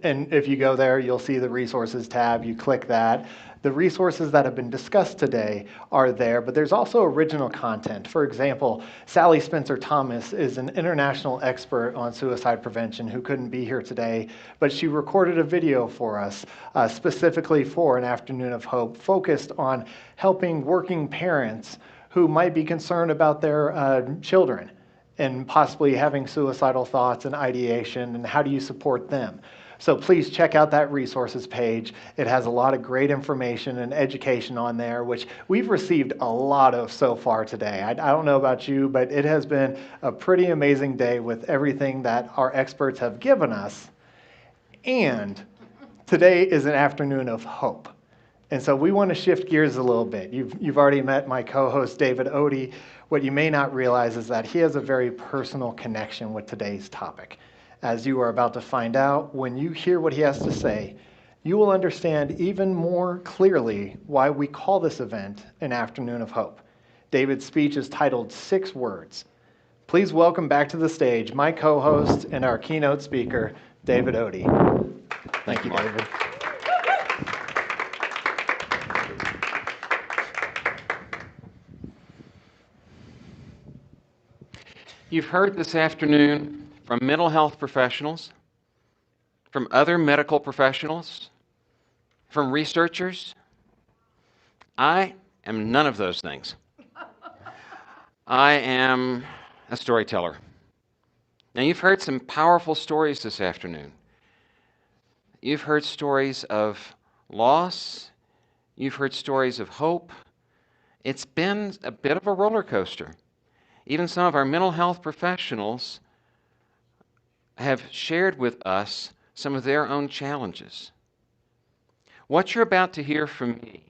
And if you go there, you'll see the resources tab. You click that. The resources that have been discussed today are there, but there's also original content. For example, Sally Spencer Thomas is an international expert on suicide prevention who couldn't be here today, but she recorded a video for us specifically for an Afternoon of Hope, focused on helping working parents who might be concerned about their children and possibly having suicidal thoughts and ideation, and how do you support them? So please check out that resources page. It has a lot of great information and education on there, which we've received a lot of so far today. I don't know about you, but it has been a pretty amazing day with everything that our experts have given us. And today is an afternoon of hope. And so we want to shift gears a little bit. You've already met my co-host, David Odie. What you may not realize is that he has a very personal connection with today's topic. As you are about to find out, when you hear what he has to say, you will understand even more clearly why we call this event an Afternoon of Hope. David's speech is titled 6 Words. Please welcome back to the stage my co-host and our keynote speaker, David Odie. Thank you, David. You've heard this afternoon from mental health professionals, from other medical professionals, from researchers. I am none of those things. I am a storyteller. Now, you've heard some powerful stories this afternoon. You've heard stories of loss. You've heard stories of hope. It's been a bit of a roller coaster. Even some of our mental health professionals have shared with us some of their own challenges. What you're about to hear from me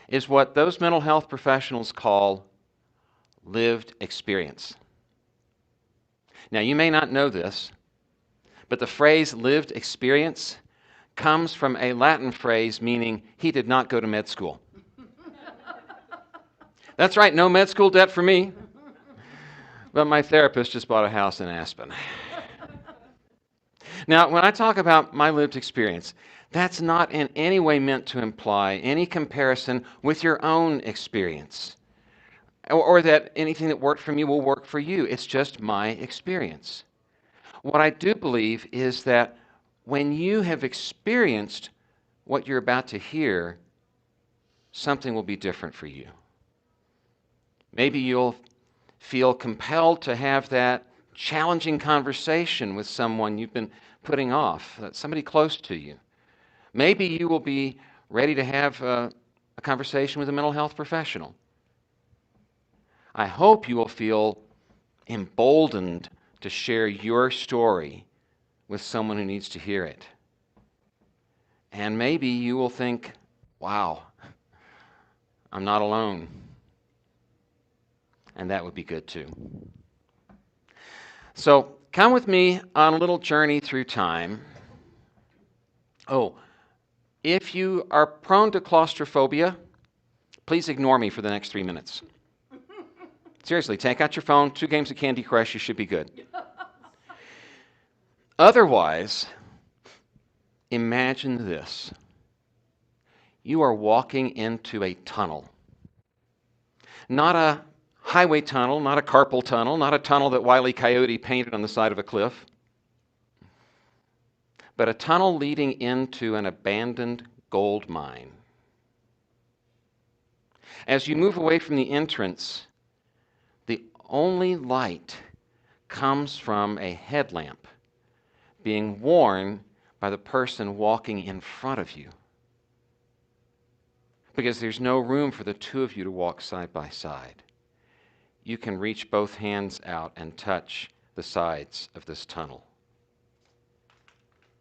is what those mental health professionals call lived experience. Now, you may not know this, but the phrase lived experience comes from a Latin phrase meaning he did not go to med school. That's right, no med school debt for me. But my therapist just bought a house in Aspen. Now, when I talk about my lived experience, that's not in any way meant to imply any comparison with your own experience, or that anything that worked for me will work for you. It's just my experience. What I do believe is that when you have experienced what you're about to hear, something will be different for you. Maybe you'll feel compelled to have that challenging conversation with someone you've been putting off, somebody close to you. Maybe you will be ready to have a conversation with a mental health professional. I hope you will feel emboldened to share your story with someone who needs to hear it. And maybe you will think, wow, I'm not alone. And that would be good too. So come with me on a little journey through time. Oh, if you are prone to claustrophobia, please ignore me for the next 3 minutes. Seriously, take out your phone, 2 games of Candy Crush, you should be good. Otherwise, imagine this. You are walking into a tunnel. Not a highway tunnel, not a carpal tunnel, not a tunnel that Wile E. Coyote painted on the side of a cliff, but a tunnel leading into an abandoned gold mine. As you move away from the entrance, the only light comes from a headlamp being worn by the person walking in front of you, because there's no room for the two of you to walk side by side. You can reach both hands out and touch the sides of this tunnel.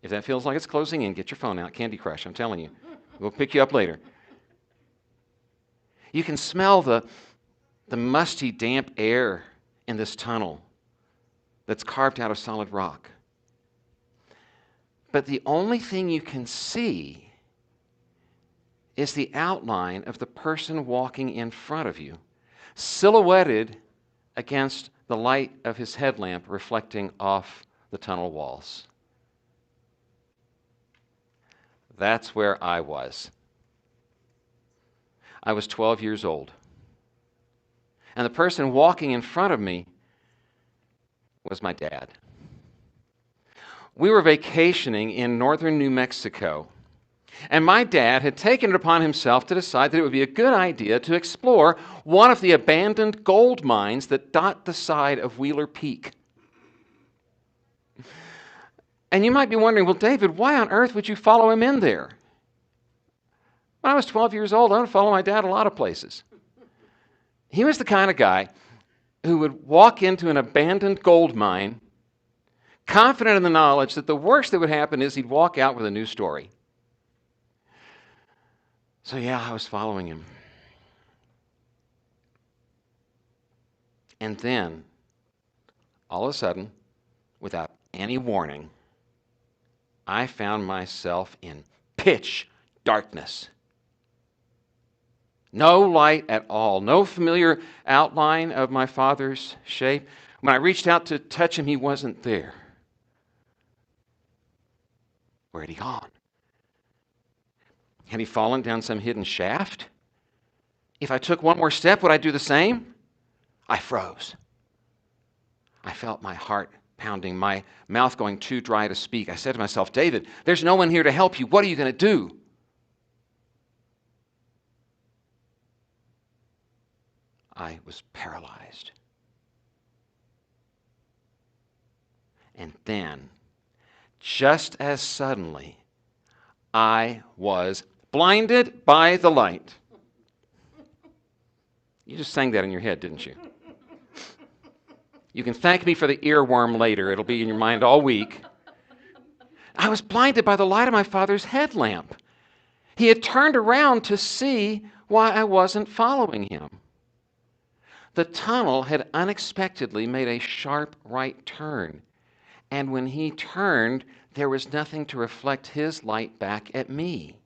If that feels like it's closing in, get your phone out. Candy Crush, I'm telling you. We'll pick you up later. You can smell the musty, damp air in this tunnel that's carved out of solid rock. But the only thing you can see is the outline of the person walking in front of you, silhouetted against the light of his headlamp reflecting off the tunnel walls. That's where I was. I was 12 years old. And the person walking in front of me was my dad. We were vacationing in northern New Mexico, and my dad had taken it upon himself to decide that it would be a good idea to explore one of the abandoned gold mines that dot the side of Wheeler Peak. And you might be wondering, well, David, why on earth would you follow him in there? When I was 12 years old, I would follow my dad a lot of places. He was the kind of guy who would walk into an abandoned gold mine, confident in the knowledge that the worst that would happen is he'd walk out with a new story. So yeah, I was following him. And then, all of a sudden, without any warning, I found myself in pitch darkness. No light at all, no familiar outline of my father's shape. When I reached out to touch him, he wasn't there. Where had he gone? Had he fallen down some hidden shaft? If I took one more step, would I do the same? I froze. I felt my heart pounding, my mouth going too dry to speak. I said to myself, David, there's no one here to help you. What are you going to do? I was paralyzed. And then, just as suddenly, I was blinded by the light. You just sang that in your head, didn't you? You can thank me for the earworm later. It'll be in your mind all week. I was blinded by the light of my father's headlamp. He had turned around to see why I wasn't following him. The tunnel had unexpectedly made a sharp right turn, and when he turned, there was nothing to reflect his light back at me.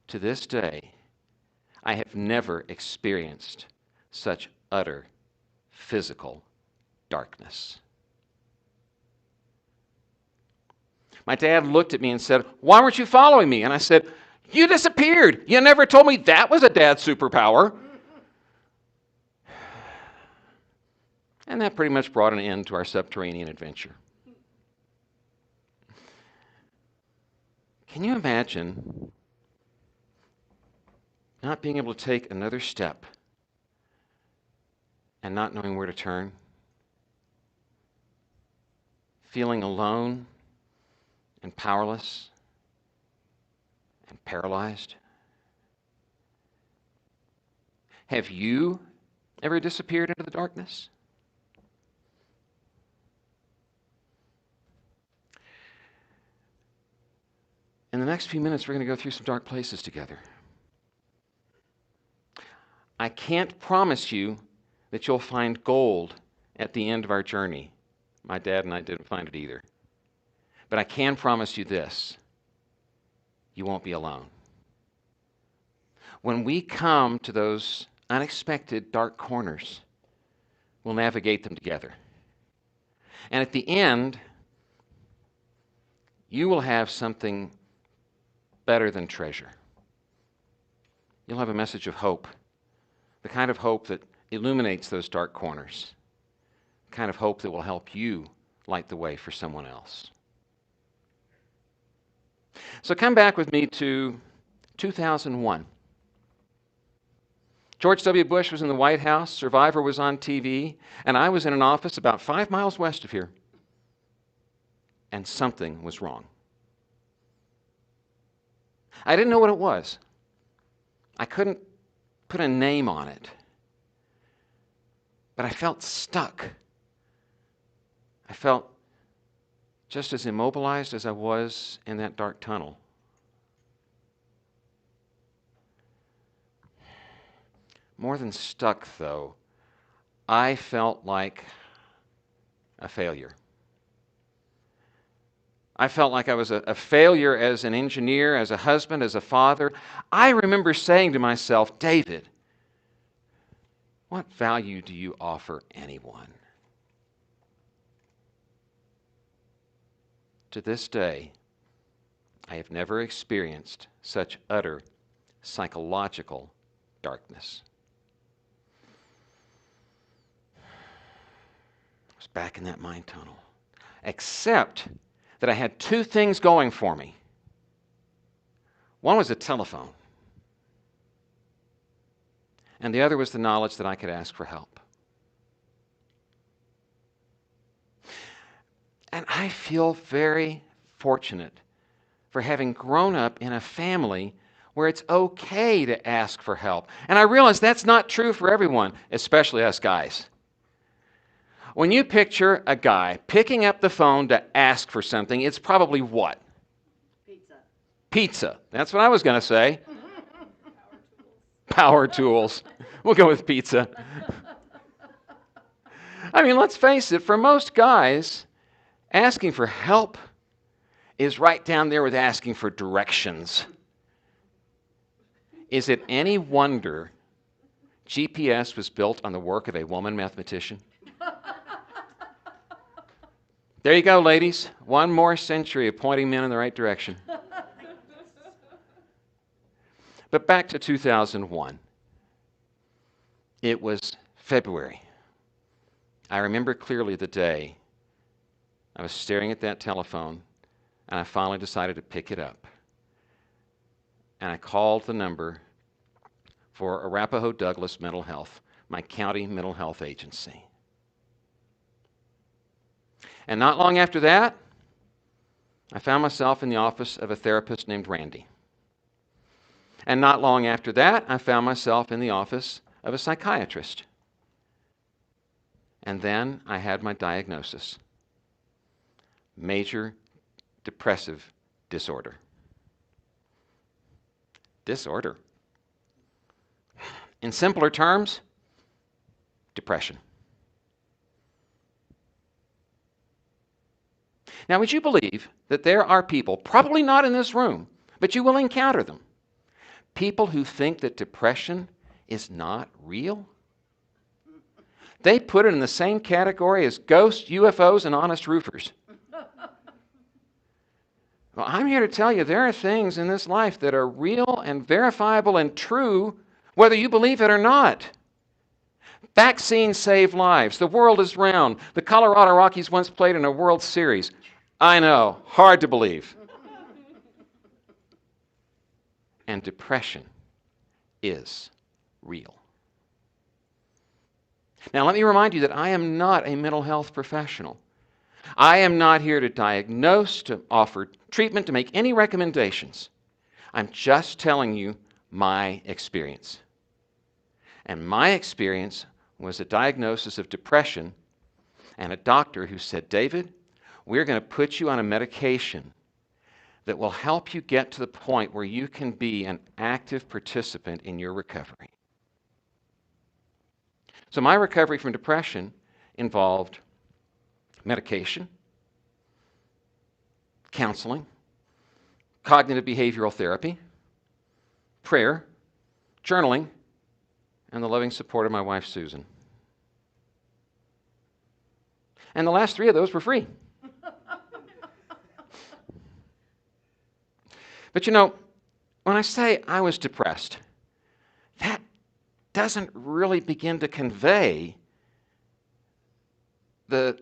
To this day, I have never experienced such utter physical darkness. My dad looked at me and said, "Why weren't you following me?" And I said, "You disappeared. You never told me that was a dad's superpower." And that pretty much brought an end to our subterranean adventure. Can you imagine not being able to take another step and not knowing where to turn? Feeling alone and powerless and paralyzed? Have you ever disappeared into the darkness? In the next few minutes, we're going to go through some dark places together. I can't promise you that you'll find gold at the end of our journey. My dad and I didn't find it either. But I can promise you this: you won't be alone. When we come to those unexpected dark corners, we'll navigate them together. And at the end, you will have something better than treasure. You'll have a message of hope, the kind of hope that illuminates those dark corners, the kind of hope that will help you light the way for someone else. So come back with me to 2001. George W. Bush was in the White House, Survivor was on TV, and I was in an office about 5 miles west of here. And something was wrong. I didn't know what it was. I couldn't put a name on it. But I felt stuck. I felt just as immobilized as I was in that dark tunnel. More than stuck, though, I felt like a failure. I felt like I was a failure as an engineer, as a husband, as a father. I remember saying to myself, David, what value do you offer anyone? To this day, I have never experienced such utter psychological darkness. I was back in that mind tunnel, except that I had two things going for me. One was a telephone, and the other was the knowledge that I could ask for help. And I feel very fortunate for having grown up in a family where it's okay to ask for help. And I realize that's not true for everyone, especially us guys. When you picture a guy picking up the phone to ask for something, it's probably what? Pizza. Pizza. That's what I was going to say. Power tools. We'll go with pizza. I mean, let's face it, for most guys, asking for help is right down there with asking for directions. Is it any wonder GPS was built on the work of a woman mathematician? There you go, ladies. One more century of pointing men in the right direction. But back to 2001. It was February. I remember clearly the day I was staring at that telephone, and I finally decided to pick it up. And I called the number for Arapahoe Douglas Mental Health, my county mental health agency. And not long after that, I found myself in the office of a therapist named Randy. And not long after that, I found myself in the office of a psychiatrist. And then I had my diagnosis: major depressive disorder. Disorder. In simpler terms, depression. Now, would you believe that there are people, probably not in this room, but you will encounter them, people who think that depression is not real? They put it in the same category as ghosts, UFOs, and honest roofers. Well, I'm here to tell you there are things in this life that are real and verifiable and true, whether you believe it or not. Vaccines save lives. The world is round. The Colorado Rockies once played in a World Series. I know, hard to believe. And depression is real. Now, let me remind you that I am not a mental health professional. I am not here to diagnose, to offer treatment, to make any recommendations. I'm just telling you my experience. And my experience was a diagnosis of depression and a doctor who said, David, we're going to put you on a medication that will help you get to the point where you can be an active participant in your recovery. So my recovery from depression involved medication, counseling, cognitive behavioral therapy, prayer, journaling, and the loving support of my wife, Susan. And the last three of those were free. But you know, when I say I was depressed, that doesn't really begin to convey the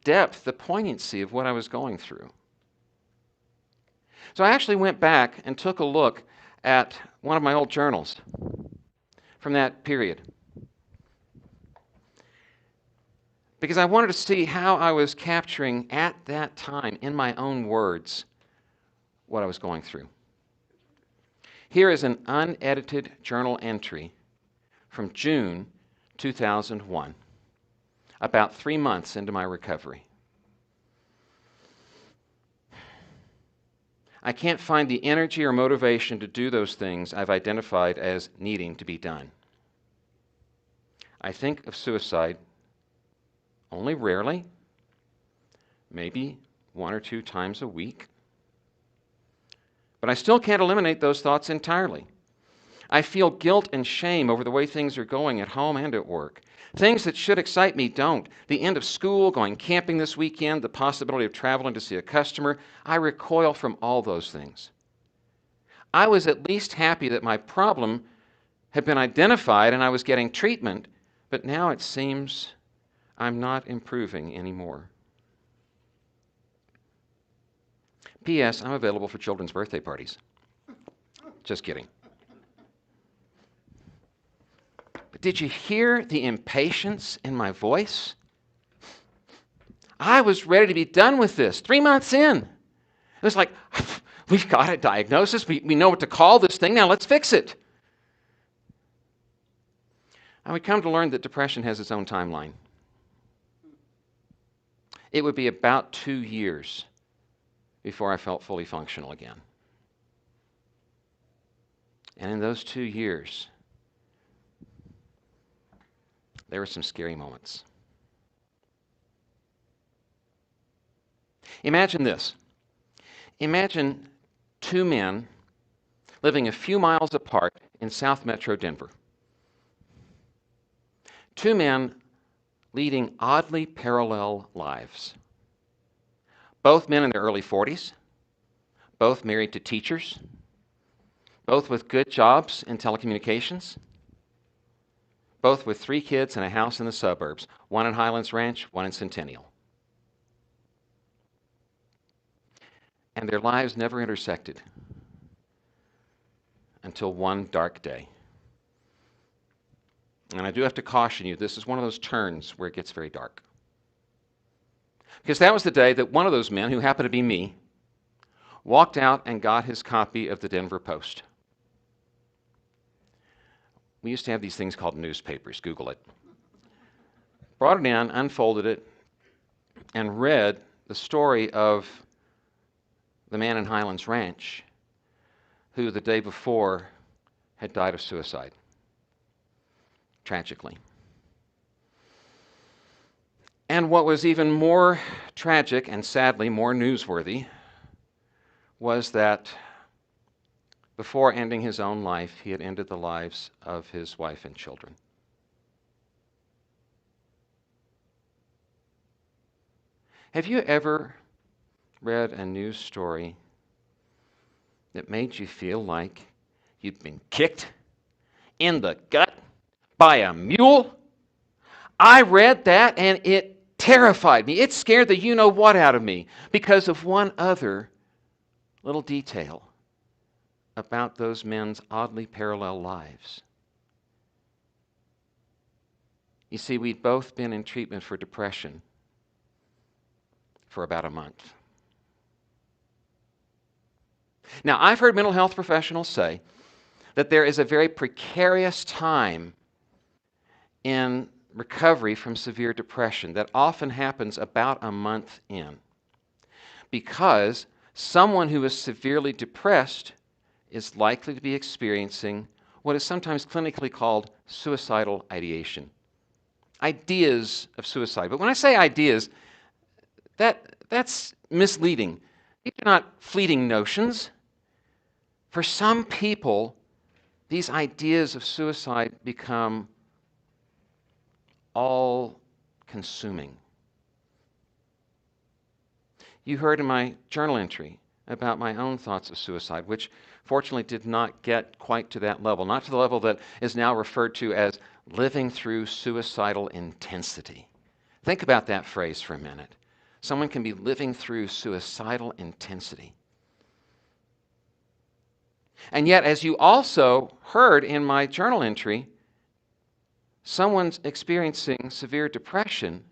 depth, the poignancy of what I was going through. So I actually went back and took a look at one of my old journals from that period, because I wanted to see how I was capturing at that time, in my own words, what I was going through. Here is an unedited journal entry from June 2001, about 3 months into my recovery. I can't find the energy or motivation to do those things I've identified as needing to be done. I think of suicide only rarely, maybe 1 or 2 times a week. But I still can't eliminate those thoughts entirely. I feel guilt and shame over the way things are going at home and at work. Things that should excite me don't. The end of school, going camping this weekend, the possibility of traveling to see a customer. I recoil from all those things. I was at least happy that my problem had been identified and I was getting treatment, but now it seems I'm not improving anymore. P.S. I'm available for children's birthday parties. Just kidding. But did you hear the impatience in my voice? I was ready to be done with this 3 months in. It was like, we've got a diagnosis. We know what to call this thing. Now let's fix it. I would come to learn that depression has its own timeline. It would be about 2 years before I felt fully functional again. And in those 2 years, there were some scary moments. Imagine this. Imagine 2 men living a few miles apart in South Metro Denver. 2 men leading oddly parallel lives. Both men in their early 40s, both married to teachers, both with good jobs in telecommunications, both with 3 kids and a house in the suburbs, one in Highlands Ranch, one in Centennial. And their lives never intersected until one dark day. And I do have to caution you, this is one of those turns where it gets very dark. Because that was the day that one of those men, who happened to be me, walked out and got his copy of the Denver Post. We used to have these things called newspapers, Google it. Brought it in, unfolded it, and read the story of the man in Highlands Ranch who the day before had died of suicide, tragically. And what was even more tragic and sadly more newsworthy was that before ending his own life, he had ended the lives of his wife and children. Have you ever read a news story that made you feel like you'd been kicked in the gut by a mule? I read that and it terrified me. It scared the you-know-what out of me because of one other little detail about those men's oddly parallel lives. You see, we'd both been in treatment for depression for about a month. Now, I've heard mental health professionals say that there is a very precarious time in recovery from severe depression that often happens about a month in, because someone who is severely depressed is likely to be experiencing what is sometimes clinically called suicidal ideation. Ideas of suicide. But when I say ideas, that's misleading. These are not fleeting notions. For some people, these ideas of suicide become all-consuming. You heard in my journal entry about my own thoughts of suicide, which fortunately did not get quite to that level, not to the level that is now referred to as living through suicidal intensity. Think about that phrase for a minute. Someone can be living through suicidal intensity. And yet, as you also heard in my journal entry, someone's experiencing severe depression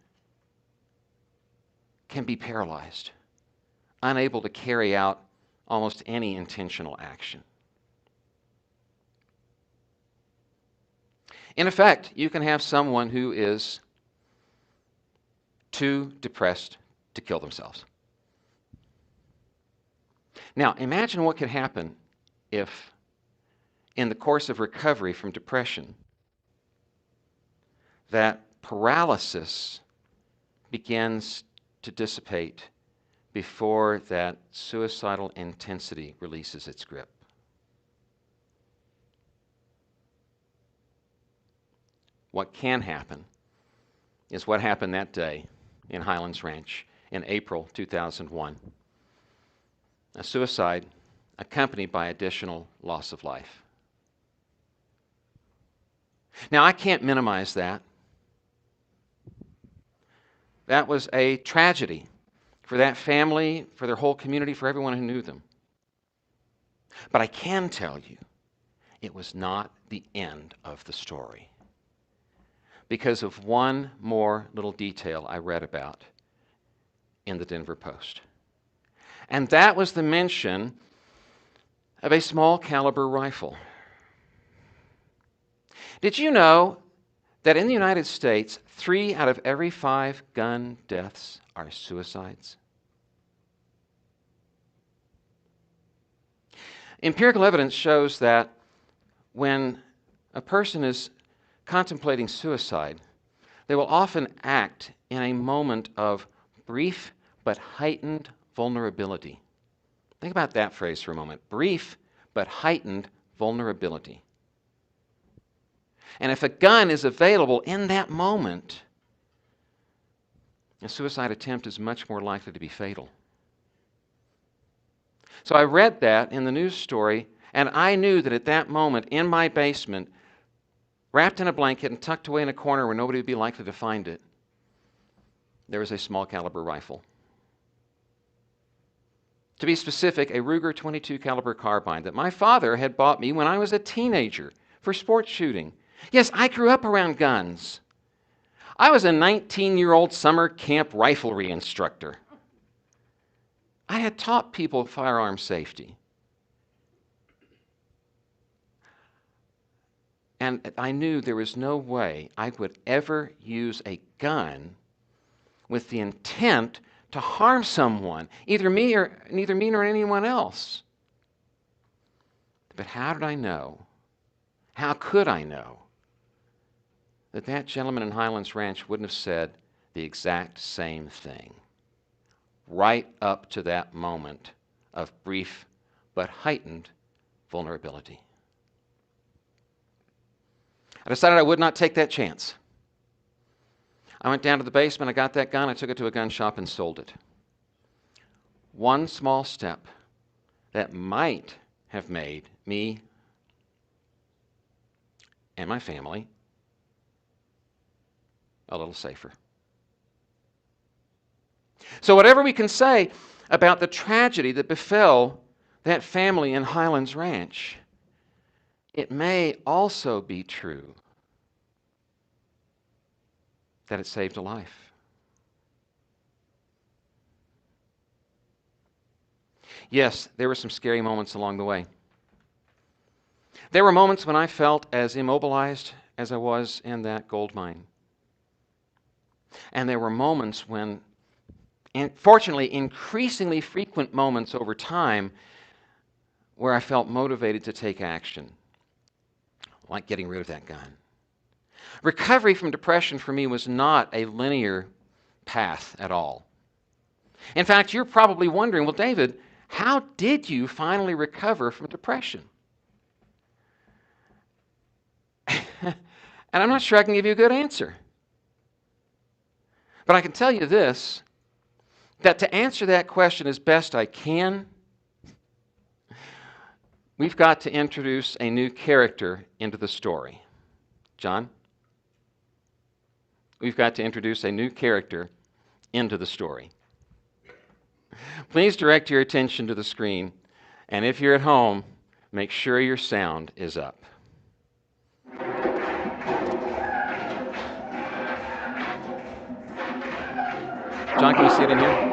can be paralyzed, unable to carry out almost any intentional action. In effect, you can have someone who is too depressed to kill themselves. Now, imagine what could happen if, in the course of recovery from depression, that paralysis begins to dissipate before that suicidal intensity releases its grip. What can happen is what happened that day in Highlands Ranch in April 2001. A suicide accompanied by additional loss of life. Now, I can't minimize that. That was a tragedy for that family, for their whole community, for everyone who knew them. But I can tell you, it was not the end of the story, because of one more little detail I read about in the Denver Post. And that was the mention of a small caliber rifle. Did you know that in the United States, 3 out of every 5 gun deaths are suicides? Empirical evidence shows that when a person is contemplating suicide, they will often act in a moment of brief but heightened vulnerability. Think about that phrase for a moment. Brief but heightened vulnerability. And if a gun is available in that moment, a suicide attempt is much more likely to be fatal. So I read that in the news story, and I knew that at that moment in my basement, wrapped in a blanket and tucked away in a corner where nobody would be likely to find it, there was a small caliber rifle. To be specific, a Ruger 22 caliber carbine that my father had bought me when I was a teenager for sport shooting. Yes, I grew up around guns. I was a 19-year-old summer camp riflery instructor. I had taught people firearm safety. And I knew there was no way I would ever use a gun with the intent to harm someone, neither me nor anyone else. But how did I know? How could I know that that gentleman in Highlands Ranch wouldn't have said the exact same thing right up to that moment of brief but heightened vulnerability? I decided I would not take that chance. I went down to the basement, I got that gun, I took it to a gun shop and sold it. One small step that might have made me and my family a little safer. So whatever we can say about the tragedy that befell that family in Highlands Ranch, it may also be true that it saved a life. Yes, there were some scary moments along the way. There were moments when I felt as immobilized as I was in that gold mine. And there were moments when, and fortunately, increasingly frequent moments over time, where I felt motivated to take action, like getting rid of that gun. Recovery from depression for me was not a linear path at all. In fact, you're probably wondering, well, David, how did you finally recover from depression? And I'm not sure I can give you a good answer. But I can tell you this, that to answer that question as best I can, we've got to introduce a new character into the story. John? We've got to introduce a new character into the story. Please direct your attention to the screen, and if you're at home, Make sure your sound is up. John, can we see it in here?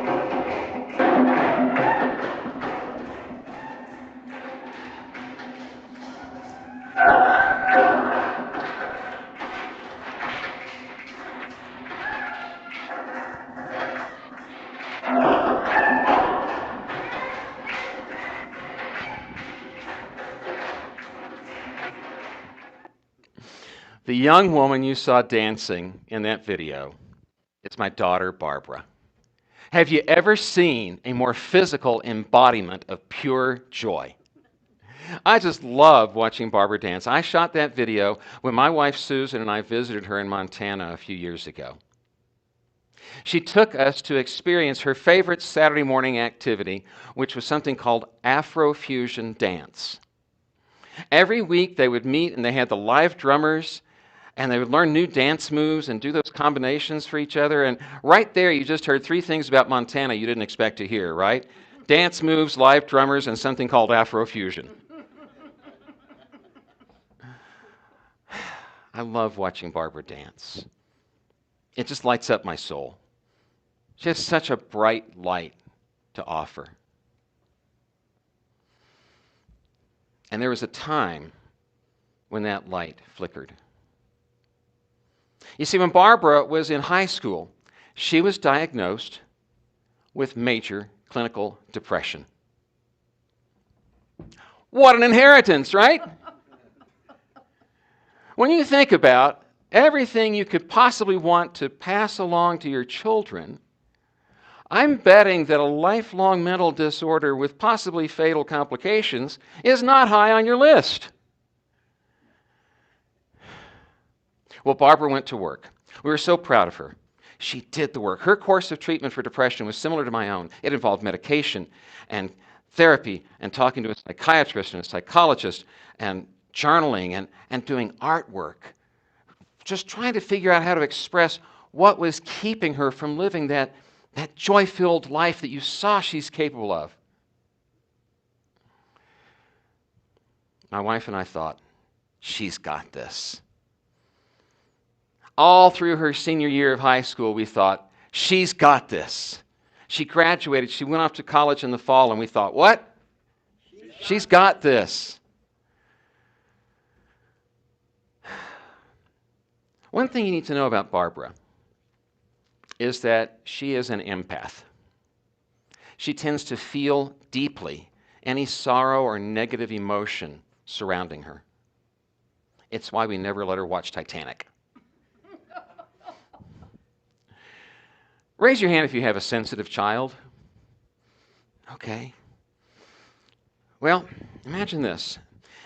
The young woman you saw dancing in that video is my daughter, Barbara. Have you ever seen a more physical embodiment of pure joy? I just love watching Barbara dance. I shot that video when my wife Susan and I visited her in Montana a few years ago. She took us to experience her favorite Saturday morning activity, which was something called Afrofusion dance. Every week they would meet and they had the live drummers and they would learn new dance moves and do those combinations for each other. And right there, you just heard three things about Montana you didn't expect to hear, right? Dance moves, live drummers, and something called Afrofusion. I love watching Barbara dance. It just lights up my soul. She has such a bright light to offer. And there was a time when that light flickered. You see, when Barbara was in high school, she was diagnosed with major clinical depression. What an inheritance, right? When you think about everything you could possibly want to pass along to your children, I'm betting that a lifelong mental disorder with possibly fatal complications is not high on your list. Well, Barbara went to work. We were so proud of her. She did the work. Her course of treatment for depression was similar to my own. It involved medication and therapy and talking to a psychiatrist and a psychologist and journaling and doing artwork. Just trying to figure out how to express what was keeping her from living that joy-filled life that you saw she's capable of. My wife and I thought, she's got this. All through her senior year of high school, we thought, she's got this. She graduated, she went off to college in the fall, and we thought, what? She's got this. One thing you need to know about Barbara is that she is an empath. She tends to feel deeply any sorrow or negative emotion surrounding her. It's why we never let her watch Titanic. Raise your hand if you have a sensitive child. Okay. Well, imagine this.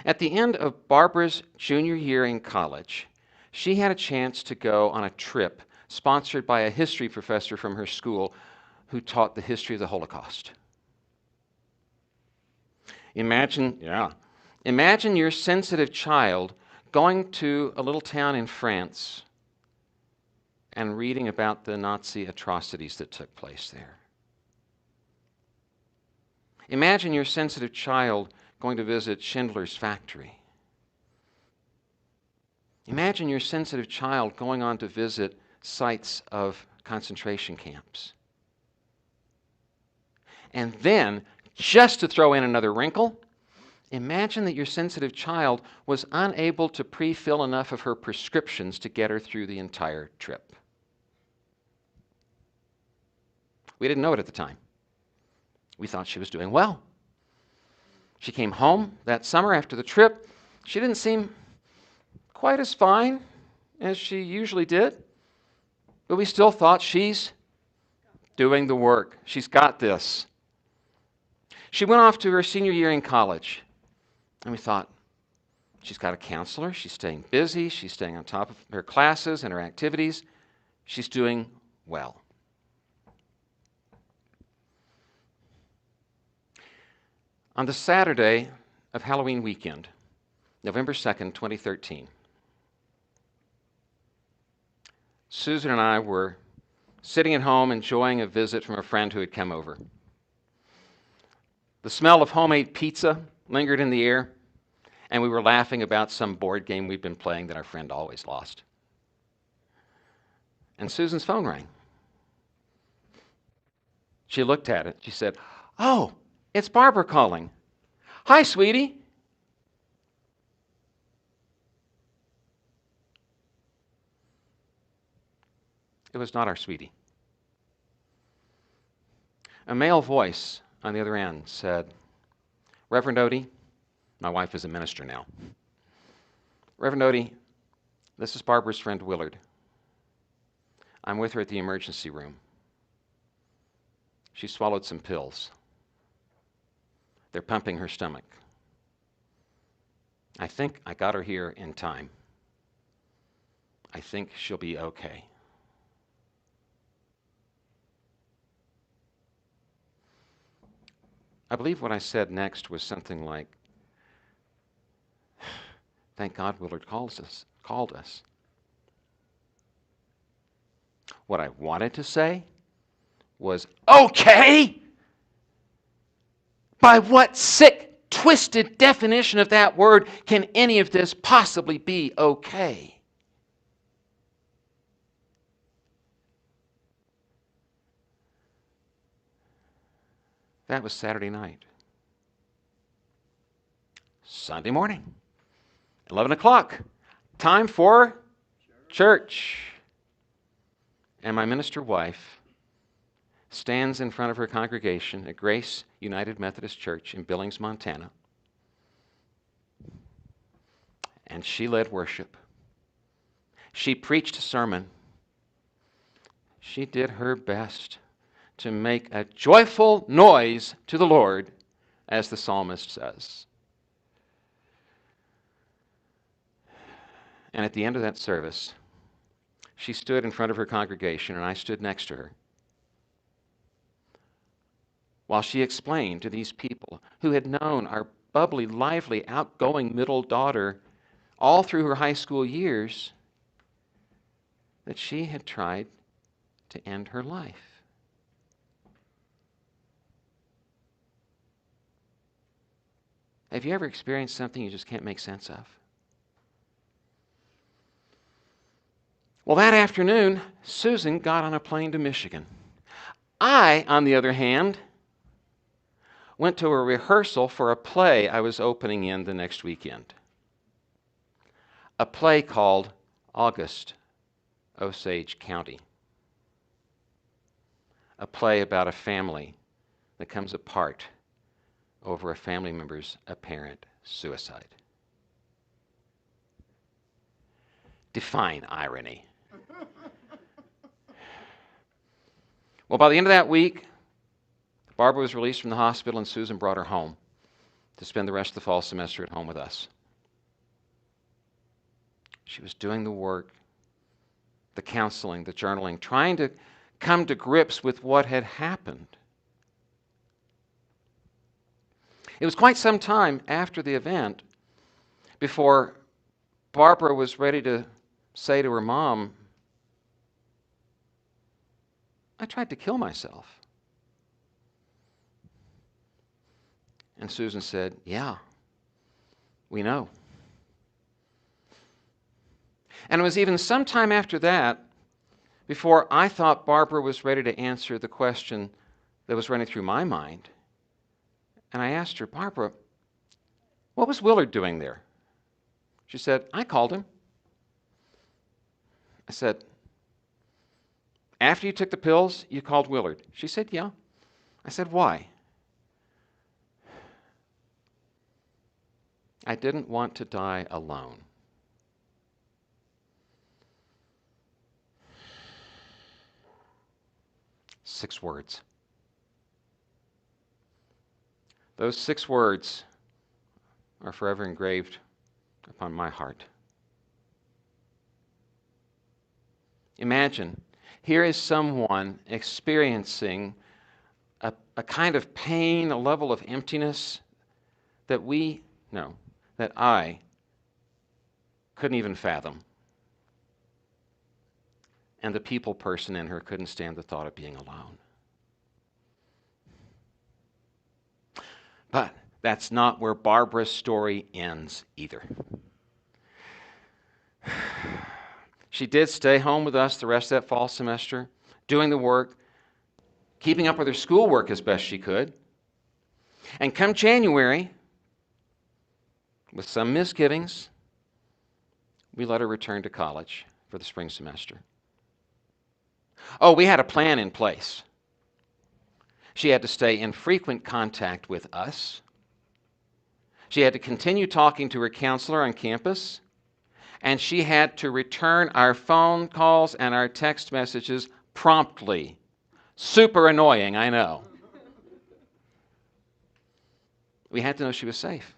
At the end of Barbara's junior year in college, she had a chance to go on a trip sponsored by a history professor from her school who taught the history of the Holocaust. Imagine your sensitive child going to a little town in France and reading about the Nazi atrocities that took place there. Imagine your sensitive child going to visit Schindler's factory. Imagine your sensitive child going on to visit sites of concentration camps. And then, just to throw in another wrinkle, imagine that your sensitive child was unable to pre-fill enough of her prescriptions to get her through the entire trip. We didn't know it at the time. We thought she was doing well. She came home that summer after the trip. She didn't seem quite as fine as she usually did, but we still thought she's doing the work. She's got this. She went off to her senior year in college, and we thought, she's got a counselor, she's staying busy, she's staying on top of her classes and her activities, she's doing well. On the Saturday of Halloween weekend, November 2nd, 2013, Susan and I were sitting at home enjoying a visit from a friend who had come over. The smell of homemade pizza lingered in the air. And we were laughing about some board game we'd been playing that our friend always lost. And Susan's phone rang. She looked at it. She said, "Oh, it's Barbara calling. Hi, sweetie." It was not our sweetie. A male voice on the other end said, "Reverend Odie," my wife is a minister now. "Reverend Odie, this is Barbara's friend Willard. I'm with her at the emergency room. She swallowed some pills. They're pumping her stomach. I think I got her here in time. I think she'll be okay." I believe what I said next was something like, "Thank God Willard called us. What I wanted to say was, "Okay? By what sick, twisted definition of that word can any of this possibly be okay?" That was Saturday night. Sunday morning, 11 o'clock, time for church. And my minister wife stands in front of her congregation at Grace United Methodist Church in Billings, Montana, and she led worship. She preached a sermon. She did her best to make a joyful noise to the Lord, as the psalmist says. And at the end of that service, she stood in front of her congregation, and I stood next to her, while she explained to these people who had known our bubbly, lively, outgoing middle daughter all through her high school years that she had tried to end her life. Have you ever experienced something you just can't make sense of? Well, that afternoon, Susan got on a plane to Michigan. I, on the other hand, went to a rehearsal for a play I was opening in the next weekend. A play called August, Osage County. A play about a family that comes apart over a family member's apparent suicide. Define irony. Well, by the end of that week, Barbara was released from the hospital, and Susan brought her home to spend the rest of the fall semester at home with us. She was doing the work, the counseling, the journaling, trying to come to grips with what had happened. It was quite some time after the event before Barbara was ready to say to her mom, "I tried to kill myself." And Susan said, "Yeah, we know." And it was even some time after that before I thought Barbara was ready to answer the question that was running through my mind. And I asked her, "Barbara, what was Willard doing there?" She said, "I called him." I said, "After you took the pills, you called Willard?" She said, "Yeah." I said, "Why?" "I didn't want to die alone." Six words. Those 6 words are forever engraved upon my heart. Imagine, here is someone experiencing a kind of pain, a level of emptiness that that I couldn't even fathom. And the people person in her couldn't stand the thought of being alone. But That's not where Barbara's story ends either. She did stay home with us the rest of that fall semester, doing the work, keeping up with her schoolwork as best she could. And come January, with some misgivings, we let her return to college for the spring semester. Oh, we had a plan in place. She had to stay in frequent contact with us. She had to continue talking to her counselor on campus. And she had to return our phone calls and our text messages promptly. Super annoying, I know. We had to know she was safe.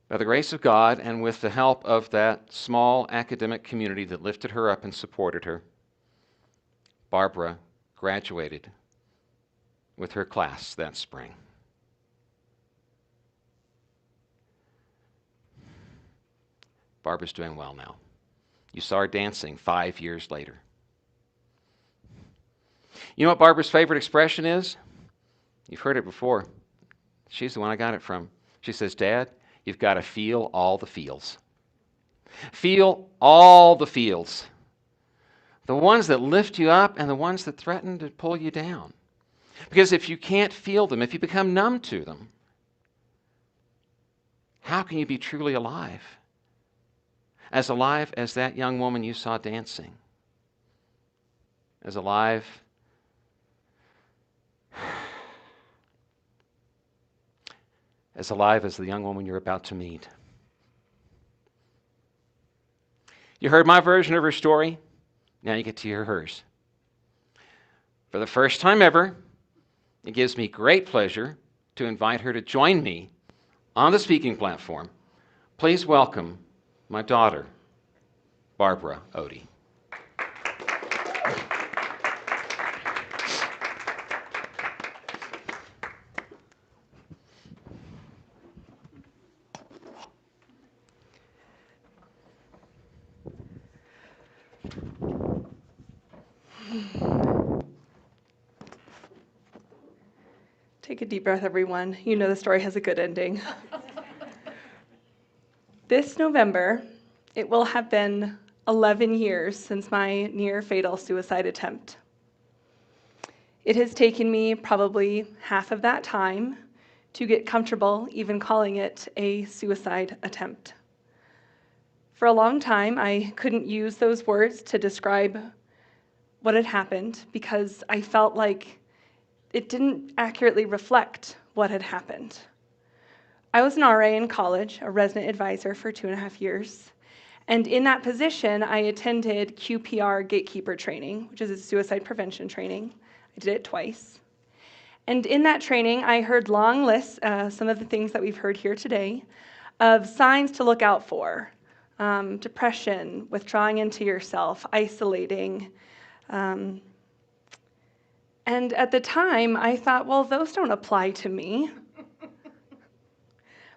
By the grace of God and with the help of that small academic community that lifted her up and supported her, Barbara graduated with her class that spring. Barbara's doing well now. You saw her dancing 5 years later. You know what Barbara's favorite expression is? You've heard it before. She's the one I got it from. She says, "Dad, you've got to feel all the feels." Feel all the feels. The ones that lift you up and the ones that threaten to pull you down. Because if you can't feel them, if you become numb to them, how can you be truly alive? As alive as that young woman you saw dancing. As alive as the young woman you're about to meet. You heard my version of her story. Now you get to hear hers. For the first time ever, it gives me great pleasure to invite her to join me on the speaking platform. Please welcome my daughter, Barbara Odie. Take a deep breath, everyone. You know the story has a good ending. This November, it will have been 11 years since my near-fatal suicide attempt. It has taken me probably half of that time to get comfortable even calling it a suicide attempt. For a long time, I couldn't use those words to describe what had happened because I felt like it didn't accurately reflect what had happened. I was an RA in college, a resident advisor for 2.5 years. And in that position, I attended QPR gatekeeper training, which is a suicide prevention training. I did it twice. And in that training, I heard long lists, some of the things that we've heard here today, of signs to look out for. Depression, withdrawing into yourself, isolating. And at the time, I thought, well, those don't apply to me.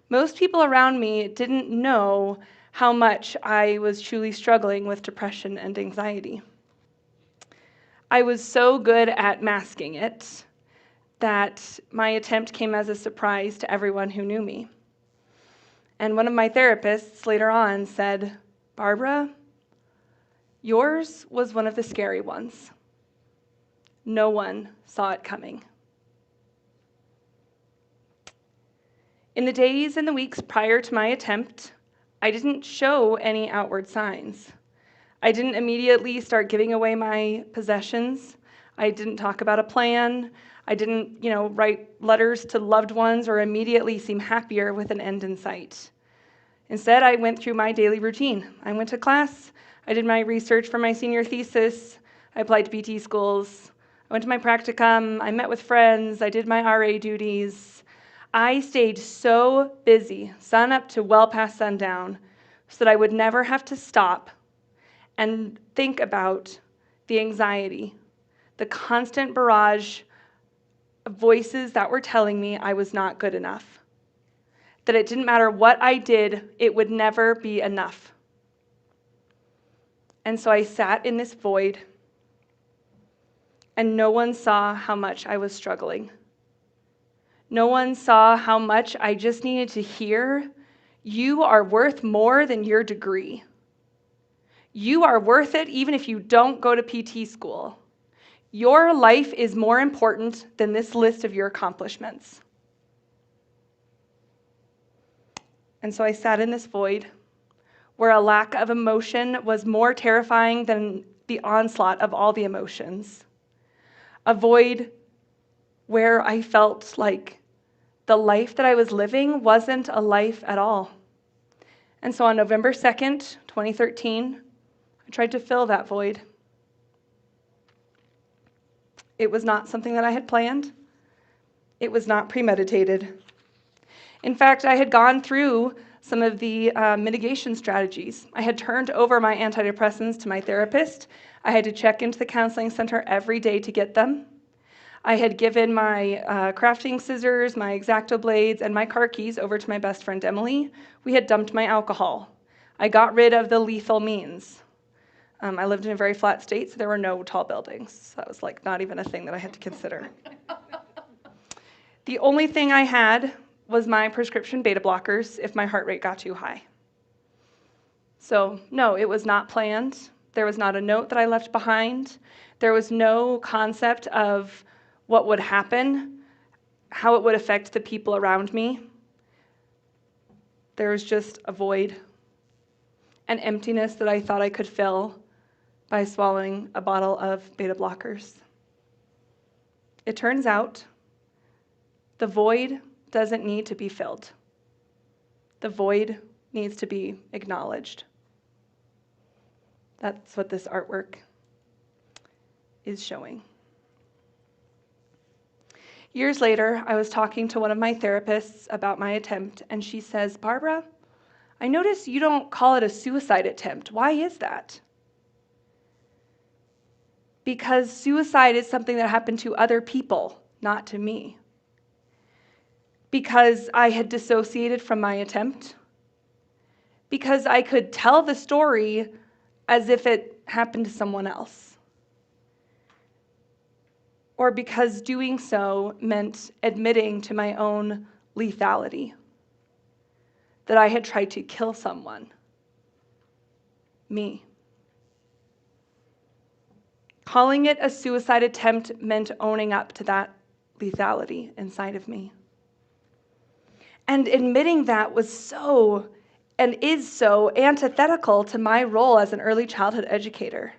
Most people around me didn't know how much I was truly struggling with depression and anxiety. I was so good at masking it that my attempt came as a surprise to everyone who knew me. And one of my therapists later on said, "Barbara, yours was one of the scary ones. No one saw it coming." In the days and the weeks prior to my attempt, I didn't show any outward signs. I didn't immediately start giving away my possessions. I didn't talk about a plan. I didn't, write letters to loved ones or immediately seem happier with an end in sight. Instead, I went through my daily routine. I went to class. I did my research for my senior thesis. I applied to PT schools. I went to my practicum. I met with friends. I did my RA duties. I stayed so busy, sun up to well past sundown, so that I would never have to stop and think about the anxiety, the constant barrage of voices that were telling me I was not good enough, that it didn't matter what I did, it would never be enough. And so I sat in this void, and no one saw how much I was struggling. No one saw how much I just needed to hear. You are worth more than your degree. You are worth it even if you don't go to PT school. Your life is more important than this list of your accomplishments. And so I sat in this void where a lack of emotion was more terrifying than the onslaught of all the emotions. A void where I felt like the life that I was living wasn't a life at all. And so on November 2nd, 2013, I tried to fill that void. It was not something that I had planned. It was not premeditated. In fact, I had gone through some of the mitigation strategies. I had turned over my antidepressants to my therapist. I had to check into the counseling center every day to get them. I had given my crafting scissors, my X-Acto blades, and my car keys over to my best friend, Emily. We had dumped my alcohol. I got rid of the lethal means. I lived in a very flat state, so there were no tall buildings. So that was like not even a thing that I had to consider. The only thing I had was my prescription beta blockers if my heart rate got too high. So no, it was not planned. There was not a note that I left behind. There was no concept of what would happen, how it would affect the people around me. There was just a void, an emptiness that I thought I could fill by swallowing a bottle of beta blockers. It turns out the void doesn't need to be filled. The void needs to be acknowledged. That's what this artwork is showing. Years later, I was talking to one of my therapists about my attempt, and she says, "Barbara, I notice you don't call it a suicide attempt. Why is that?" Because suicide is something that happened to other people, not to me. Because I had dissociated from my attempt. Because I could tell the story as if it happened to someone else. Or because doing so meant admitting to my own lethality, that I had tried to kill someone, me. Calling it a suicide attempt meant owning up to that lethality inside of me. And admitting that was so and is so antithetical to my role as an early childhood educator.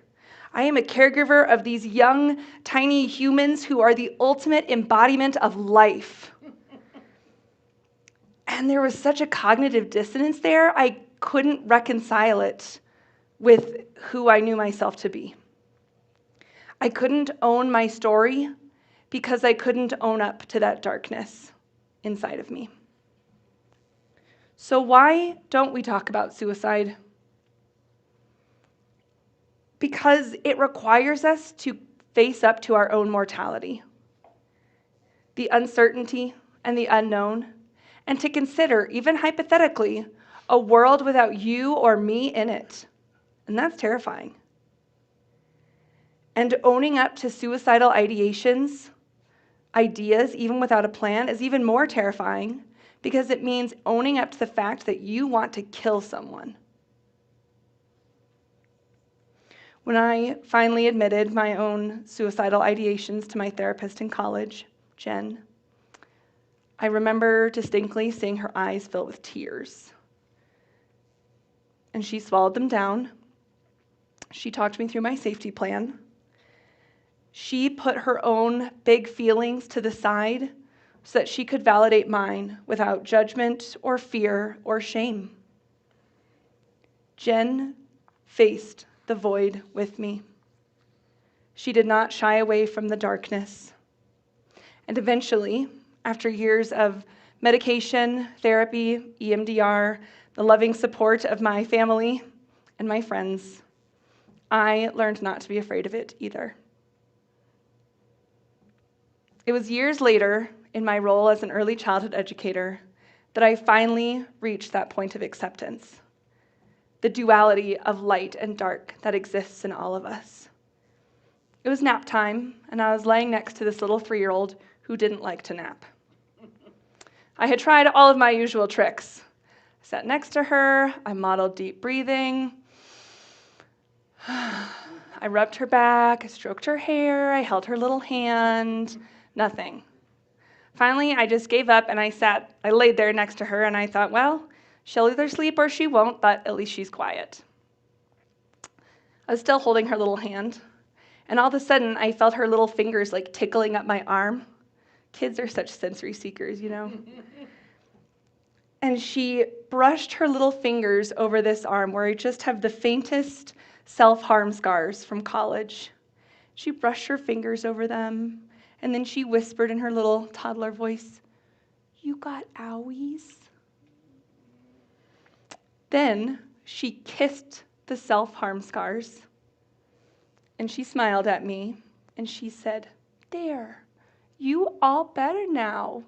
I am a caregiver of these young, tiny humans who are the ultimate embodiment of life. And there was such a cognitive dissonance there, I couldn't reconcile it with who I knew myself to be. I couldn't own my story because I couldn't own up to that darkness inside of me. So why don't we talk about suicide? Because it requires us to face up to our own mortality, the uncertainty and the unknown, and to consider, even hypothetically, a world without you or me in it. And that's terrifying. And owning up to suicidal ideations, ideas, even without a plan, is even more terrifying because it means owning up to the fact that you want to kill someone. When I finally admitted my own suicidal ideations to my therapist in college, Jen, I remember distinctly seeing her eyes fill with tears. And she swallowed them down. She talked me through my safety plan. She put her own big feelings to the side so that she could validate mine without judgment or fear or shame. Jen faced the void with me. She did not shy away from the darkness. And eventually, after years of medication, therapy, EMDR, the loving support of my family and my friends, I learned not to be afraid of it either. It was years later, in my role as an early childhood educator, that I finally reached that point of acceptance, the duality of light and dark that exists in all of us. It was nap time, and I was laying next to this little 3-year-old who didn't like to nap. I had tried all of my usual tricks. I sat next to her, I modeled deep breathing. I rubbed her back, I stroked her hair, I held her little hand, nothing. Finally, I just gave up and I laid there next to her and I thought, well, she'll either sleep or she won't, but at least she's quiet. I was still holding her little hand, and all of a sudden I felt her little fingers like tickling up my arm. Kids are such sensory seekers, you know. And she brushed her little fingers over this arm where I just have the faintest self-harm scars from college. She brushed her fingers over them, and then she whispered in her little toddler voice, "You got owies?" Then she kissed the self-harm scars, and she smiled at me, and she said, "There, you all better now."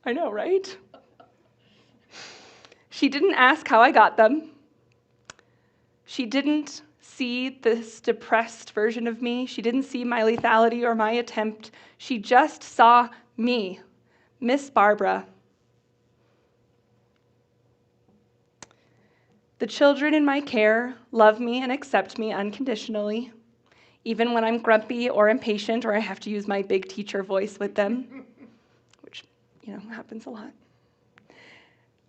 I know, right? She didn't ask how I got them. She didn't see this depressed version of me. She didn't see my lethality or my attempt. She just saw me, Miss Barbara. The children in my care love me and accept me unconditionally, even when I'm grumpy or impatient or I have to use my big teacher voice with them, which, happens a lot.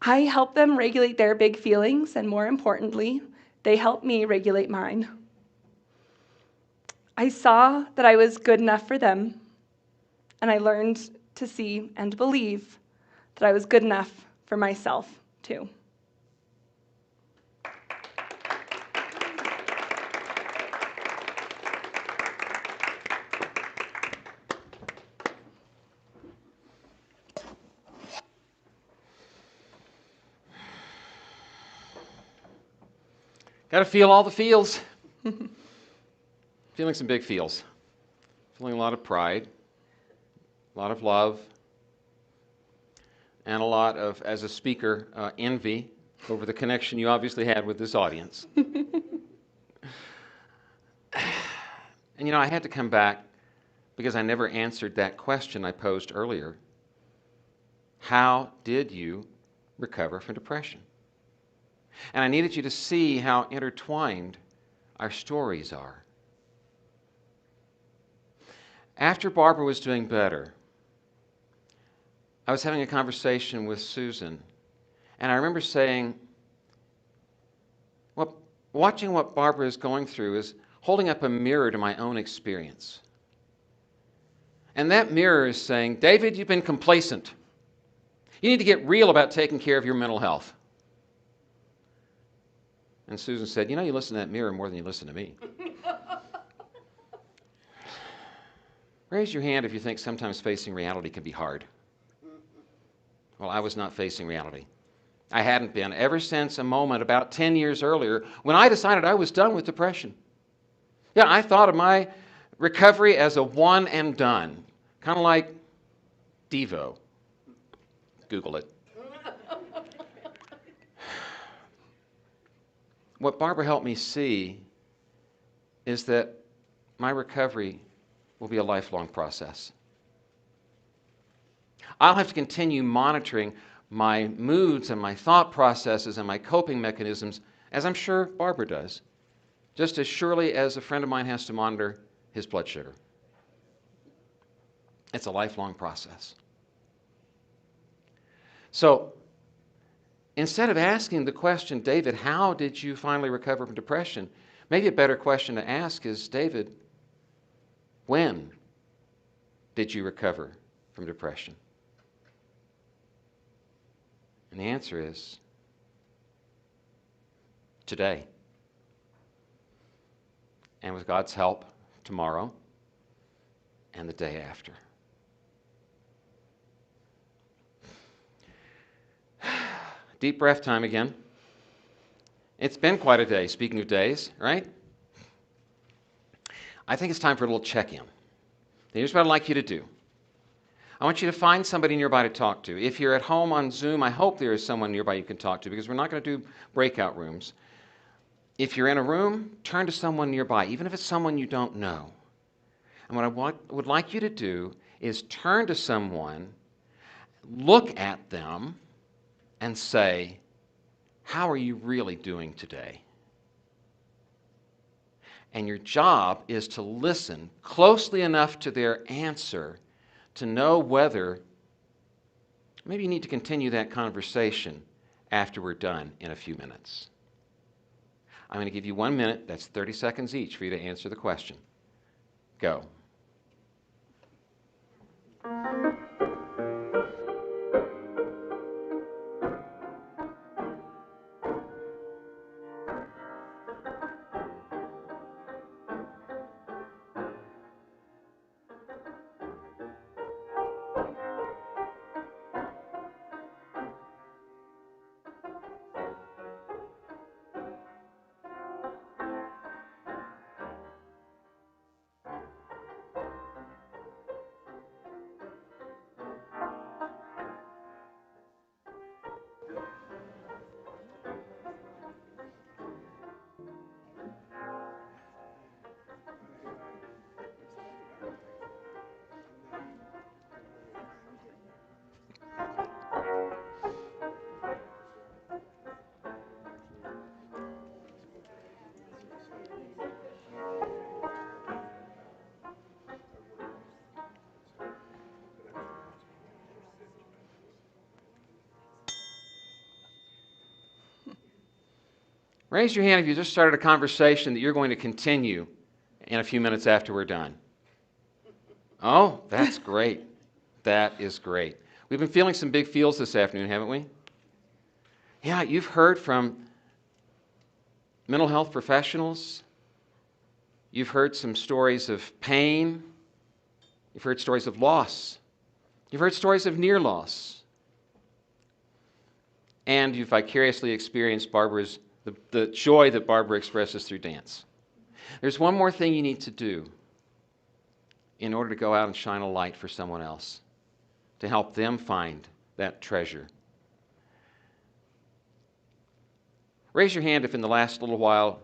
I help them regulate their big feelings, and more importantly, they help me regulate mine. I saw that I was good enough for them, and I learned to see and believe that I was good enough for myself, too. Got to feel all the feels. Feeling some big feels. Feeling a lot of pride, a lot of love, and a lot of, as a speaker, envy over the connection you obviously had with this audience. And I had to come back because I never answered that question I posed earlier. How did you recover from depression? And I needed you to see how intertwined our stories are. After Barbara was doing better, I was having a conversation with Susan, and I remember saying, well, watching what Barbara is going through is holding up a mirror to my own experience. And that mirror is saying, David, you've been complacent. You need to get real about taking care of your mental health. And Susan said, you listen to that mirror more than you listen to me. Raise your hand if you think sometimes facing reality can be hard. Well, I was not facing reality. I hadn't been ever since a moment about 10 years earlier when I decided I was done with depression. Yeah, I thought of my recovery as a one and done, kind of like Devo. Google it. What Barbara helped me see is that my recovery will be a lifelong process. I'll have to continue monitoring my moods and my thought processes and my coping mechanisms, as I'm sure Barbara does, just as surely as a friend of mine has to monitor his blood sugar. It's a lifelong process. So, instead of asking the question, David, how did you finally recover from depression? Maybe a better question to ask is, David, when did you recover from depression? And the answer is today. And with God's help, tomorrow and the day after. Deep breath time again. It's been quite a day, speaking of days, right? I think it's time for a little check-in. Here's what I'd like you to do. I want you to find somebody nearby to talk to. If you're at home on Zoom, I hope there is someone nearby you can talk to because we're not going to do breakout rooms. If you're in a room, turn to someone nearby, even if it's someone you don't know. And what I would like you to do is turn to someone look at them and say, how are you really doing today? And your job is to listen closely enough to their answer to know whether maybe you need to continue that conversation after we're done in a few minutes. I'm going to give you 1 minute, that's 30 seconds each for you to answer the question. Go. Raise your hand if you just started a conversation that you're going to continue in a few minutes after we're done. Oh, that's great. That is great. We've been feeling some big feels this afternoon, haven't we? Yeah, you've heard from mental health professionals. You've heard some stories of pain. You've heard stories of loss. You've heard stories of near loss. And you've vicariously experienced the joy that Barbara expresses through dance. There's one more thing you need to do in order to go out and shine a light for someone else, to help them find that treasure. Raise your hand if in the last little while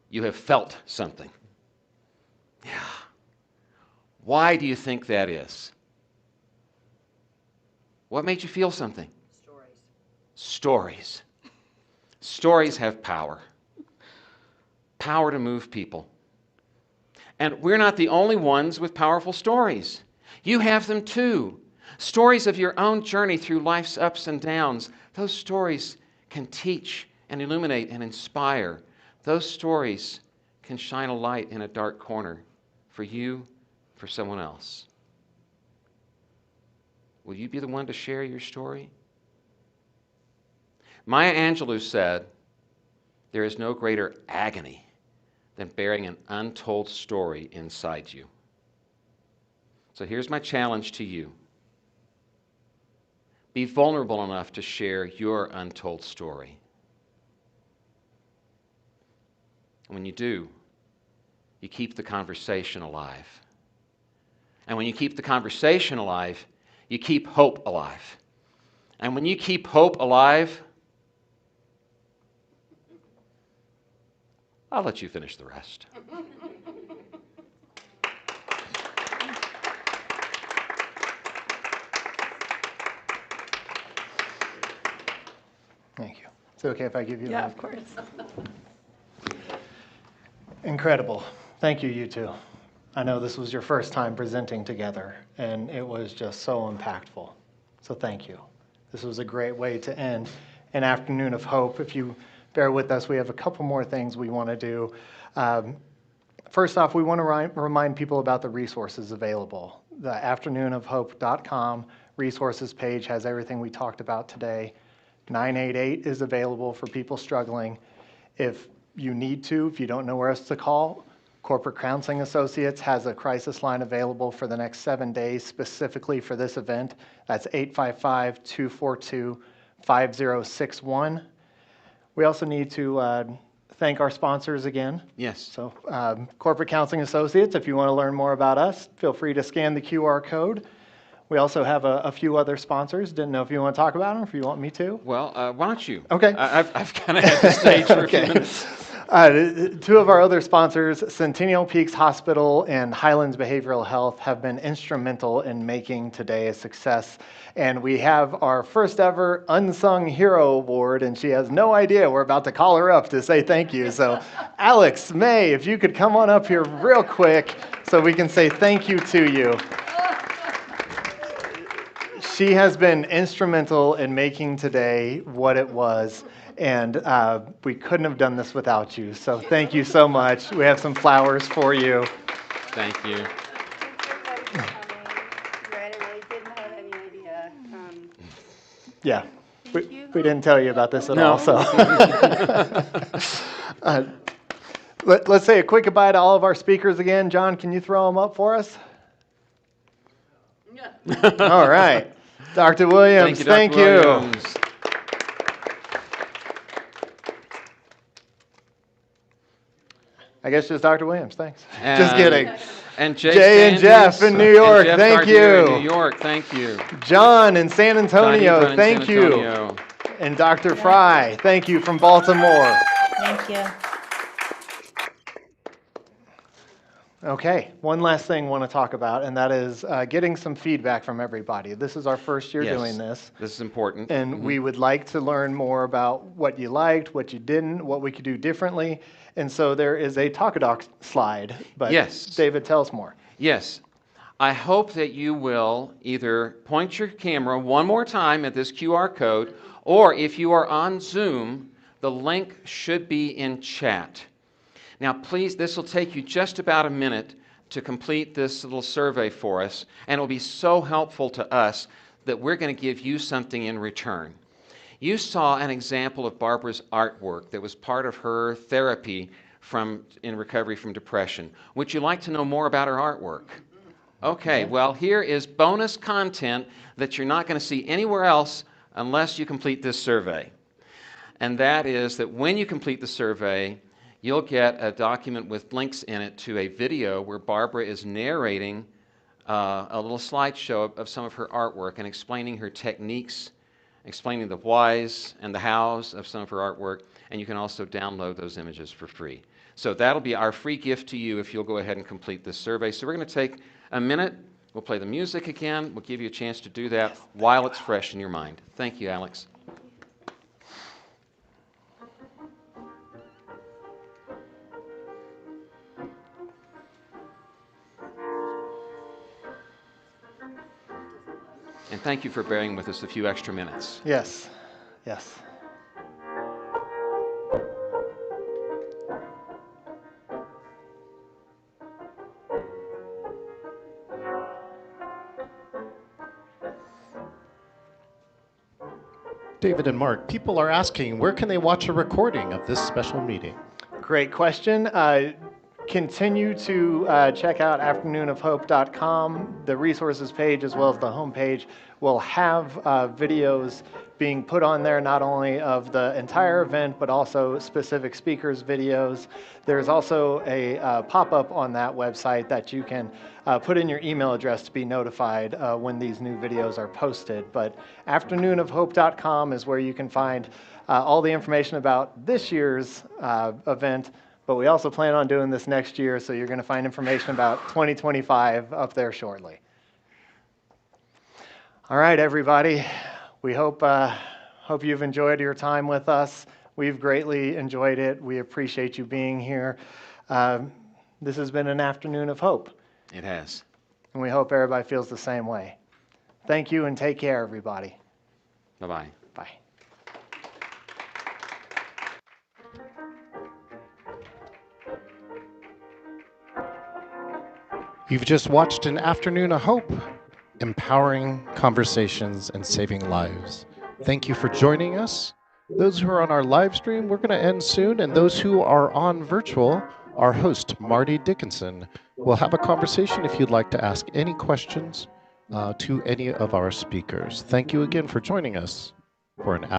you have felt something. Yeah. Why do you think that is? What made you feel something? Stories. Stories have power. Power to move people. And we're not the only ones with powerful stories. You have them too. Stories of your own journey through life's ups and downs. Those stories can teach and illuminate and inspire. Those stories can shine a light in a dark corner for you, for someone else. Will you be the one to share your story? Maya Angelou said, there is no greater agony than bearing an untold story inside you. So here's my challenge to you. Be vulnerable enough to share your untold story. And when you do, you keep the conversation alive. And when you keep the conversation alive, you keep hope alive. And when you keep hope alive, I'll let you finish the rest. Thank you. Is it okay if I give you Yeah, a of course. Incredible. Thank you, you two. I know this was your first time presenting together, and it was just so impactful. So thank you. This was a great way to end an afternoon of hope. If you bear with us, we have a couple more things we want to do. First off, we want to remind people about the resources available. The afternoonofhope.com resources page has everything we talked about today. 988 is available for people struggling. If you need to, if you don't know where else to call, Corporate Counseling Associates has a crisis line available for the next 7 days specifically for this event. That's 855-242-5061. We also need to thank our sponsors again. Yes. So Corporate Counseling Associates, if you want to learn more about us, feel free to scan the QR code. We also have a few other sponsors. Didn't know if you want to talk about them, if you want me to. Well, why don't you? Okay. I've kind of had the stage for a few minutes. Two of our other sponsors, Centennial Peaks Hospital and Highlands Behavioral Health, have been instrumental in making today a success. And we have our first ever Unsung Hero Award, and she has no idea we're about to call her up to say thank you. So, Alex, May, if you could come on up here real quick so we can say thank you to you. She has been instrumental in making today what it was. And we couldn't have done this without you. So thank you so much. We have some flowers for you. Thank you. Right, I really didn't have any idea. Yeah, we didn't tell you about this at all. So let's say a quick goodbye to all of our speakers again. John, can you throw them up for us? Yeah. All right. Dr. Williams, thank you. Dr. Williams. I guess just Dr. Williams, thanks. Just kidding. And Jay and Jeff in New York, thank you. New York, thank you. John in San Antonio, thank you. And Dr. Fry, thank you from Baltimore. Thank you. Okay, one last thing I want to talk about, and that is getting some feedback from everybody. This is our first year doing this. This is important. And we would like to learn more about what you liked, what you didn't, what we could do differently. And so there is a Talkadoc slide, but David, tell us more. Yes. I hope that you will either point your camera one more time at this QR code, or if you are on Zoom, the link should be in chat. Now, please, this will take you just about a minute to complete this little survey for us, and it will be so helpful to us that we're going to give you something in return. You saw an example of Barbara's artwork that was part of her therapy in recovery from depression. Would you like to know more about her artwork? Okay, well, here is bonus content that you're not going to see anywhere else unless you complete this survey. And that is that when you complete the survey, you'll get a document with links in it to a video where Barbara is narrating a little slideshow of some of her artwork and explaining her techniques, explaining the whys and the hows of some of her artwork, and you can also download those images for free. So that'll be our free gift to you if you'll go ahead and complete this survey. So we're going to take a minute. We'll play the music again. We'll give you a chance to do that while it's fresh in your mind. Thank you, Alex. And thank you for bearing with us a few extra minutes. Yes, yes. David and Mark, people are asking, where can they watch a recording of this special meeting? Great question. Continue to check out afternoonofhope.com. The resources page as well as the homepage will have videos being put on there, not only of the entire event, but also specific speakers' videos. There's also a pop-up on that website that you can put in your email address to be notified when these new videos are posted. But afternoonofhope.com is where you can find all the information about this year's event. But we also plan on doing this next year, so you're going to find information about 2025 up there shortly. All right, everybody. We hope you've enjoyed your time with us. We've greatly enjoyed it. We appreciate you being here. This has been an afternoon of hope. It has. And we hope everybody feels the same way. Thank you and take care, everybody. Bye-bye. Bye. You've just watched an afternoon of hope, empowering conversations and saving lives. Thank you for joining us. Those who are on our live stream, we're going to end soon, and those who are on virtual, our host, Marty Dickinson, will have a conversation if you'd like to ask any questions to any of our speakers. Thank you again for joining us for an